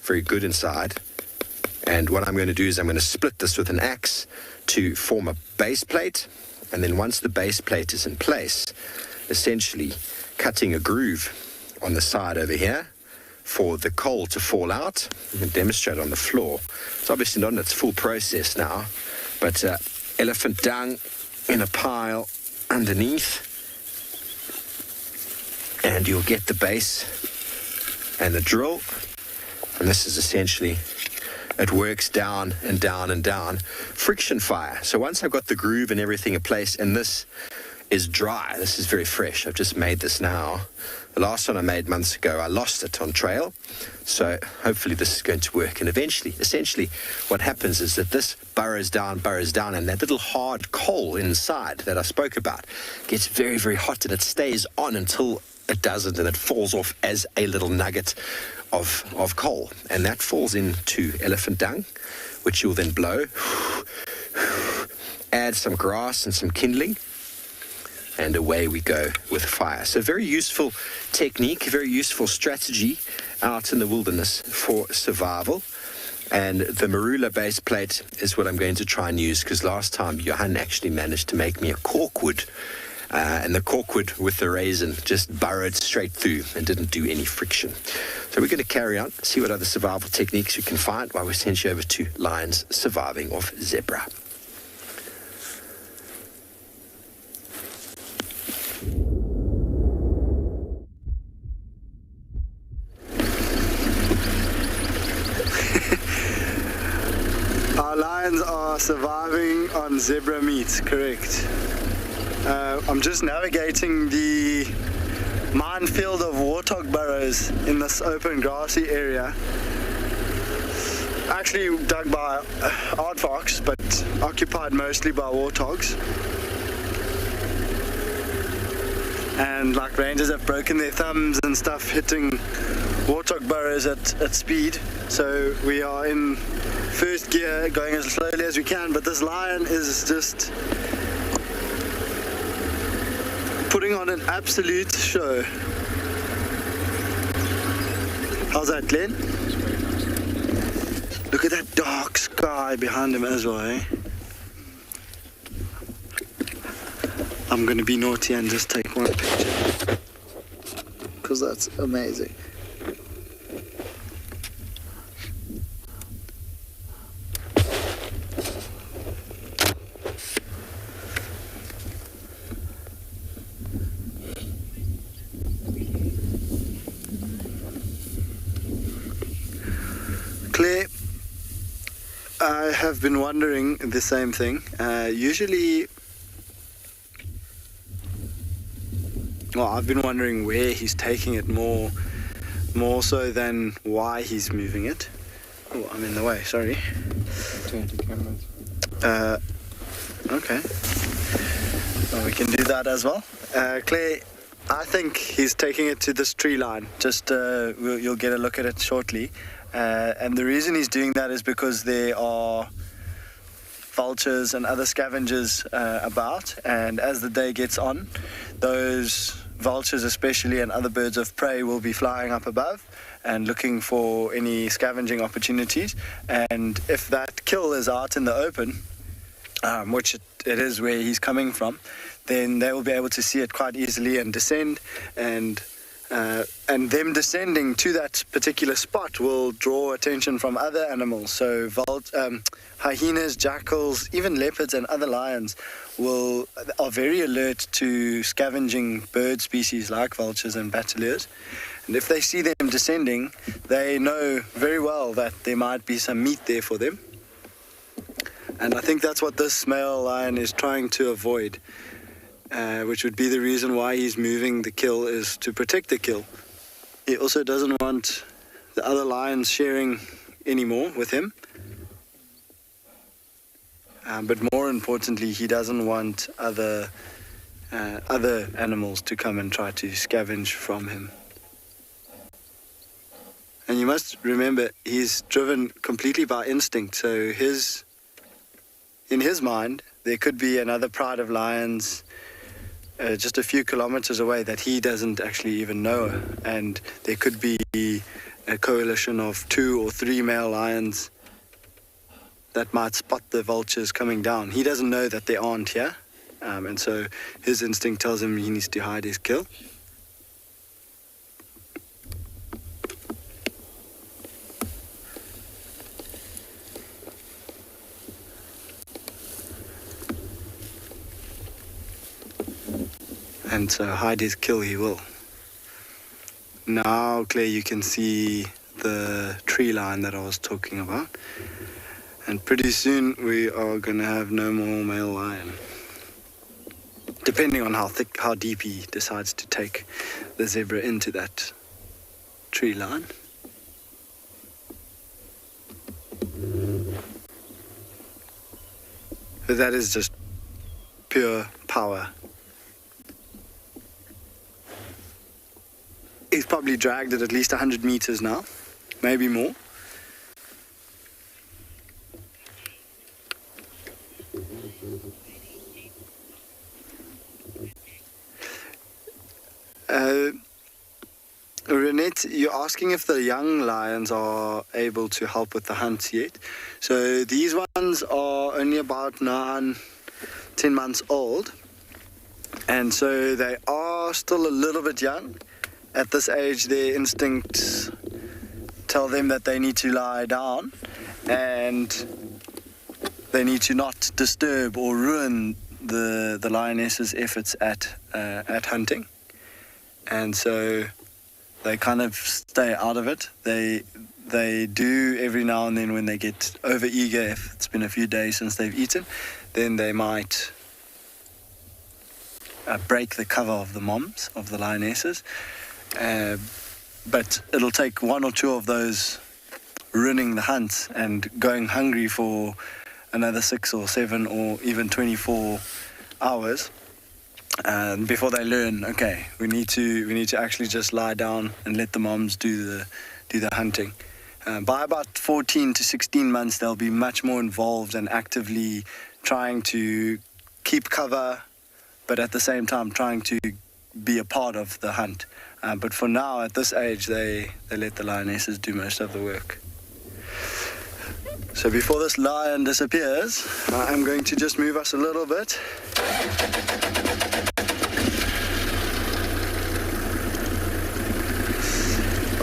very good inside. And what I'm going to do is I'm going to split this with an axe to form a base plate. And then once the base plate is in place, essentially cutting a groove on the side over here for the coal to fall out. You can demonstrate on the floor. It's obviously not in its full process now, But elephant dung in a pile underneath, and you'll get the base and the drill, and this is essentially, it works down and down and down. Friction fire. So once I've got the groove and everything in place, and this is dry, this is very fresh, I've just made this now. The last one I made months ago, I lost it on trail, so hopefully this is going to work. And eventually, essentially, what happens is that this burrows down, and that little hard coal inside that I spoke about gets very, very hot, and it stays on until it doesn't, and it falls off as a little nugget of coal. And that falls into elephant dung, which you'll then blow, add some grass and some kindling, and away we go with fire. So very useful technique, very useful strategy out in the wilderness for survival. And the marula base plate is what I'm going to try and use, because last time Johan actually managed to make me a corkwood, and the corkwood with the raisin just burrowed straight through and didn't do any friction. So we're going to carry on, see what other survival techniques we can find while we send you over to lions surviving off zebra. Our lions are surviving on zebra meat, correct. I'm just navigating the minefield of warthog burrows in this open grassy area. Actually dug by aardvarks, but occupied mostly by warthogs. And like rangers have broken their thumbs and stuff hitting warthog burrows at speed. So we are in first gear, going as slowly as we can, but this lion is just putting on an absolute show. How's that, Glenn? Look at that dark sky behind him as well, eh? I'm gonna be naughty and just take one picture, because that's amazing. Claire, I have been wondering the same thing. Usually, well, I've been wondering where he's taking it more so than why he's moving it. Oh, I'm in the way, sorry. Turn to cameras. Okay. Well, we can do that as well. Claire, I think he's taking it to this tree line. Just, you'll get a look at it shortly. And the reason he's doing that is because there are vultures and other scavengers about, and as the day gets on, those vultures especially and other birds of prey will be flying up above and looking for any scavenging opportunities. And if that kill is out in the open, which it is where he's coming from, then they will be able to see it quite easily and descend, and them descending to that particular spot will draw attention from other animals. So hyenas, jackals, even leopards and other lions are very alert to scavenging bird species like vultures and bateliers. And if they see them descending, they know very well that there might be some meat there for them. And I think that's what this male lion is trying to avoid. Which would be the reason why he's moving the kill, is to protect the kill. He also doesn't want the other lions sharing anymore with him. But more importantly, he doesn't want other animals to come and try to scavenge from him. And you must remember, he's driven completely by instinct. So in his mind, there could be another pride of lions just a few kilometers away that he doesn't actually even know, and there could be a coalition of 2 or 3 male lions that might spot the vultures coming down. He doesn't know that they aren't here, and so his instinct tells him he needs to hide his kill. And so hide his kill he will. Now, Claire, you can see the tree line that I was talking about. And pretty soon we are going to have no more male lion. Depending on how deep he decides to take the zebra into that tree line. But that is just pure power. He's probably dragged it at least 100 meters now, maybe more. Renette, you're asking if the young lions are able to help with the hunts yet. So these ones are only about 9-10 months old. And so they are still a little bit young. At this age, their instincts tell them that they need to lie down and they need to not disturb or ruin the lioness's efforts at hunting. And so they kind of stay out of it. They do every now and then when they get over eager, if it's been a few days since they've eaten, then they might break the cover of the moms, of the lionesses. But it'll take 1 or 2 of those ruining the hunt and going hungry for another 6 or 7 or even 24 hours before they learn, okay, we need to actually just lie down and let the moms do the hunting. By about 14 to 16 months, they'll be much more involved and actively trying to keep cover, but at the same time trying to be a part of the hunt. But for now, at this age, they let the lionesses do most of the work. So before this lion disappears, I'm going to just move us a little bit.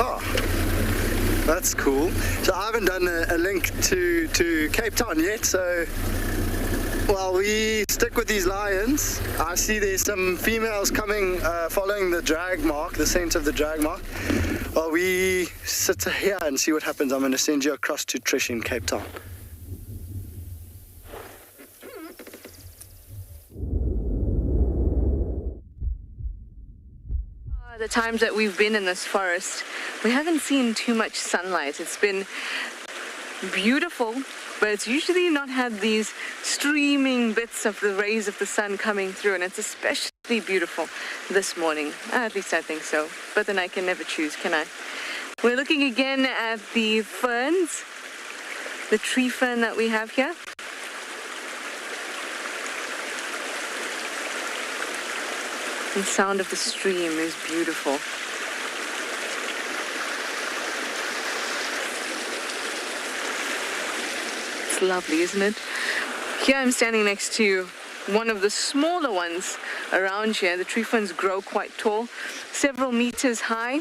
Oh, that's cool. So I haven't done a link to Cape Town yet, so while we stick with these lions, I see there's some females coming following the drag mark, the scent of the drag mark. While we sit here and see what happens, I'm going to send you across to Trish in Cape Town. The times that we've been in this forest, we haven't seen too much sunlight. It's been beautiful, but it's usually not had these streaming bits of the rays of the sun coming through, and it's especially beautiful this morning. At least I think so, but then I can never choose, can I? We're looking again at the ferns, the tree fern that we have here. The sound of the stream is beautiful. It's lovely, isn't it? Here I'm standing next to one of the smaller ones around here. The tree ferns grow quite tall, several meters high.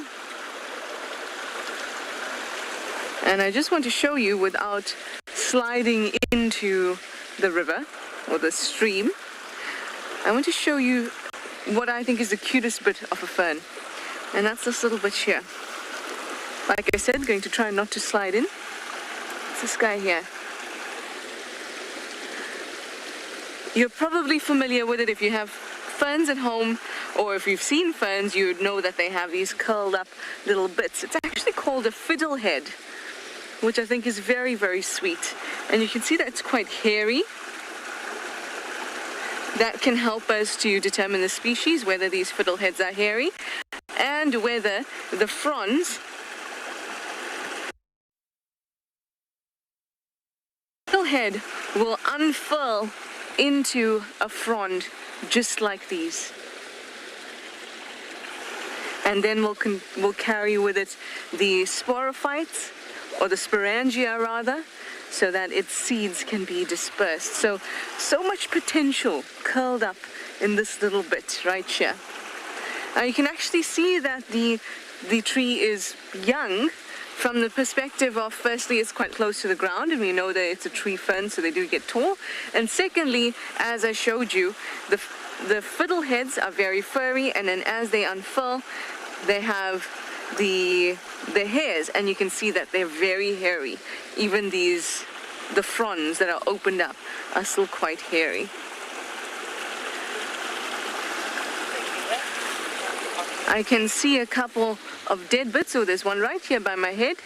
And I just want to show you without sliding into the river or the stream. I want to show you what I think is the cutest bit of a fern, and that's this little bit here. Like I said, going to try not to slide in. It's this guy here. You're probably familiar with it if you have ferns at home, or if you've seen ferns, you would know that they have these curled up little bits. It's actually called a fiddlehead, which I think is very, very sweet. And you can see that it's quite hairy. That can help us to determine the species, whether these fiddleheads are hairy, and whether the fronds fiddlehead will unfurl into a frond just like these. And then we'll carry with it the sporophytes, or the sporangia rather, so that its seeds can be dispersed. So much potential curled up in this little bit right here. Now you can actually see that the tree is young from the perspective of, firstly, it's quite close to the ground, and we know that it's a tree fern, so they do get tall. And secondly, as I showed you, the fiddleheads are very furry, and then as they unfurl, they have the hairs, and you can see that they're very hairy. Even the fronds that are opened up are still quite hairy. I can see a couple of dead bits, so there's one right here by my head.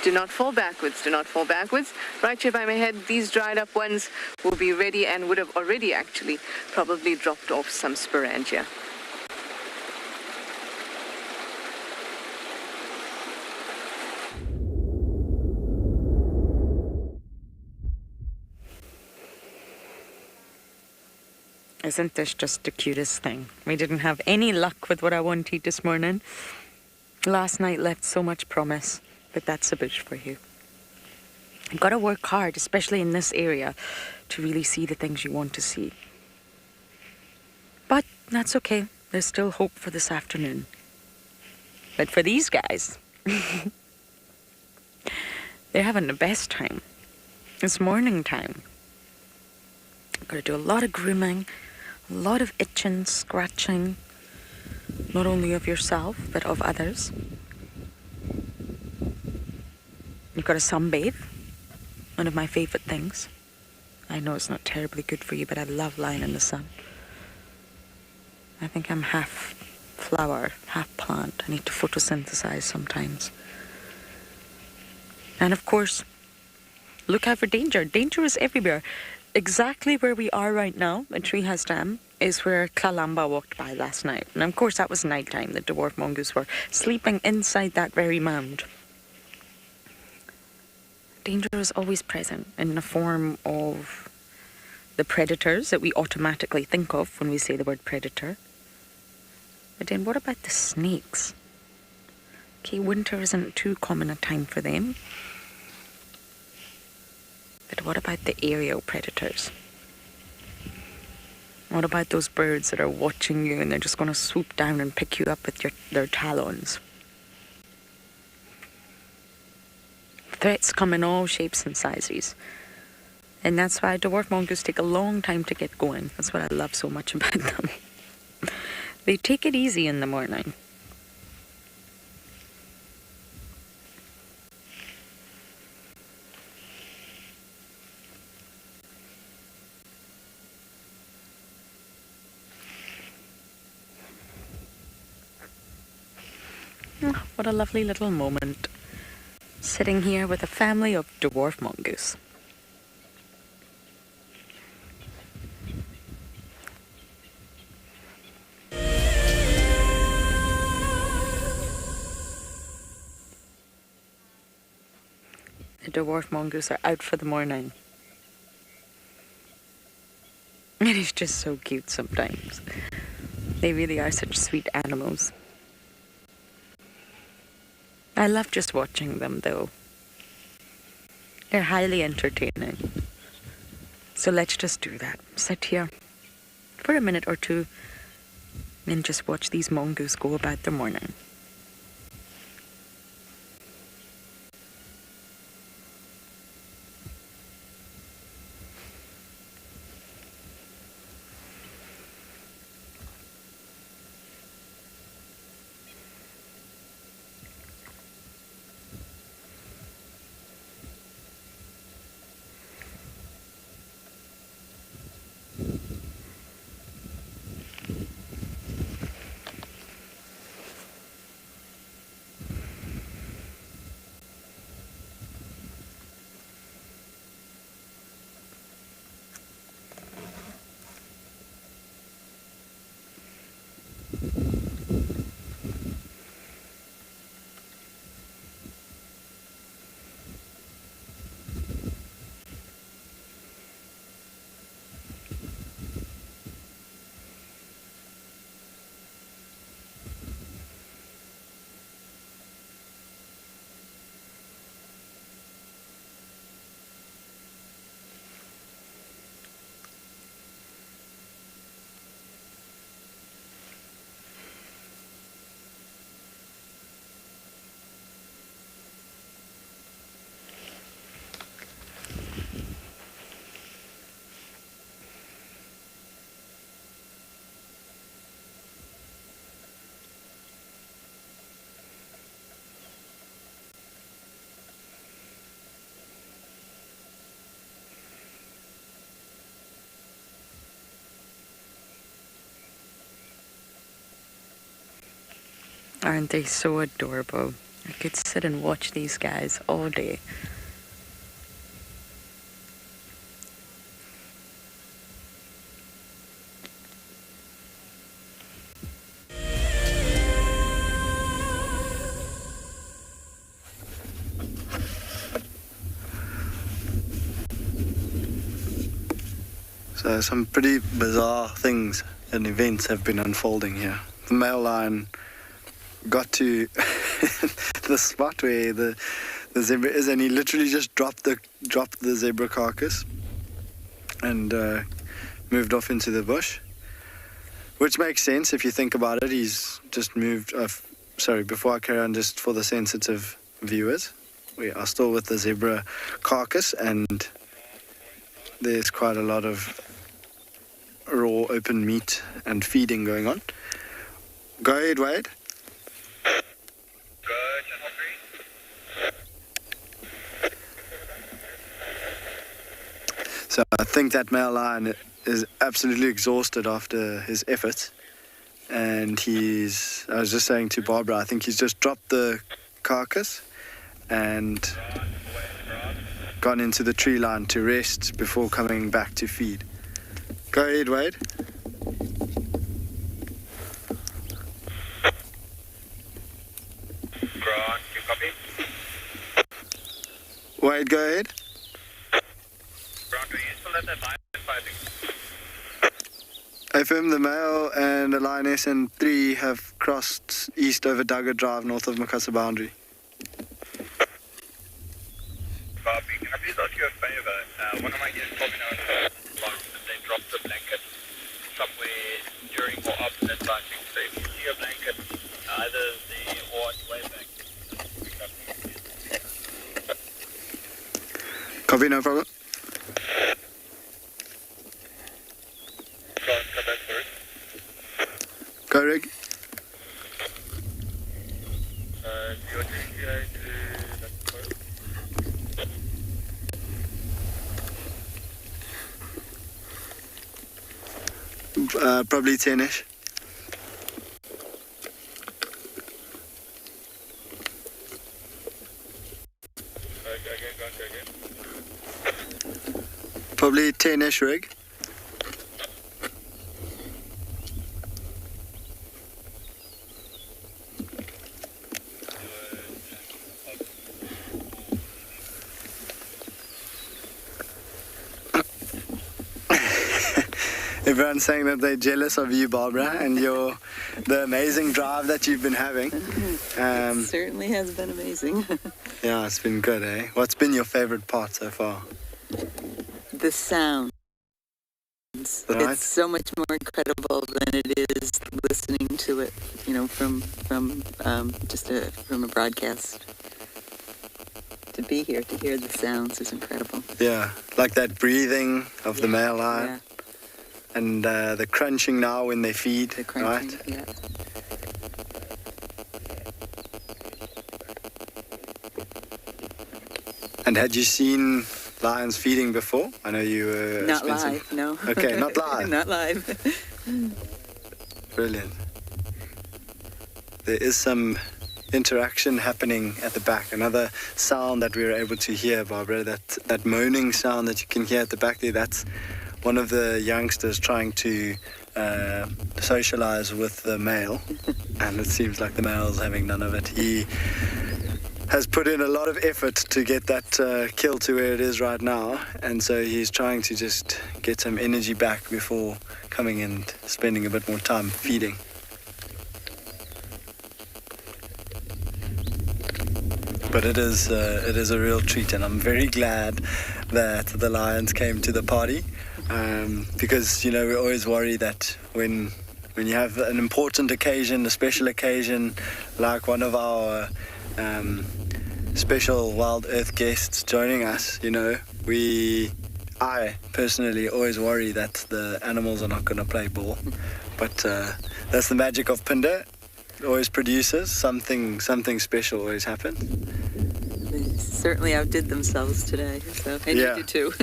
Do not fall backwards, do not fall backwards. Right here by my head, these dried up ones will be ready and would have already actually probably dropped off some sporangia. Isn't this just the cutest thing? We didn't have any luck with what I wanted this morning. Last night left so much promise, but that's a bush for you. You've got to work hard, especially in this area, to really see the things you want to see. But that's okay. There's still hope for this afternoon. But for these guys, they're having the best time. It's morning time. You've got to do a lot of grooming, a lot of itching, scratching, not only of yourself, but of others. You've got to sunbathe, one of my favorite things. I know it's not terribly good for you, but I love lying in the sun. I think I'm half flower, half plant. I need to photosynthesize sometimes. And of course, look out for danger. Danger is everywhere. Exactly where we are right now, at Treehouse Dam, is where Kalamba walked by last night. And of course that was nighttime. The dwarf mongoose were sleeping inside that very mound. Danger is always present in the form of the predators that we automatically think of when we say the word predator. But then what about the snakes? Okay, winter isn't too common a time for them. But what about the aerial predators? What about those birds that are watching you and they're just going to swoop down and pick you up with their talons? Threats come in all shapes and sizes. And that's why dwarf mongoose take a long time to get going. That's what I love so much about them. They take it easy in the morning. Oh, what a lovely little moment. Sitting here with a family of dwarf mongoose. The dwarf mongoose are out for the morning. It is just so cute sometimes. They really are such sweet animals. I love just watching them though. They're highly entertaining. So let's just do that. Sit here for a minute or two and just watch these mongoose go about their morning. Aren't they so adorable? I could sit and watch these guys all day. So some pretty bizarre things and events have been unfolding here. The male lion got to the spot where the zebra is, and he literally just dropped the zebra carcass and moved off into the bush, which makes sense if you think about it. He's just moved. Sorry, before I carry on, just for the sensitive viewers, we are still with the zebra carcass, and there's quite a lot of raw open meat and feeding going on. Go ahead, Wade. So I think that male lion is absolutely exhausted after his efforts, and I was just saying to Barbara, I think he's just dropped the carcass and gone into the tree line to rest before coming back to feed. Go ahead, Wade. Wade, go ahead. FM, the male and the lioness and 3 have crossed east over Duggar Drive, north of Makasa boundary. Bobby, can I please ask you a favor? One of my guests told me now that they dropped the blanket somewhere during or after that sighting. So if you see a blanket, either there or on your way back, Copy, no problem. Go, Rick. Probably 10-ish. Probably 10-ish, Rig. Everyone's saying that they're jealous of you, Barbara, and the amazing drive that you've been having. It certainly has been amazing. Yeah, it's been good, eh? What's been your favorite part so far? The sounds. Right. It's so much more incredible than it is listening to it, from a broadcast. To be here, to hear the sounds is incredible. Yeah, like that breathing of the male lion. Yeah. And the crunching now when they feed, the crunching, right? Yeah. And had you seen lions feeding before? I know you were... Not live, no. Okay, not live. Not live. Brilliant. There is some interaction happening at the back. Another sound that we were able to hear, Barbara, that moaning sound that you can hear at the back there, that's one of the youngsters trying to socialize with the male, and it seems like the male's having none of it. He has put in a lot of effort to get that kill to where it is right now, and so he's trying to just get some energy back before coming and spending a bit more time feeding. But it is a real treat, and I'm very glad that the lions came to the party. Because we always worry that when you have an important occasion, a special occasion, like one of our special WildEarth guests joining us, I personally always worry that the animals are not going to play ball. But that's the magic of Phinda. It always produces something special. Always happens. They certainly outdid themselves today, and you did too.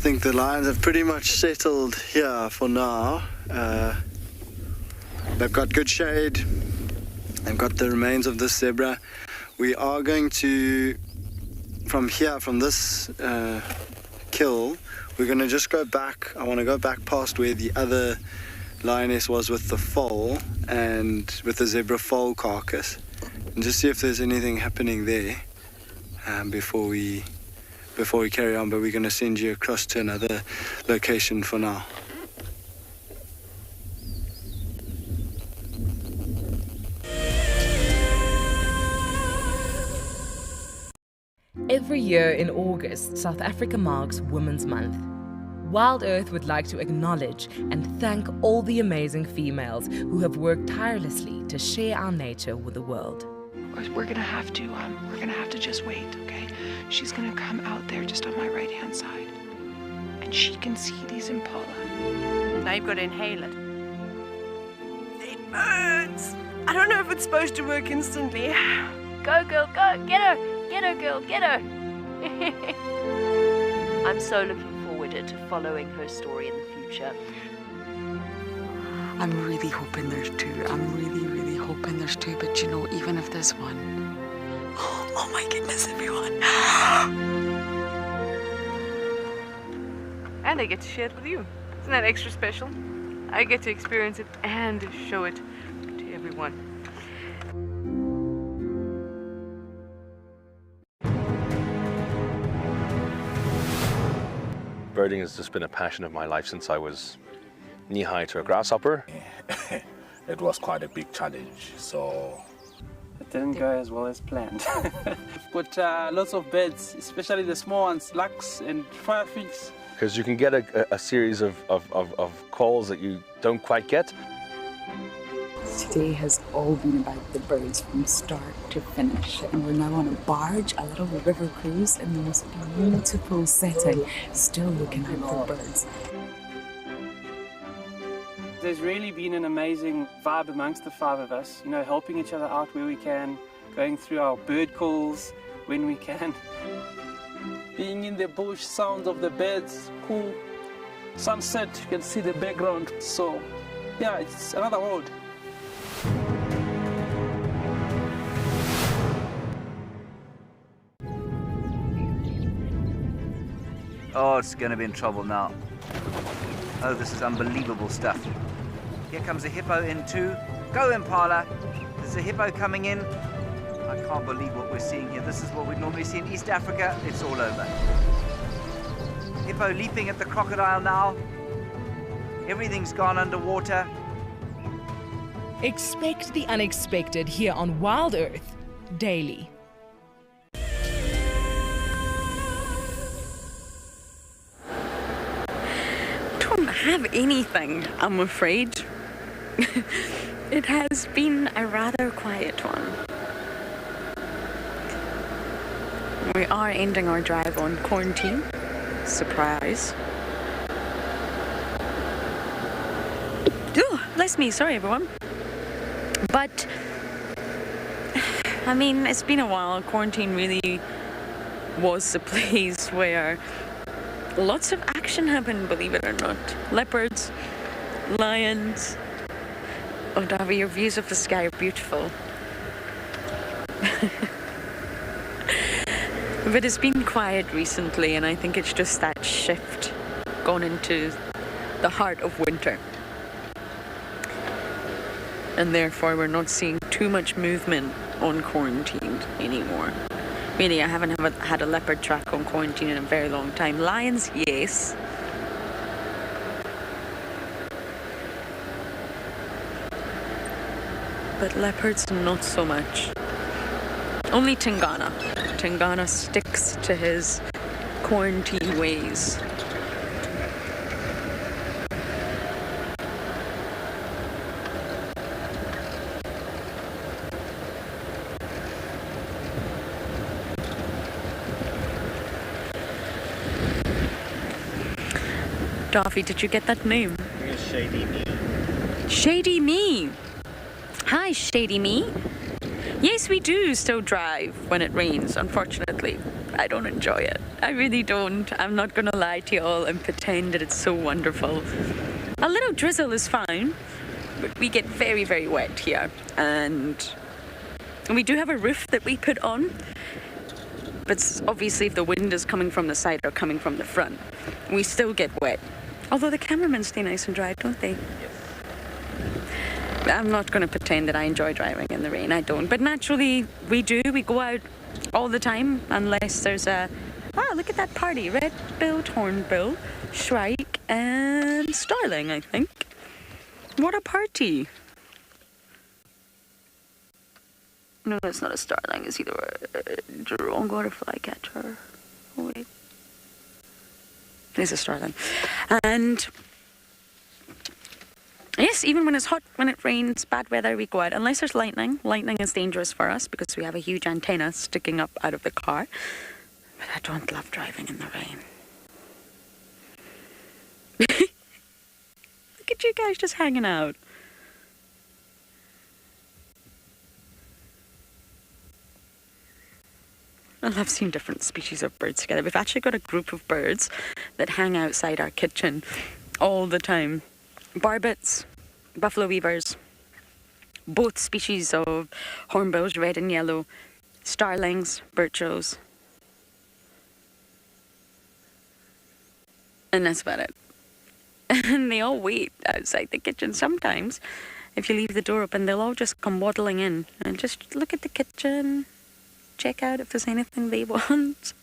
think the lions have pretty much settled here for now. They've got good shade. They've got the remains of this zebra. We are going to, from here, from this kill, we're going to just go back. I want to go back past where the other lioness was with the foal and with the zebra foal carcass, and just see if there's anything happening there before we carry on. But we're going to send you across to another location for now. Every year in August, South Africa marks Women's Month. WildEarth would like to acknowledge and thank all the amazing females who have worked tirelessly to share our nature with the world. We're gonna have to just wait, okay? She's gonna come out there just on my right-hand side, and she can see these impala. Now you've got to inhale it. It burns! I don't know if it's supposed to work instantly. Go, girl, go! Get her! Get her, girl, get her! I'm so looking forward to following her story in the future. I'm really hoping there's two. I'm really hoping there's two. But you know, even if there's one, oh my goodness, everyone! And I get to share it with you. Isn't that extra special? I get to experience it and show it to everyone. Birding has just been a passion of my life since I was knee-high to a grasshopper. It was quite a big challenge, so... It didn't go as well as planned. We've got lots of birds, especially the small ones, larks and firefinch. Because you can get a series of calls that you don't quite get. Today has all been about the birds from start to finish, and we're now on a barge, a little river cruise in the most beautiful setting, still looking out for birds. There's really been an amazing vibe amongst the five of us, you know, helping each other out where we can, going through our bird calls when we can. Being in the bush, sound of the birds, cool sunset, you can see the background, so yeah, it's another world. Oh, it's going to be in trouble now. Oh, this is unbelievable stuff. Here comes a hippo in too. Go, Impala. There's a hippo coming in. I can't believe what we're seeing here. This is what we'd normally see in East Africa. It's all over. Hippo leaping at the crocodile now. Everything's gone underwater. Expect the unexpected here on WildEarth daily. Don't have anything, I'm afraid. It has been a rather quiet one. We are ending our drive on quarantine. Surprise. Oh, bless me, sorry everyone. But, I mean, it's been a while. Quarantine really was the place where lots of action happened, believe it or not. Leopards, lions. Oh, Davi, your views of the sky are beautiful. But it's been quiet recently, and I think it's just that shift gone into the heart of winter. And therefore, we're not seeing too much movement on quarantine anymore. Really, I haven't had a leopard track on quarantine in a very long time. Lions, yes. But leopards, not so much. Only Tingana. Tingana sticks to his quarantine ways. Daffy, did you get that name? Shady Me. Shady Me. Hi, Shady Me. Yes, we do still drive when it rains, unfortunately. I don't enjoy it. I really don't. I'm not gonna lie to you all and pretend that it's so wonderful. A little drizzle is fine, but we get very, very wet here. And we do have a roof that we put on, but obviously if the wind is coming from the side or coming from the front, we still get wet. Although the cameramen stay nice and dry, don't they? I'm not going to pretend that I enjoy driving in the rain. I don't. But naturally, we do. We go out all the time unless there's a... Ah, look at that party. Red-billed hornbill, shrike, and starling, I think. What a party. No, it's not a starling. It's either a wrong or a flycatcher. Oh, wait. There's a starling. And... yes, even when it's hot, when it rains, bad weather, we go out. Unless there's lightning. Lightning is dangerous for us because we have a huge antenna sticking up out of the car. But I don't love driving in the rain. Look at you guys just hanging out. I love seeing different species of birds together. We've actually got a group of birds that hang outside our kitchen all the time. Barbets, buffalo weavers, both species of hornbills, red and yellow, starlings, birchos. And that's about it. And they all wait outside the kitchen. Sometimes, if you leave the door open, they'll all just come waddling in and just look at the kitchen, check out if there's anything they want.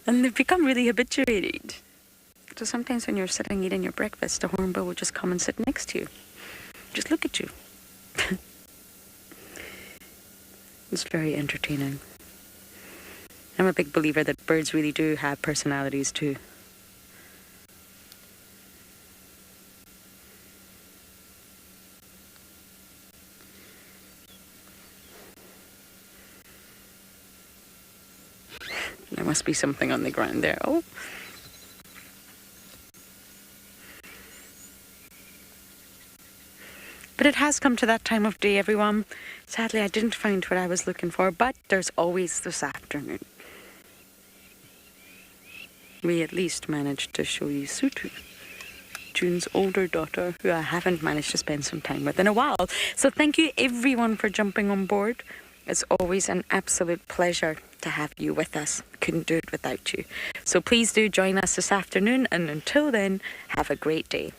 And they've become really habituated. So sometimes when you're sitting eating your breakfast, a hornbill will just come and sit next to you. Just look at you. It's very entertaining. I'm a big believer that birds really do have personalities too. There must be something on the ground there. Oh. But it has come to that time of day, everyone. Sadly, I didn't find what I was looking for, but there's always this afternoon. We at least managed to show you Sutu, June's older daughter, who I haven't managed to spend some time with in a while. So thank you everyone for jumping on board. It's always an absolute pleasure to have you with us. Couldn't do it without you. So please do join us this afternoon, and until then, have a great day.